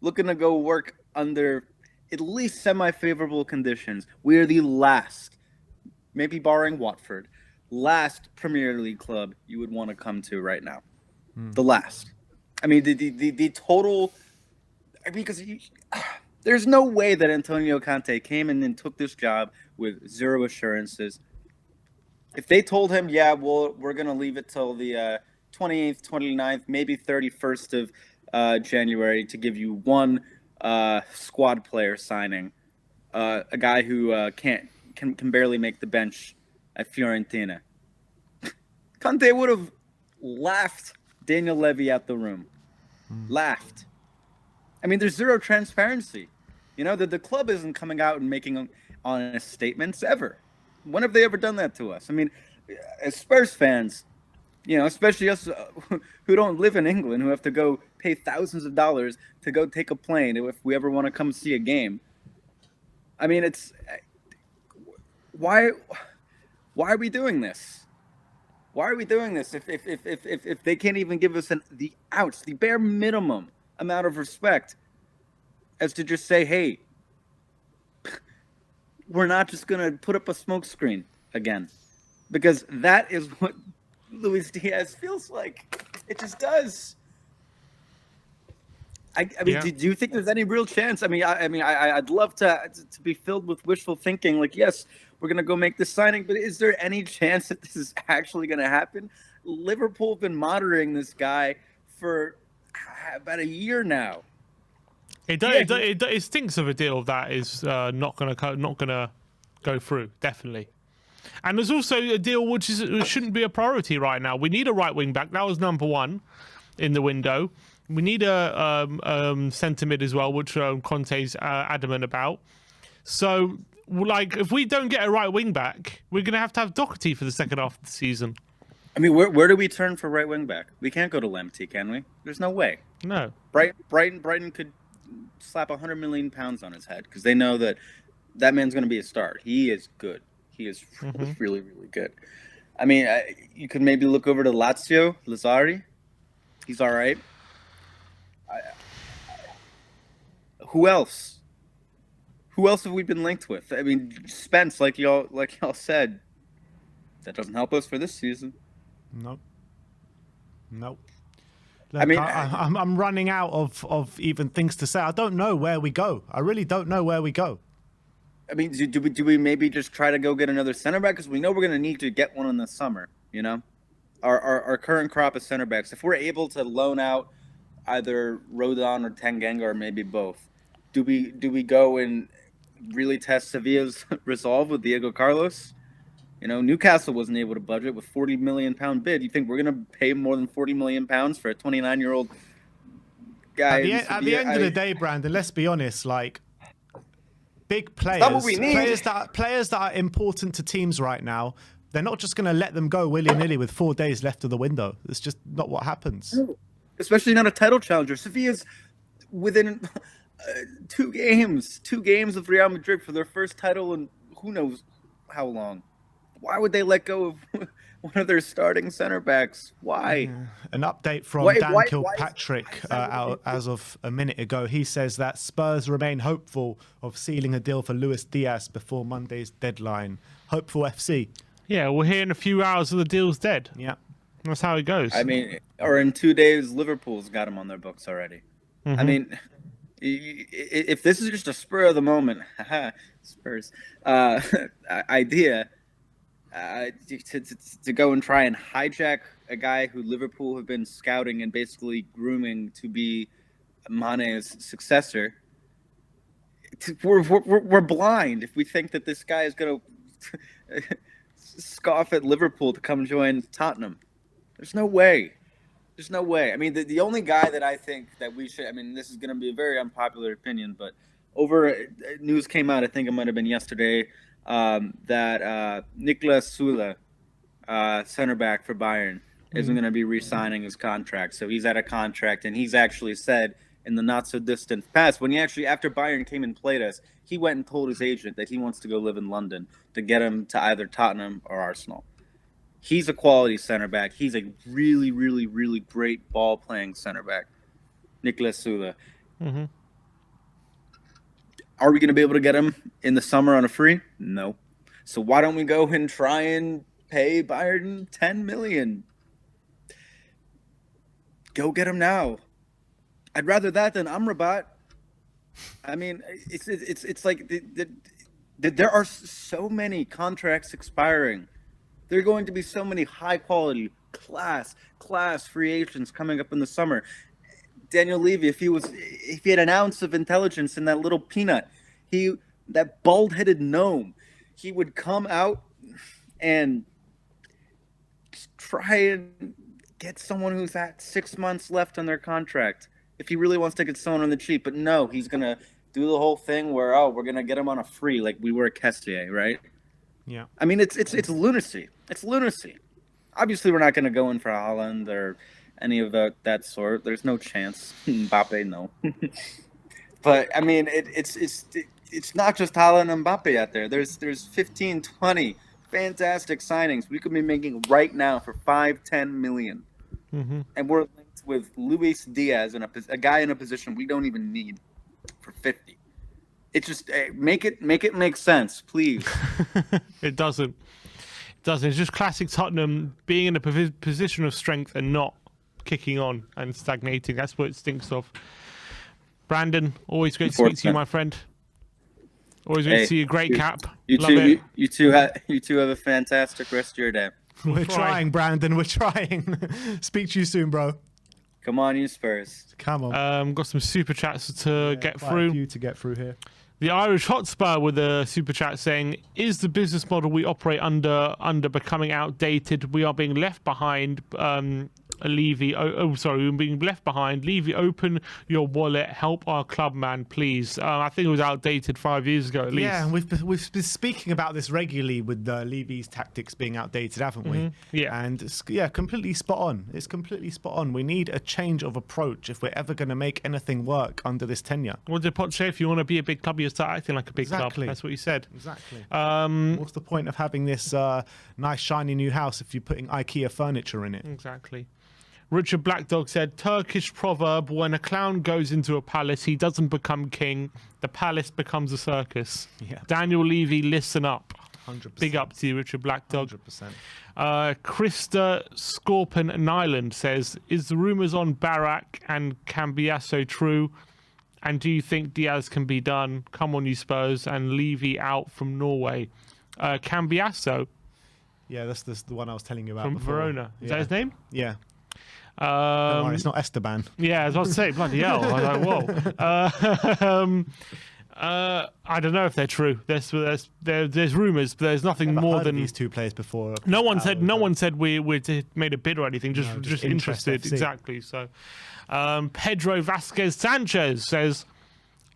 looking to go work under at least semi-favorable conditions, we are the last, maybe barring Watford, last Premier League club you would want to come to right now. The last. I mean, the total. I mean, because there's no way that Antonio Conte came in and took this job with zero assurances. If they told him, yeah, well, we're going to leave it till the 28th, 29th, maybe 31st of January to give you one squad player signing, a guy who can barely make the bench at Fiorentina. Conte would have laughed Daniel Levy out the room. Laughed. I mean, there's zero transparency. You know, the club isn't coming out and making honest statements ever. When have they ever done that to us? I mean, as Spurs fans, you know, especially us who don't live in England, who have to go pay thousands of dollars to go take a plane if we ever want to come see a game. I mean, it's why are we doing this? Why are we doing this if they can't even give us the bare minimum amount of respect as to just say, hey, we're not just going to put up a smokescreen again, because that is what Luis Diaz feels like. It just does. I mean, Yeah. do you think there's any real chance? I mean, I'd love to be filled with wishful thinking. Like, yes, we're gonna go make this signing, but is there any chance that this is actually gonna happen? Liverpool have been monitoring this guy for about a year now. It stinks of a deal that is not gonna go through, definitely. And there's also a deal which shouldn't be a priority right now. We need a right wing back. That was number one in the window. We need a centre mid as well, which Conte's adamant about. So, like, if we don't get a right wing back, we're gonna have to have Doherty for the second half of the season. I mean, where do we turn for right wing back? We can't go to Lamptey, can we? There's no way. No. Brighton could slap 100 million pounds on his head because they know that man's going to be a star. He is good. He is really, really good. I mean, you could maybe look over to Lazio, Lazzari. He's all right. Who else? Who else have we been linked with? I mean, Spence, like y'all said, that doesn't help us for this season. Nope. Look, I mean, I'm running out of even things to say. I don't know where we go. I really don't know where we go. I mean, do we maybe just try to go get another center back? Because we know we're going to need to get one in the summer, you know? Our current crop of center backs, if we're able to loan out either Rodon or Tanganga or maybe both, do we go and really test Sevilla's resolve with Diego Carlos? You know, Newcastle wasn't able to budget with £40 million bid. You think we're going to pay more than £40 million for a 29-year-old guy? At the end of the day, Brandon, let's be honest, like, big players, That's what we need. players that are important to teams right now, they're not just going to let them go willy-nilly with 4 days left of the window. It's just not what happens. Especially not a title challenger. Sevilla's within 2 games of Real Madrid for their first title in who knows how long. Why would they let go of one of their starting center backs? Why? An update from Dan Kilpatrick as of a minute ago. He says that Spurs remain hopeful of sealing a deal for Luis Diaz before Monday's deadline. Hopeful FC. Yeah, we're here in a few hours and the deal's dead. Yeah. That's how it goes. I mean, or in 2 days, Liverpool's got him on their books already. I mean, if this is just a spur of the moment, Spurs, idea to go and try and hijack a guy who Liverpool have been scouting and basically grooming to be Mane's successor, we're blind if we think that this guy is going to scoff at Liverpool to come join Tottenham. There's no way. There's no way. I mean, the only guy that I think that we should, I mean, this is going to be a very unpopular opinion, but news came out, I think it might have been yesterday, that Niklas Süle, center back for Bayern, isn't going to be re-signing his contract. So he's out of contract, and he's actually said in the not-so-distant past, when he actually, after Bayern came and played us, he went and told his agent that he wants to go live in London to get him to either Tottenham or Arsenal. He's a quality center back. He's a really, really, really great ball-playing center back, Niklas Süle. Mm-hmm. Are we going to be able to get him in the summer on a free? No. So why don't we go and try and pay Bayern 10 million? Go get him now. I'd rather that than Amrabat. I mean, it's like there are so many contracts expiring. There are going to be so many high-quality, class free agents coming up in the summer. Daniel Levy, if he had an ounce of intelligence in that little peanut, that bald-headed gnome, he would come out and try and get someone who's at 6 months left on their contract. If he really wants to get someone on the cheap, but no, he's gonna do the whole thing where we're gonna get him on a free like we were Kessié, right? Yeah. I mean, it's lunacy. It's lunacy. Obviously, we're not gonna go in for Haaland or any of that sort. There's no chance. Mbappe, no. But I mean, it's not just Haaland and Mbappe out there. There's 15, 20 fantastic signings we could be making right now for 5-10 million, and we're linked with Luis Diaz and a guy in a position we don't even need for 50. It just make it make sense, please. It doesn't. It doesn't. It's just classic Tottenham being in a position of strength and not kicking on and stagnating. That's what it stinks of. Brandon, always great to speak to you, my friend. Always great to see you. Great cap. You two have a fantastic rest of your day. We're trying, Brandon. We're trying. Speak to you soon, bro. Come on, you Spurs. Come on. Got some super chats to get Quite through. a few to get through here. The Irish Hotspur with a super chat saying, "Is the business model we operate under becoming outdated? We are being left behind." Levy, we're being left behind. Levy, open your wallet, help our club, man, please. I think it was outdated 5 years ago at least. Yeah, we've been speaking about this regularly with Levy's tactics being outdated, haven't we? Yeah. And it's, completely spot on. It's completely spot on. We need a change of approach if we're ever going to make anything work under this tenure. What did Poch say? If you want to be a big club, you start acting like a big club. That's what he said. Exactly. What's the point of having this nice shiny new house if you're putting IKEA furniture in it? Exactly. Richard Blackdog said, Turkish proverb, when a clown goes into a palace, he doesn't become king. The palace becomes a circus. Yeah. Daniel Levy, listen up. 100%. Big up to you, Richard Blackdog. 100%. Krista Scorpion Nyland says, is the rumours on Barak and Cambiasso true? And do you think Diaz can be done? Come on, you Spurs. And Levy out from Norway. Cambiasso. Yeah, that's the one I was telling you about From before. Verona. Is that his name? Yeah. Don't worry, it's not Esteban. Yeah, I was about to say, bloody hell. I was like, whoa. I don't know if they're true. There's rumours, but there's nothing Never more heard than of these two players before. No one said we made a bid or anything. Just interested. FC. Exactly. So, Pedro Vasquez Sanchez says,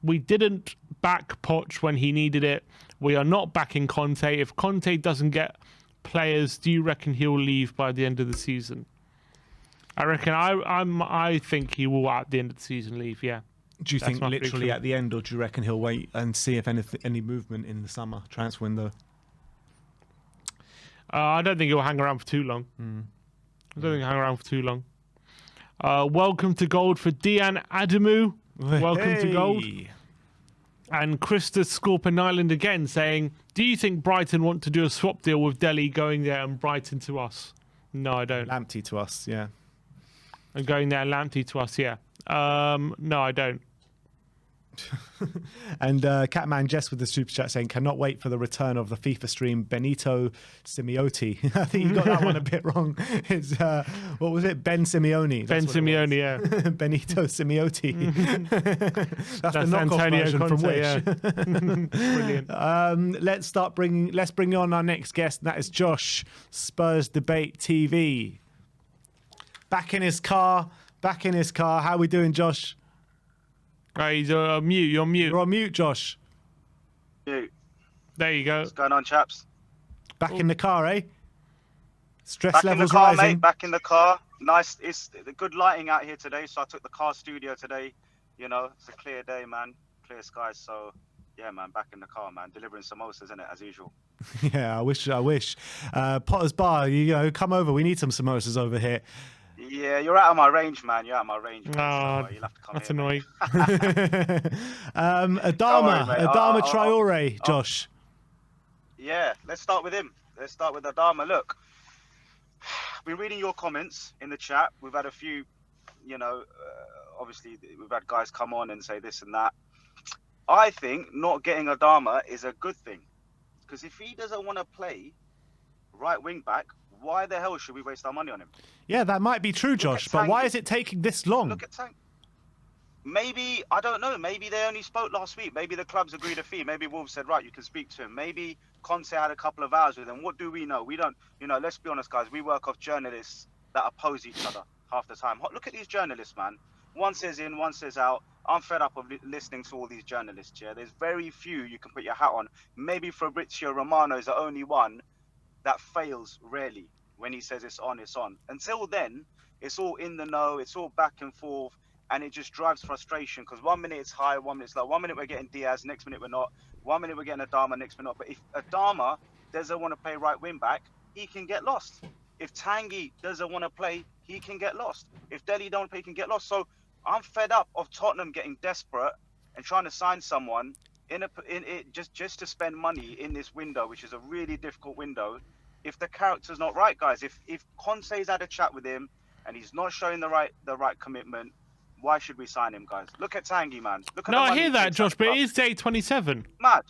we didn't back Poch when he needed it. We are not backing Conte. If Conte doesn't get players, do you reckon he'll leave by the end of the season? I reckon I think he will at the end of the season leave. Yeah. Do you That's think my literally prediction. at the end, or do you reckon he'll wait and see if any movement in the summer transfer window? I don't think he'll hang around for too long. I don't think he'll hang around for too long. Welcome to gold for Dian Adamu. Welcome to gold. And Krista Scorpion Island again saying, do you think Brighton want to do a swap deal with Delhi going there and Brighton to us? No, I don't. Lamptey to us, yeah. And going there and Lamptey to us, yeah. No, I don't. And Catman Jess with the super chat saying, cannot wait for the return of the FIFA stream Benito Simeone. I think you got that one a bit wrong. It's what was it? Ben Simeone. Ben Simeone, yeah. Benito Simeone. That's the knockoff Antonio version Conte, from Wish. Brilliant. Let's bring on our next guest. And that is Josh, Spurs Debate TV. Back in his car. How are we doing, Josh? He's mute. You're mute. You're on mute, Josh. Mute. There you go. What's going on, chaps? Back in the car, eh? Stress Back in the levels car, rising. mate. Back in the car. Nice. It's good lighting out here today, so I took the car studio today. You know, it's a clear day, man. Clear skies. So, yeah, man. Back in the car, man. Delivering samosas, isn't it, as usual? Yeah, I wish. Potter's Bar, come over. We need some samosas over here. Yeah, you're out of my range, man. You're out of my range. Man. Oh, So you'll have to come that's here, annoying. Adama mate. Traore, Josh. Yeah, let's start with him. Let's start with Adama. Look, I've been reading your comments in the chat. We've had a few, obviously we've had guys come on and say this and that. I think not getting Adama is a good thing, because if he doesn't want to play right wing back, why the hell should we waste our money on him? Yeah, that might be true, Josh, but why Tanguy. is it taking this long? Look at Tank. Maybe, I don't know, maybe they only spoke last week. Maybe the clubs agreed a fee. Maybe Wolves said, right, you can speak to him. Maybe Conte had a couple of hours with him. What do we know? We don't, let's be honest, guys. We work off journalists that oppose each other half the time. Look at these journalists, man. One says in, one says out. I'm fed up of listening to all these journalists, yeah. There's very few you can put your hat on. Maybe Fabrizio Romano is the only one that fails rarely when he says it's on, it's on. Until then, it's all in the know, it's all back and forth, and it just drives frustration because 1 minute it's high, 1 minute it's low. 1 minute we're getting Diaz, next minute we're not. 1 minute we're getting Adama, next minute not. But if Adama doesn't want to play right wing back, he can get lost. If Tanguy doesn't want to play, he can get lost. If Dele don't play, he can get lost. So I'm fed up of Tottenham getting desperate and trying to sign someone just to spend money in this window, which is a really difficult window. If the character's not right, guys, if Conte's had a chat with him and he's not showing the right commitment, why should we sign him, guys? Look at Tanguy, man. Look at No, I hear that, Josh, but it is day 27. Mad.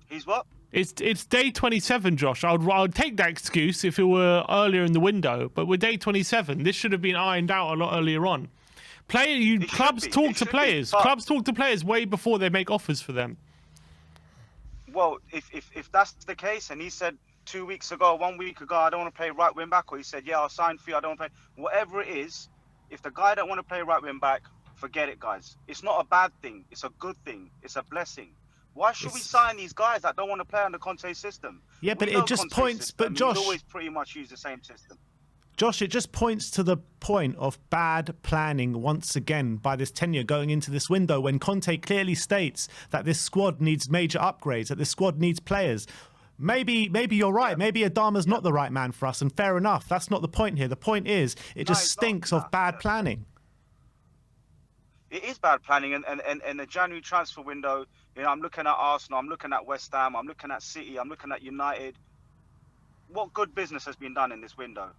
He's what? It's day 27, Josh. I'd take that excuse if it were earlier in the window, but we're day 27. This should have been ironed out a lot earlier on. Clubs talk to players. Clubs talk to players way before they make offers for them. Well, if that's the case, and he said 2 weeks ago, 1 week ago, I don't want to play right wing back, or he said, yeah, I'll sign for you, I don't want to play. Whatever it is, if the guy don't want to play right wing back, forget it, guys. It's not a bad thing. It's a good thing. It's a blessing. Why should we sign these guys that don't want to play under Conte's system? Yeah, but it just points. But Josh, we always pretty much use the same system. Josh, it just points to the point of bad planning once again by this tenure going into this window when Conte clearly states that this squad needs major upgrades, that this squad needs players. Maybe you're right. Maybe Adama's not the right man for us, and fair enough. That's not the point here. The point is, it just stinks of bad planning. It is bad planning, and the January transfer window. I'm looking at Arsenal, I'm looking at West Ham, I'm looking at City, I'm looking at United. What good business has been done in this window?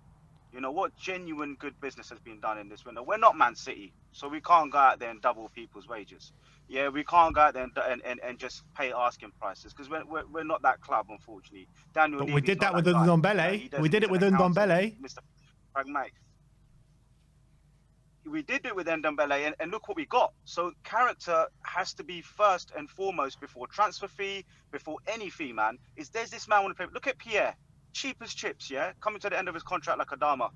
What genuine good business has been done in this window? We're not Man City, so we can't go out there and double people's wages. Yeah, we can't go out there and just pay asking prices because we're not that club, unfortunately. But we did that with Ndombele. We did it with Ndombele. Mr. Pragmatic. We did do it with Ndombele, and look what we got. So character has to be first and foremost before transfer fee, before any fee, man. Does this man want to play? Look at Pierre. Cheap as chips, yeah? Coming to the end of his contract like Adama.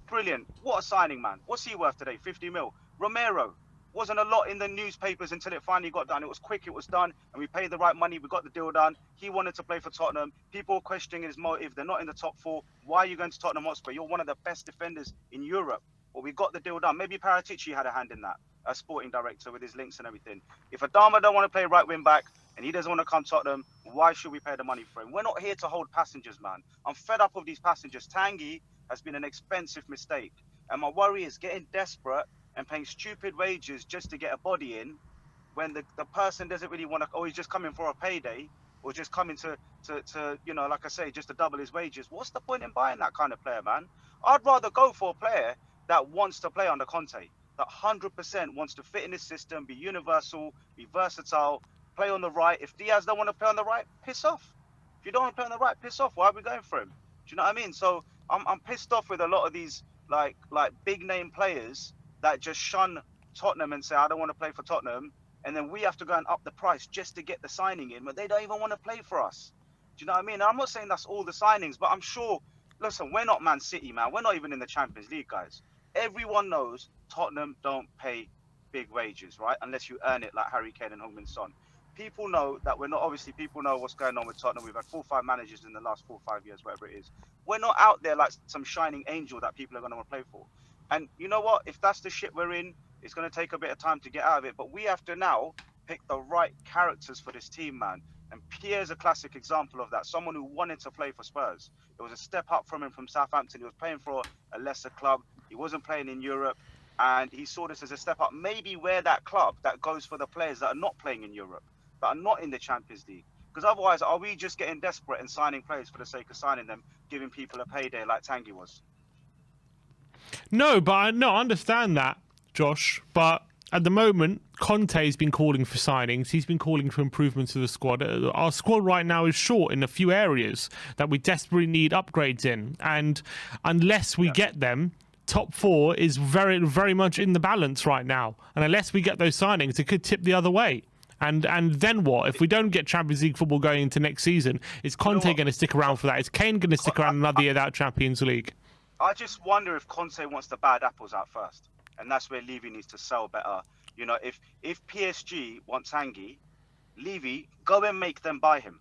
Brilliant. What a signing, man. What's he worth today? 50 mil. Romero. Wasn't a lot in the newspapers until it finally got done. It was quick, it was done, and we paid the right money. We got the deal done. He wanted to play for Tottenham. People are questioning his motive. They're not in the top four. Why are you going to Tottenham Hotspur? You're one of the best defenders in Europe. Well, we got the deal done. Maybe Paratici had a hand in that, a sporting director with his links and everything. If Adama don't want to play right wing back and he doesn't want to come to Tottenham, why should we pay the money for him? We're not here to hold passengers, man. I'm fed up of these passengers. Tanguy has been an expensive mistake. And my worry is getting desperate and paying stupid wages just to get a body in when the person doesn't really want to, or he's just coming for a payday or just coming to like I say, just to double his wages. What's the point in buying that kind of player, man? I'd rather go for a player that wants to play under Conte, that 100% wants to fit in his system, be universal, be versatile, play on the right. If Diaz don't want to play on the right, piss off. If you don't want to play on the right, piss off. Why are we going for him? Do you know what I mean? So I'm pissed off with a lot of these like big name players that just shun Tottenham and say, I don't want to play for Tottenham. And then we have to go and up the price just to get the signing in, but they don't even want to play for us. Do you know what I mean? And I'm not saying that's all the signings, but I'm sure, listen, we're not Man City, man. We're not even in the Champions League, guys. Everyone knows Tottenham don't pay big wages, right? Unless you earn it like Harry Kane and Heung-min Son. People know that we're not, obviously people know what's going on with Tottenham. We've had 4 or 5 managers in the last 4 or 5 years, whatever it is. We're not out there like some shining angel that people are going to want to play for. And you know what? If that's the shit we're in, it's going to take a bit of time to get out of it. But we have to now pick the right characters for this team, man. And Pierre's a classic example of that. Someone who wanted to play for Spurs. It was a step up from him from Southampton. He was playing for a lesser club. He wasn't playing in Europe. And he saw this as a step up. Maybe we're that club that goes for the players that are not playing in Europe, that are not in the Champions League. Because otherwise, are we just getting desperate and signing players for the sake of signing them, giving people a payday like Tanguy was? No, but I understand that, Josh. But at the moment, Conte's been calling for signings. He's been calling for improvements to the squad. Our squad right now is short in a few areas that we desperately need upgrades in. And unless we get them, top four is very, very much in the balance right now. And unless we get those signings, it could tip the other way. And then what? If we don't get Champions League football going into next season, is Conte going to stick around for that? Is Kane going to stick around another year without Champions League? I just wonder if Conte wants the bad apples out first. And that's where Levy needs to sell better. You know, if PSG want Tanguy, Levy, go and make them buy him.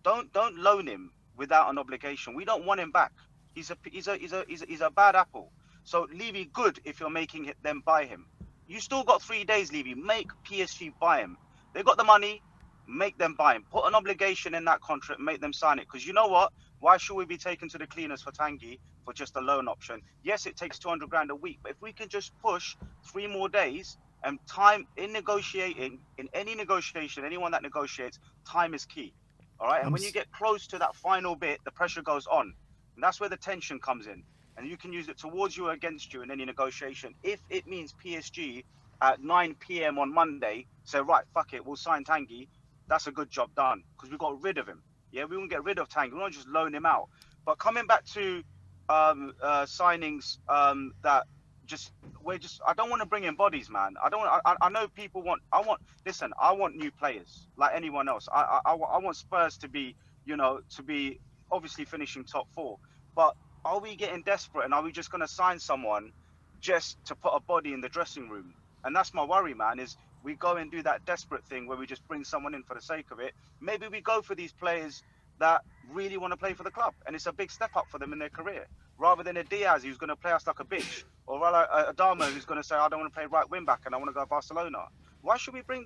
Don't loan him without an obligation. We don't want him back. He's a bad apple. So Levy, good if you're making them buy him. You still got 3 days, Levy. Make PSG buy him. They got the money. Make them buy him. Put an obligation in that contract. Make them sign it. Because you know what? Why should we be taken to the cleaners for Tanguy for just a loan option? Yes, it takes 200 grand a week, but if we can just push 3 more days and time in negotiating, in any negotiation, anyone that negotiates, time is key. All right. And when you get close to that final bit, the pressure goes on. And that's where the tension comes in. And you can use it towards you or against you in any negotiation. If it means PSG at 9 p.m. on Monday say, right, fuck it, we'll sign Tanguy, that's a good job done because we got rid of him. Yeah, we won't get rid of Tanguy. We won't just loan him out. But coming back to signings that I don't want to bring in bodies, man. I know people want. Listen, I want new players like anyone else. I want Spurs to be, to be obviously finishing top 4. But are we getting desperate and are we just going to sign someone just to put a body in the dressing room? And that's my worry, man. Is we go and do that desperate thing where we just bring someone in for the sake of it. Maybe we go for these players that really want to play for the club, and it's a big step up for them in their career, rather than a Diaz who's going to play us like a bitch, or Adama who's going to say, I don't want to play right wing back and I want to go to Barcelona. Why should we bring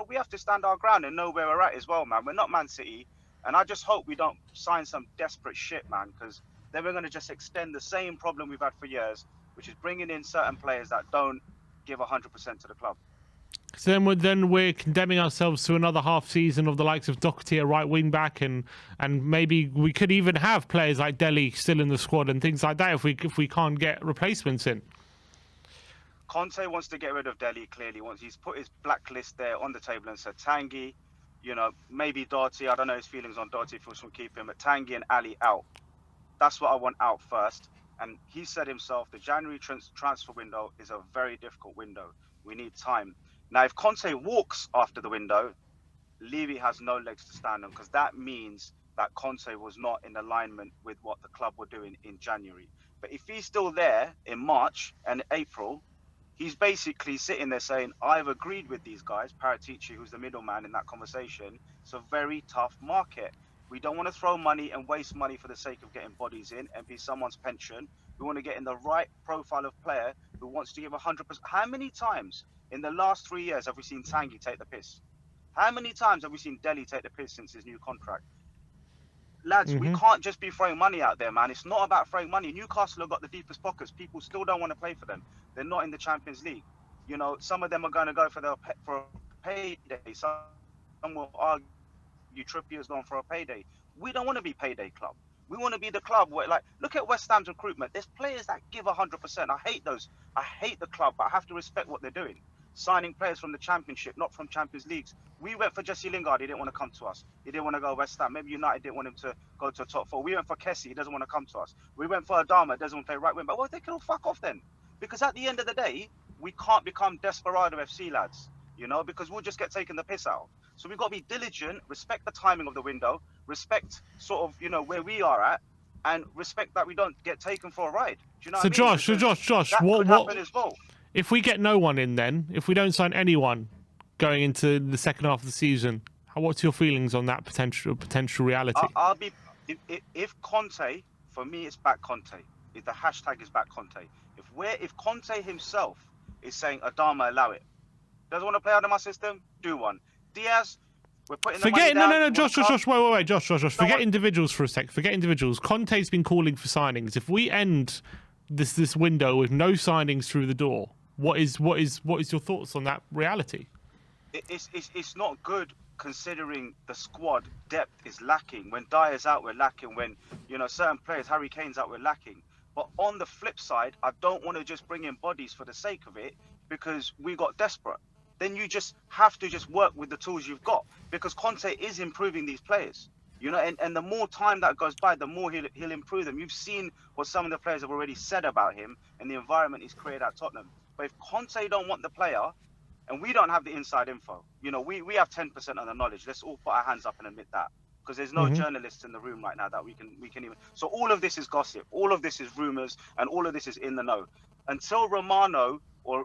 we have to stand our ground and know where we're at as well, man. We're not Man City, and I just hope we don't sign some desperate shit, man, because then we're going to just extend the same problem we've had for years, which is bringing in certain players that don't give 100% to the club. So then we're condemning ourselves to another half season of the likes of Doherty, a right wing back, and maybe we could even have players like Dele still in the squad and things like that if we can't get replacements in. Conte wants to get rid of Dele clearly. He's put his blacklist there on the table and said Tanguy, maybe Doherty. I don't know his feelings on Doherty if he wants to keep him, but Tanguy and Ali out. That's what I want out first. And he said himself, the January transfer window is a very difficult window. We need time. Now, if Conte walks after the window, Levy has no legs to stand on, because that means that Conte was not in alignment with what the club were doing in January. But if he's still there in March and April, he's basically sitting there saying, I've agreed with these guys, Paratici, who's the middleman in that conversation. It's a very tough market. We don't want to throw money and waste money for the sake of getting bodies in and be someone's pension. We want to get in the right profile of player who wants to give 100%. How many times in the last 3 years have we seen Tanguy take the piss? How many times have we seen Dele take the piss since his new contract? Lads, we can't just be throwing money out there, man. It's not about throwing money. Newcastle have got the deepest pockets. People still don't want to play for them. They're not in the Champions League. Some of them are going to go for a payday. Some will argue Trippier's gone for a payday. We don't want to be payday club. We want to be the club where, look at West Ham's recruitment. There's players that give 100%. I hate those. I hate the club, but I have to respect what they're doing. Signing players from the Championship, not from Champions Leagues. We went for Jesse Lingard. He didn't want to come to us. He didn't want to go West Ham. Maybe United didn't want him to go to a top 4. We went for Kessie. He doesn't want to come to us. We went for Adama. Doesn't want to play right wing. But well, they can all fuck off then. Because at the end of the day, we can't become Desperado FC lads, because we'll just get taken the piss out. So we've got to be diligent, respect the timing of the window, respect sort of, where we are at, and respect that we don't get taken for a ride. Do you know what I mean? Josh, that could happen as well. If we get no one in then, if we don't sign anyone going into the second half of the season, what's your feelings on that potential reality? If Conte, for me, it's back Conte. If the hashtag is back Conte. If Conte himself is saying, Adama, allow it. Doesn't want to play out of my system? Do one. Diaz, we're putting the money down. No, Josh, wait, Josh. Forget individuals for a sec. Forget individuals. Conte's been calling for signings. If we end this window with no signings through the door, what is your thoughts on that reality? It's not good, considering the squad depth is lacking. When Dyer's out, we're lacking. When certain players, Harry Kane's out, we're lacking. But on the flip side, I don't want to just bring in bodies for the sake of it. because we got desperate. Then you just have to just work with the tools you've got, because Conte is improving these players. You know, and the more time that goes by, the more he'll improve them. You've seen what some of the players have already said about him and the environment he's created at Tottenham. But if Conte don't want the player, and we don't have the inside info, you know, we have 10% of the knowledge. Let's all put our hands up and admit that, because there's no journalists in the room right now that we can even. So all of this is gossip, all of this is rumors, and all of this is in the know. Until Romano or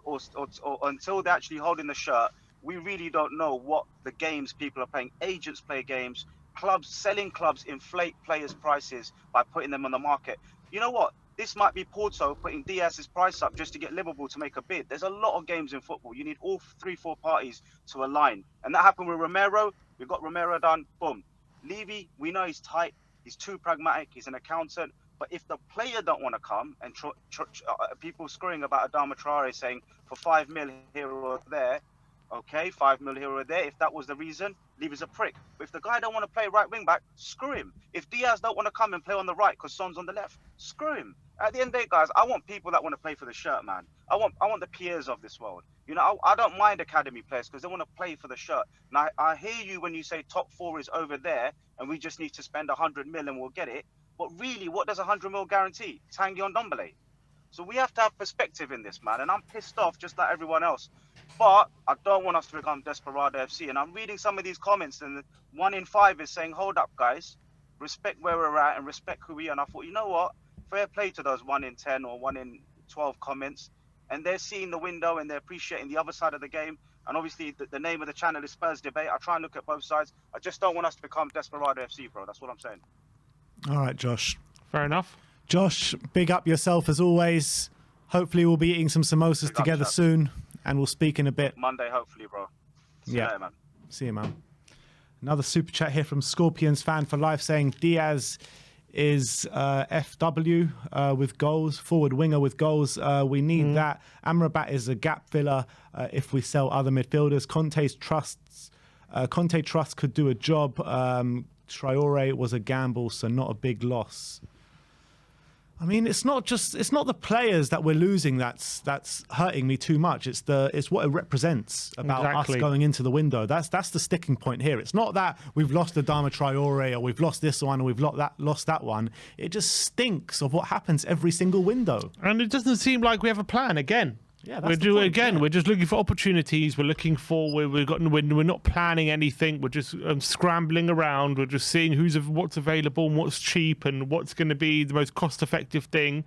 until they're actually holding the shirt, we really don't know what the games people are playing. Agents play games. Clubs, selling clubs inflate players' prices by putting them on the market. You know what? This might be Porto putting Diaz's price up just to get Liverpool to make a bid. There's a lot of games in football. You need all 3-4 parties to align. And that happened with Romero. We got Romero done. Boom. Levy, we know he's tight. He's too pragmatic. He's an accountant. But if the player don't want to come, and people screwing about Adama Traore saying for 5 mil here or there, okay, 5 mil here or there, if that was the reason, Levy's a prick. But if the guy don't want to play right wing back, screw him. If Diaz don't want to come and play on the right because Son's on the left, screw him. At the end of the day, guys, I want people that want to play for the shirt, man. I want the Piers of this world. You know, I don't mind academy players because they want to play for the shirt. Now, I hear you when you say top 4 is over there and we just need to spend 100 mil and we'll get it. But really, what does 100 mil guarantee? Tanguy on Ndombele. So we have to have perspective in this, man. And I'm pissed off just like everyone else. But I don't want us to become Desperado FC. And I'm reading some of these comments, and 1 in 5 is saying, hold up, guys. Respect where we're at and respect who we are. And I thought, you know what? Fair play to those 1 in 10 or 1 in 12 comments. And they're seeing the window and they're appreciating the other side of the game. And obviously, the name of the channel is Spurs Debate. I try and look at both sides. I just don't want us to become Desperado FC, bro. That's what I'm saying. All right, Josh. Fair enough. Josh, big up yourself as always. Hopefully we'll be eating some samosas together soon, and we'll speak in a bit. Monday, hopefully, bro. See you later, man. See you, man. Another super chat here from Scorpions Fan for Life saying Diaz is FW with goals, forward winger with goals. We need that. Amrabat is a gap filler if we sell other midfielders. Conte Trust could do a job. Traore was a gamble, so not a big loss. I mean, it's not the players that we're losing that's hurting me too much. It's what it represents about us going into the window. That's the sticking point here. It's not that we've lost Adama Traore or we've lost this one or we've lost that one. It just stinks of what happens every single window. And it doesn't seem like we have a plan again. Yeah, we're doing again. Yeah. We're just looking for opportunities. We're looking for. We're not planning anything. We're just scrambling around. We're just seeing what's available and what's cheap and what's going to be the most cost-effective thing.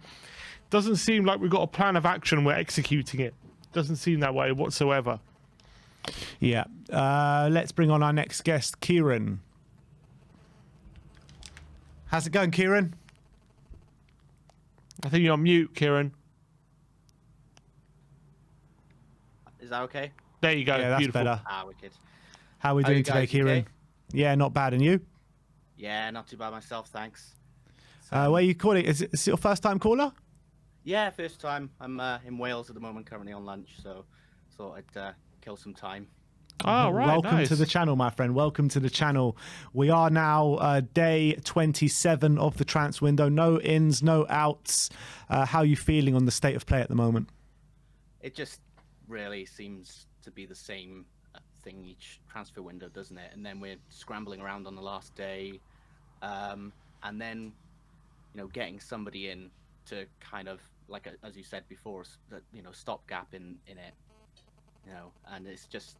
Doesn't seem like we've got a plan of action. We're executing it. Doesn't seem that way whatsoever. Yeah. Let's bring on our next guest, Kieran. How's it going, Kieran? I think you're on mute, Kieran. Is that okay? There you go. Yeah, that's beautiful. better. Wicked. How are we doing today, Kieran? Okay? Yeah, not bad. And you? Yeah, not too bad myself, thanks. Where are you calling? Is it your first time caller? Yeah, first time. I'm in Wales at the moment, currently on lunch, so thought I'd kill some time. Oh, right. Welcome nice. to the channel, my friend. Welcome to the channel. We are now day 27 of the transfer window. No ins, no outs. How are you feeling on the state of play at the moment? It just really seems to be the same thing each transfer window, doesn't it? And then we're scrambling around on the last day, and then getting somebody in to kind of as you said before, stopgap in it, and it's just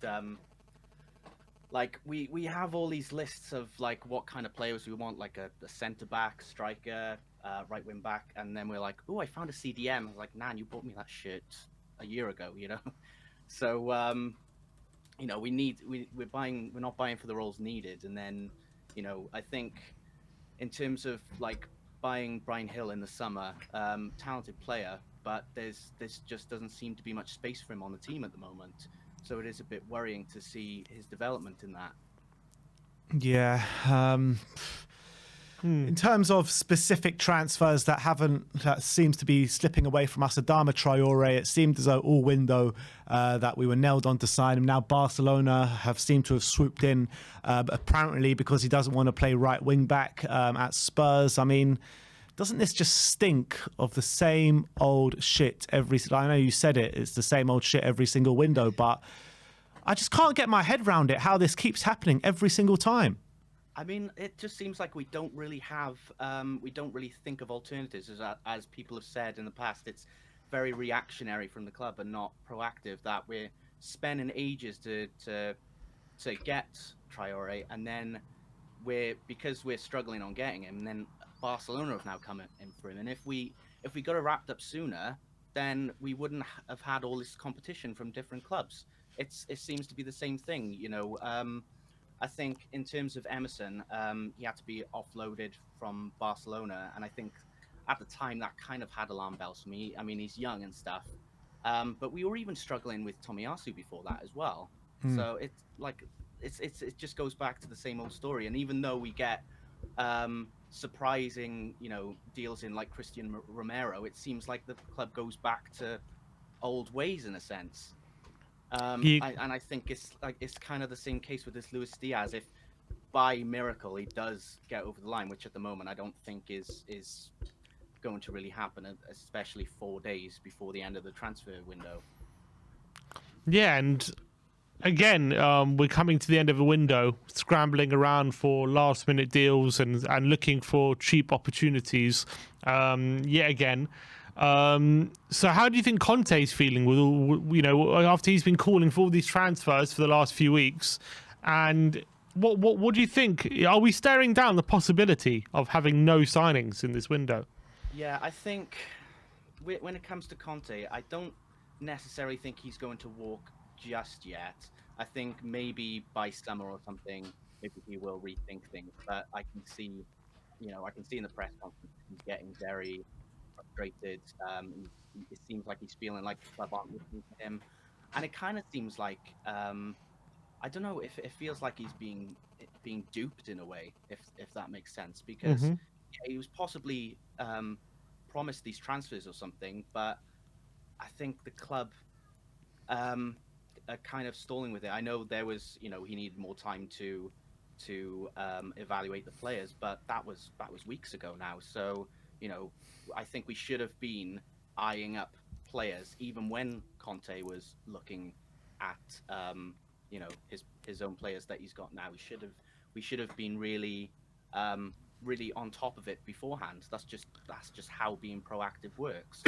we have all these lists of what kind of players we want, like a centre back, striker, right wing back, and then we're like, oh, I found a CDM. I was like, Nan, you bought me that shit a year ago, so we're not buying for the roles needed. And then I think in terms of buying Bryan Hill in the summer, talented player, but there's just doesn't seem to be much space for him on the team at the moment, so it is a bit worrying to see his development in that. Yeah. In terms of specific transfers that seems to be slipping away from us, Adama Traore, it seemed as though all window that we were nailed on to sign him. Now Barcelona have seemed to have swooped in, apparently because he doesn't want to play right wing back at Spurs. I mean, doesn't this just stink of the same old shit every? I know you said it. It's the same old shit every single window, but I just can't get my head around it. How this keeps happening every single time. I mean, it just seems like we don't really think of alternatives, as people have said in the past. It's very reactionary from the club and not proactive. That we're spending ages to get Traore, and then because we're struggling on getting him, and then Barcelona have now come in for him. And if we got it wrapped up sooner, then we wouldn't have had all this competition from different clubs. It seems to be the same thing, you know. I think in terms of Emerson, he had to be offloaded from Barcelona, and I think at the time that kind of had alarm bells for me. I mean, he's young and stuff, but we were even struggling with Tomiyasu before that as well. So it's like it just goes back to the same old story. And even though we get surprising, you know, deals in like Christian Romero, it seems like the club goes back to old ways in a sense. I think it's kind of the same case with this Luis Diaz. If by miracle he does get over the line, which at the moment I don't think is going to really happen, especially 4 days before the end of the transfer window. Yeah, and again, we're coming to the end of a window, scrambling around for last-minute deals and looking for cheap opportunities. Yet again. So how do you think Conte's feeling with all, you know, after he's been calling for all these transfers for the last few weeks? And what do you think? Are we staring down the possibility of having no signings in this window? Yeah, I think when it comes to Conte, I don't necessarily think he's going to walk just yet. I think maybe by summer or something, maybe he will rethink things. But I can see in the press conference he's getting very frustrated. It seems like he's feeling like the club aren't listening to him, and it kind of seems like I don't know if it feels like he's being duped in a way, if that makes sense, because yeah, he was possibly promised these transfers or something, but I think the club are kind of stalling with it. I know there was, you know, he needed more time to evaluate the players, but that was weeks ago now. So, you know, I think we should have been eyeing up players even when Conte was looking at you know, his own players that he's got now. We should have been really on top of it beforehand. That's just how being proactive works.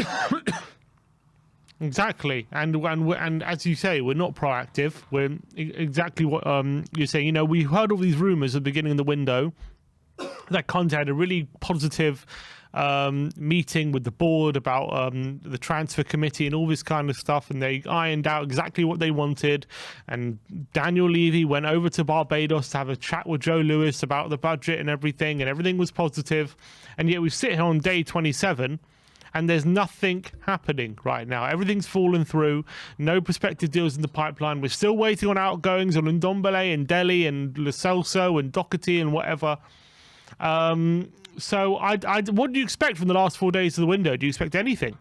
Exactly, and as you say, we're not proactive. We're exactly what you're saying. You know, we heard all these rumours at the beginning of the window that Conte had a really positive meeting with the board about the transfer committee and all this kind of stuff, and they ironed out exactly what they wanted. And Daniel Levy went over to Barbados to have a chat with Joe Lewis about the budget and everything was positive. And yet we sit here on day 27 and there's nothing happening right now. Everything's fallen through. No prospective deals in the pipeline. We're still waiting on outgoings on Ndombele and Delhi and Lo Celso and Doherty and whatever. So what do you expect from the last 4 days of the window? Do you expect anything?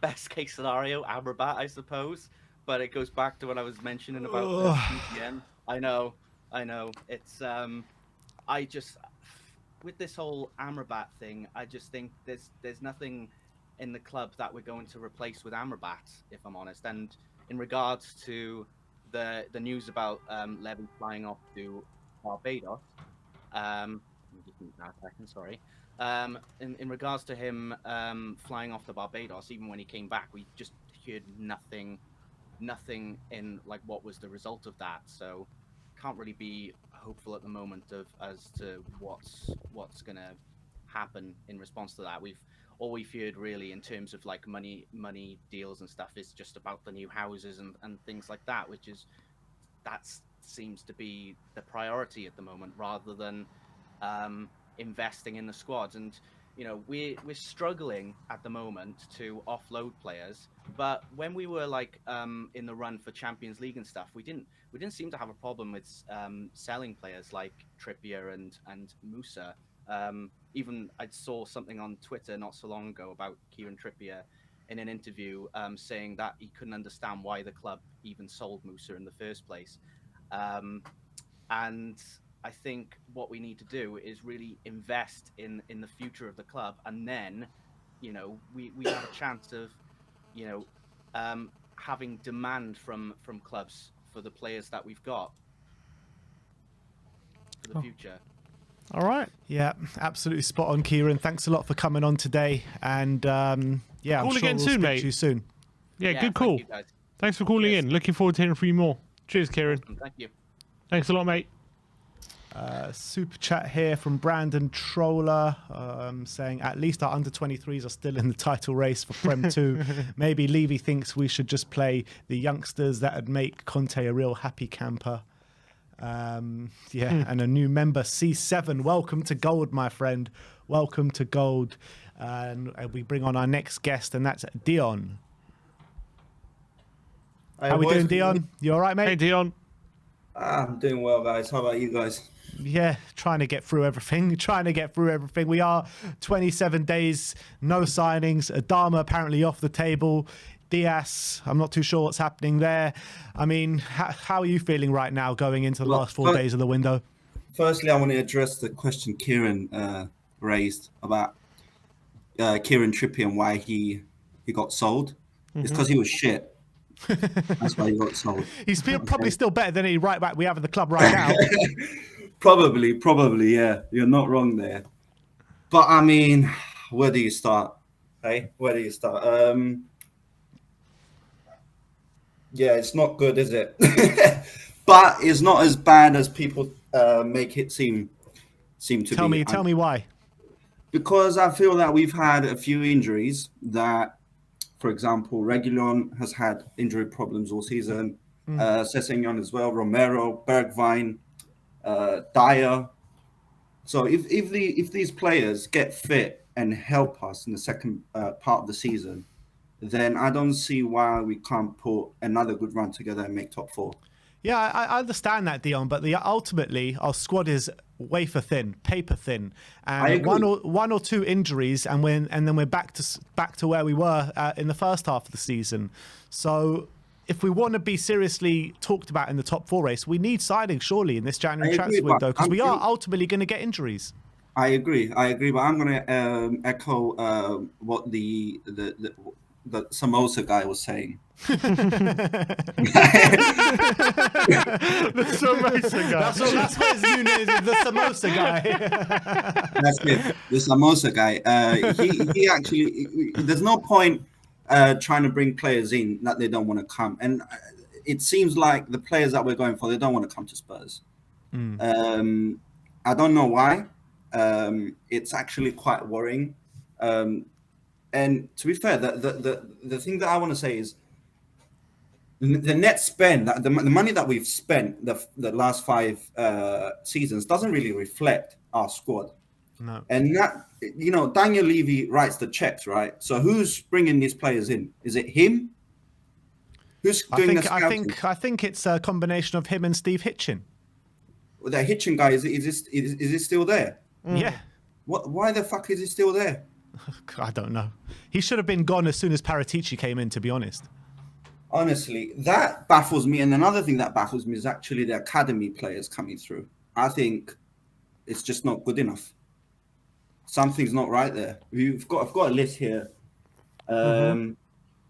Best case scenario, Amrabat, I suppose. But it goes back to what I was mentioning about PPM. I know. It's with this whole Amrabat thing, I just think there's nothing in the club that we're going to replace with Amrabat, if I'm honest. And in regards to the news about Levy flying off to Barbados, sorry. In regards to him flying off to Barbados, even when he came back, we just heard nothing in like what was the result of that. So can't really be hopeful at the moment as to what's gonna happen in response to that. All we've heard really in terms of like money deals and stuff is just about the new houses and things like that, that seems to be the priority at the moment rather than investing in the squads. And you know, we're struggling at the moment to offload players, but when we were like in the run for Champions League and stuff, we didn't seem to have a problem with selling players like Trippier and Musa. Even I saw something on Twitter not so long ago about Kieran Trippier in an interview saying that he couldn't understand why the club even sold Musa in the first place. And I think what we need to do is really invest in the future of the club, and then, you know, we have a chance of, you know, having demand from clubs for the players that we've got for the future. All right. Yeah, absolutely spot on, Kieran. Thanks a lot for coming on today. And yeah, I'm Call sure again we'll soon, speak mate. to you soon. Yeah, Yeah, good call. Thank you, guys. Thanks for calling Cheers. in. Looking forward to hearing from you more. Cheers, Kieran. Thank you. Thanks a lot, mate. Super chat here from Brandon Troller saying at least our under 23s are still in the title race for Prem 2. Maybe Levy thinks we should just play the youngsters. That would make Conte a real happy camper. Yeah, and a new member, C7. Welcome to Gold, my friend. Welcome to Gold. And we bring on our next guest, and that's Dion. How we doing, Dion? You all right, mate? Hey, Dion. I'm doing well, guys. How about you guys? Yeah, trying to get through everything. We are 27 days, no signings. Adama apparently off the table. Diaz, I'm not too sure what's happening there. I mean, how are you feeling right now going into the last 4 days of the window? Firstly, I want to address the question Kieran raised about Kieran Trippier and why he got sold. It's because he was shit. That's why he got sold. He's probably still better than any right back we have in the club right now. Probably, yeah. You're not wrong there. But I mean, where do you start? Hey, where do you start? Yeah, it's not good, is it? But it's not as bad as people make it seem to be. Tell me why. Because I feel that we've had a few injuries that, for example, Reguilon has had injury problems all season. Sessegnon as well, Romero, Bergwijn, Dyer. So if these players get fit and help us in the second part of the season, then I don't see why we can't put another good run together and make top 4. Yeah, I understand that, Dion, but ultimately our squad is wafer thin, paper thin, and one or two injuries, and then we're back to where we were in the first half of the season. So if we want to be seriously talked about in the top 4 race, we need signings surely in this January transfer window, because we are ultimately going to get injuries. I agree, but I'm going to echo what the samosa guy was saying. The samosa guy. That's what his new name is, the samosa guy. That's it, the samosa guy. He actually, there's no point trying to bring players in that they don't want to come. And it seems like the players that we're going for, they don't want to come to Spurs. I don't know why. It's actually quite worrying. And to be fair, the thing that I want to say is the net spend, the money that we've spent the last 5 seasons doesn't really reflect our squad. No. And that, Daniel Levy writes the checks, right? So who's bringing these players in? Is it him? Who's doing the scouting? I think it's a combination of him and Steve Hitchin. Well, that Hitchin guy, is he still there? Yeah. Why the fuck is he still there? I don't know. He should have been gone as soon as Paratici came in, to be honest. Honestly, that baffles me. And another thing that baffles me is actually the academy players coming through. I think it's just not good enough. Something's not right there. I've got a list here.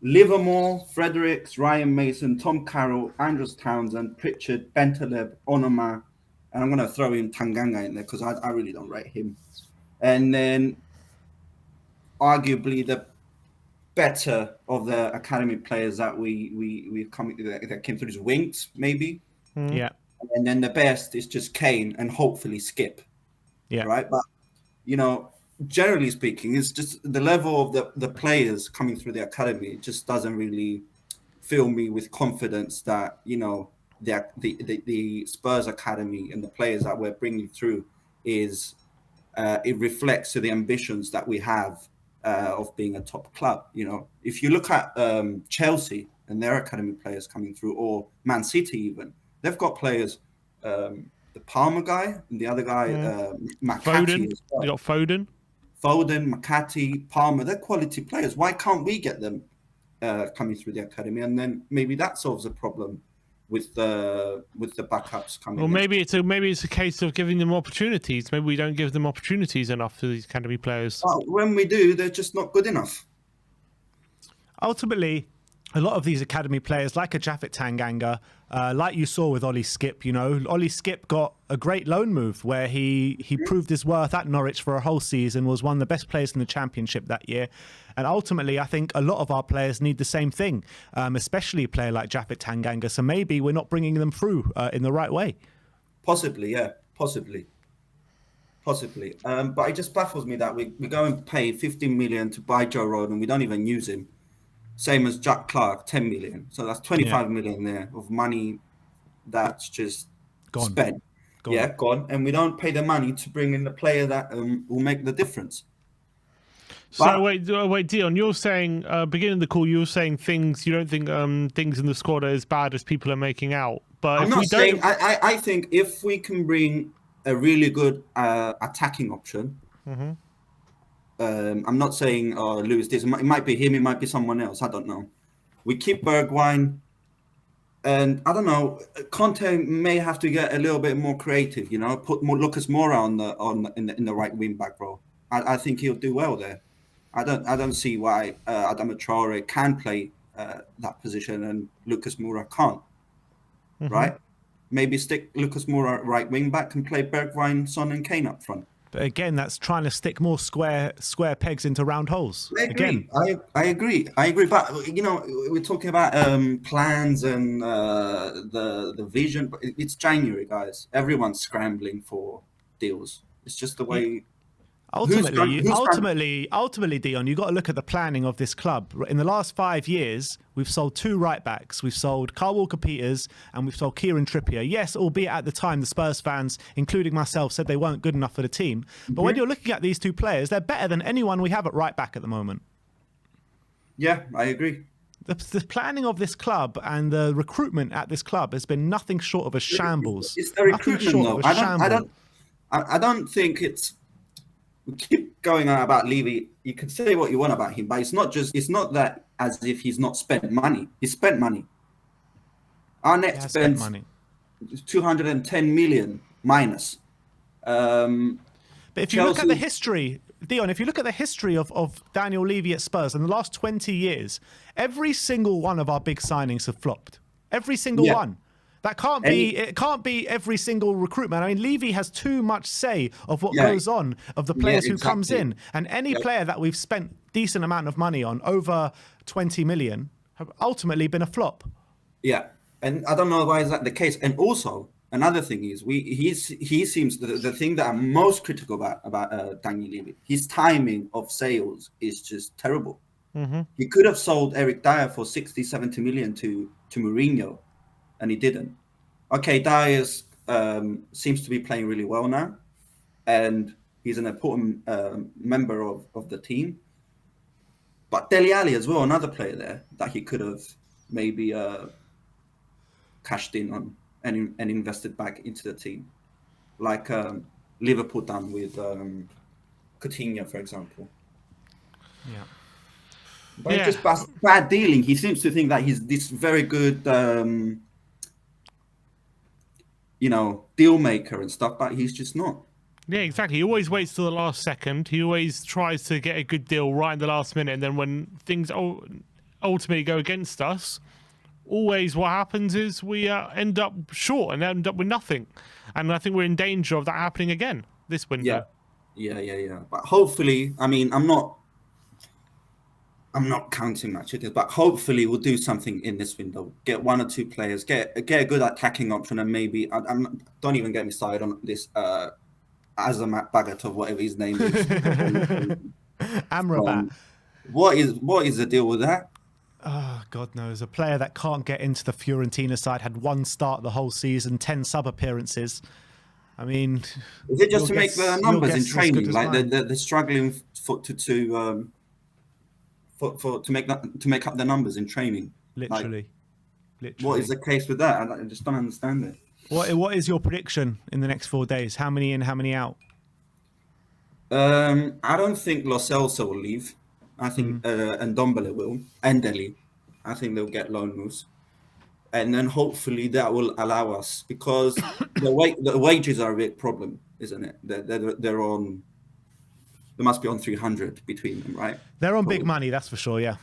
Livermore, Fredericks, Ryan Mason, Tom Carroll, Andros Townsend, Pritchard, Bentaleb, Onoma, and I'm going to throw in Tanganga in there because I really don't rate him. And then arguably the better of the academy players that that came through is Winks, maybe. Yeah. And then the best is just Kane and hopefully Skip. Yeah. Right. But, generally speaking, it's just the level of the players coming through the academy. It just doesn't really fill me with confidence that, the Spurs academy and the players that we're bringing through is it reflects to the ambitions that we have of being a top club. If you look at Chelsea and their academy players coming through, or Man City even, they've got players, the Palmer guy and the other guy, McCarthy. You got Foden, McCarthy, Palmer. They're quality players. Why can't we get them coming through the academy? And then maybe that solves the problem with the backups coming. Well, in. maybe it's a case of giving them opportunities. Maybe we don't give them opportunities enough for these academy players. But when we do, they're just not good enough. Ultimately, a lot of these academy players, like a Japhet Tanganga, like you saw with Ollie Skip, Ollie Skip got a great loan move where he proved his worth at Norwich for a whole season, was one of the best players in the Championship that year. And ultimately, I think a lot of our players need the same thing, especially a player like Japhet Tanganga. So maybe we're not bringing them through in the right way. Possibly, yeah, possibly. But it just baffles me that we go and pay 15 million to buy Joe Rodon, we don't even use him. Same as Jack Clark, 10 million. So that's 25 million there of money that's just spent. Gone. And we don't pay the money to bring in the player that will make the difference. So wait, Dion, you're saying, beginning of the call, you were saying you don't think things in the squad are as bad as people are making out. But I'm not saying, I think if we can bring a really good attacking option, I'm not saying Lewis this. It might be him. It might be someone else. I don't know. We keep Bergwijn, and I don't know. Conte may have to get a little bit more creative. Put more Lucas Moura in the right wing back role. I think he'll do well there. I don't see why Adama Traore can play that position and Lucas Moura can't. Right? Maybe stick Lucas Moura right wing back and play Bergwijn, Son, and Kane up front. But again, that's trying to stick more square pegs into round holes. I agree. I agree. But we're talking about plans and the vision. But it's January, guys. Everyone's scrambling for deals. It's just the way. Ultimately, Dion, you've got to look at the planning of this club. In the last 5 years, we've sold 2 right-backs. We've sold Kyle Walker-Peters and we've sold Kieran Trippier. Yes, albeit at the time, the Spurs fans, including myself, said they weren't good enough for the team. But when you're looking at these 2 players, they're better than anyone we have at right-back at the moment. Yeah, I agree. The planning of this club and the recruitment at this club has been nothing short of a shambles. It's the recruitment, though. I don't think it's... We keep going on about Levy. You can say what you want about him, but it's not that as if he's not spent money. He spent money. Our net spent money. 210 million minus. But if you look at the history, Dion, if you look at the history of Daniel Levy at Spurs in the last 20 years, every single one of our big signings have flopped. Every single one. That can't be. It can't be every single recruitment. I mean, Levy has too much say of what goes on, of the players who comes in, and any player that we've spent decent amount of money on, over 20 million, have ultimately been a flop. Yeah, and I don't know why is that the case. And also another thing is he seems the thing that I'm most critical about Tanguy Levy. His timing of sales is just terrible. He could have sold Eric Dyer for 60, 70 million to Mourinho. And he didn't. Okay, Diaz seems to be playing really well now, and he's an important member of the team. But Dele Alli as well, another player there that he could have maybe cashed in on and invested back into the team, like Liverpool done with Coutinho, for example. Yeah. But it's just bad dealing. He seems to think that he's this very good... deal maker and stuff, but he's just not. Yeah, exactly. He always waits till the last second. He always tries to get a good deal right in the last minute, and then when things ultimately go against us, always what happens is we end up short and end up with nothing. And I think we're in danger of that happening again this window. Yeah. But hopefully, I mean, I'm not counting much it is, but hopefully we'll do something in this window. Get 1 or 2 players, get a good attacking option, and maybe don't even get me started on this Azamat Bagatov, whatever his name is. Amrabat. What is the deal with that? Oh, God knows. A player that can't get into the Fiorentina side, had 1 start the whole season, 10 sub appearances. I mean, is it just to make the numbers in training? Like they're struggling to make up the numbers in training. Literally. What is the case with that? I just don't understand it. What is your prediction in the next 4 days? How many in, how many out? I don't think Lo Celso will leave. I think Ndombele will, and Dele. I think they'll get loan moves. and then hopefully that will allow us, because the wages are a big problem, isn't it? They're on. They must be on 300 between them, right? They're on big money, that's for sure. Yeah.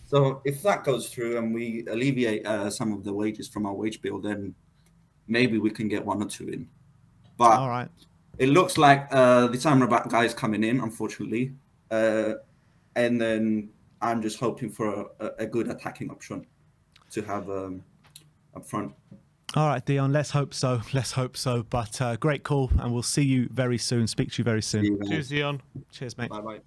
So if that goes through and we alleviate some of the wages from our wage bill, then maybe we can get 1 or 2 in. But All right. it looks like the Amrabat guy is coming in, unfortunately. And then I'm just hoping for a good attacking option to have up front. All right, Dion, let's hope so. Let's hope so. But great call, and we'll see you very soon. Speak to you very soon. Cheers, Dion. Cheers, mate. Bye-bye.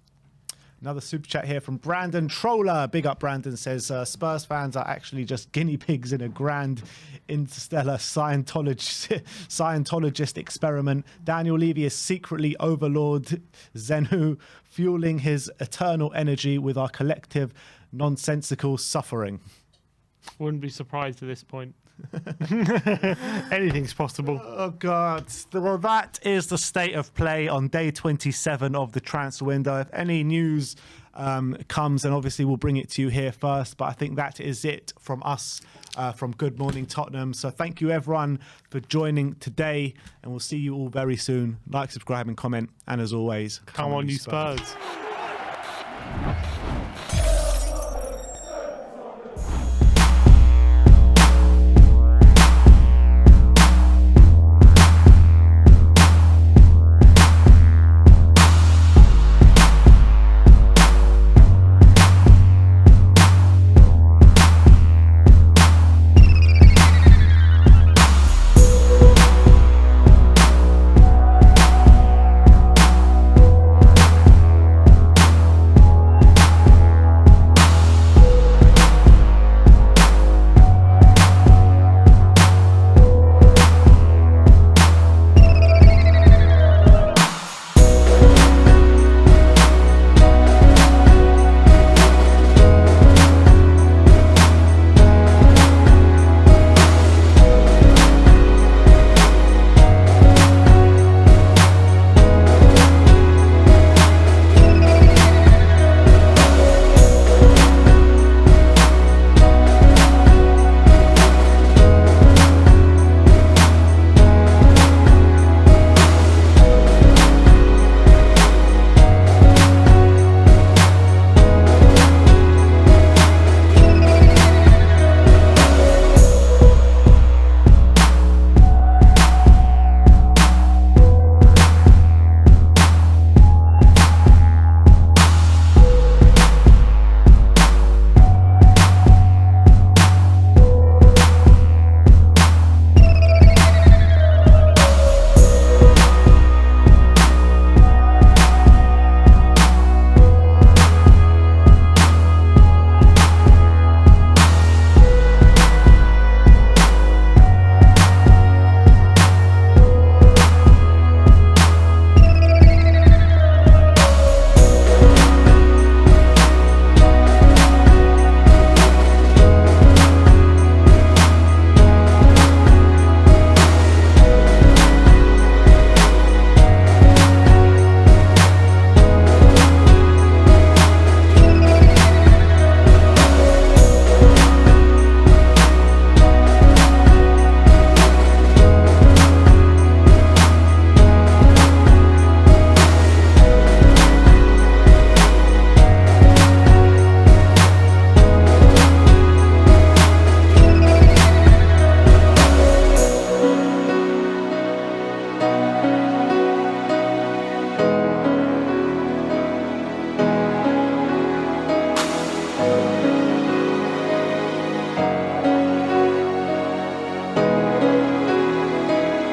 Another super chat here from Brandon Troller. Big up, Brandon. Says Spurs fans are actually just guinea pigs in a grand interstellar Scientologist experiment. Daniel Levy is secretly Overlord Zenu, fueling his eternal energy with our collective nonsensical suffering. Wouldn't be surprised at this point. Anything's possible. Oh, God. Well, that is the state of play on day 27 of the transfer window. If any news comes, then obviously we'll bring it to you here first. But I think that is it from us, from Good Morning Tottenham. So thank you, everyone, for joining today. And we'll see you all very soon. Like, subscribe, and comment. And as always, Come on, you Spurs.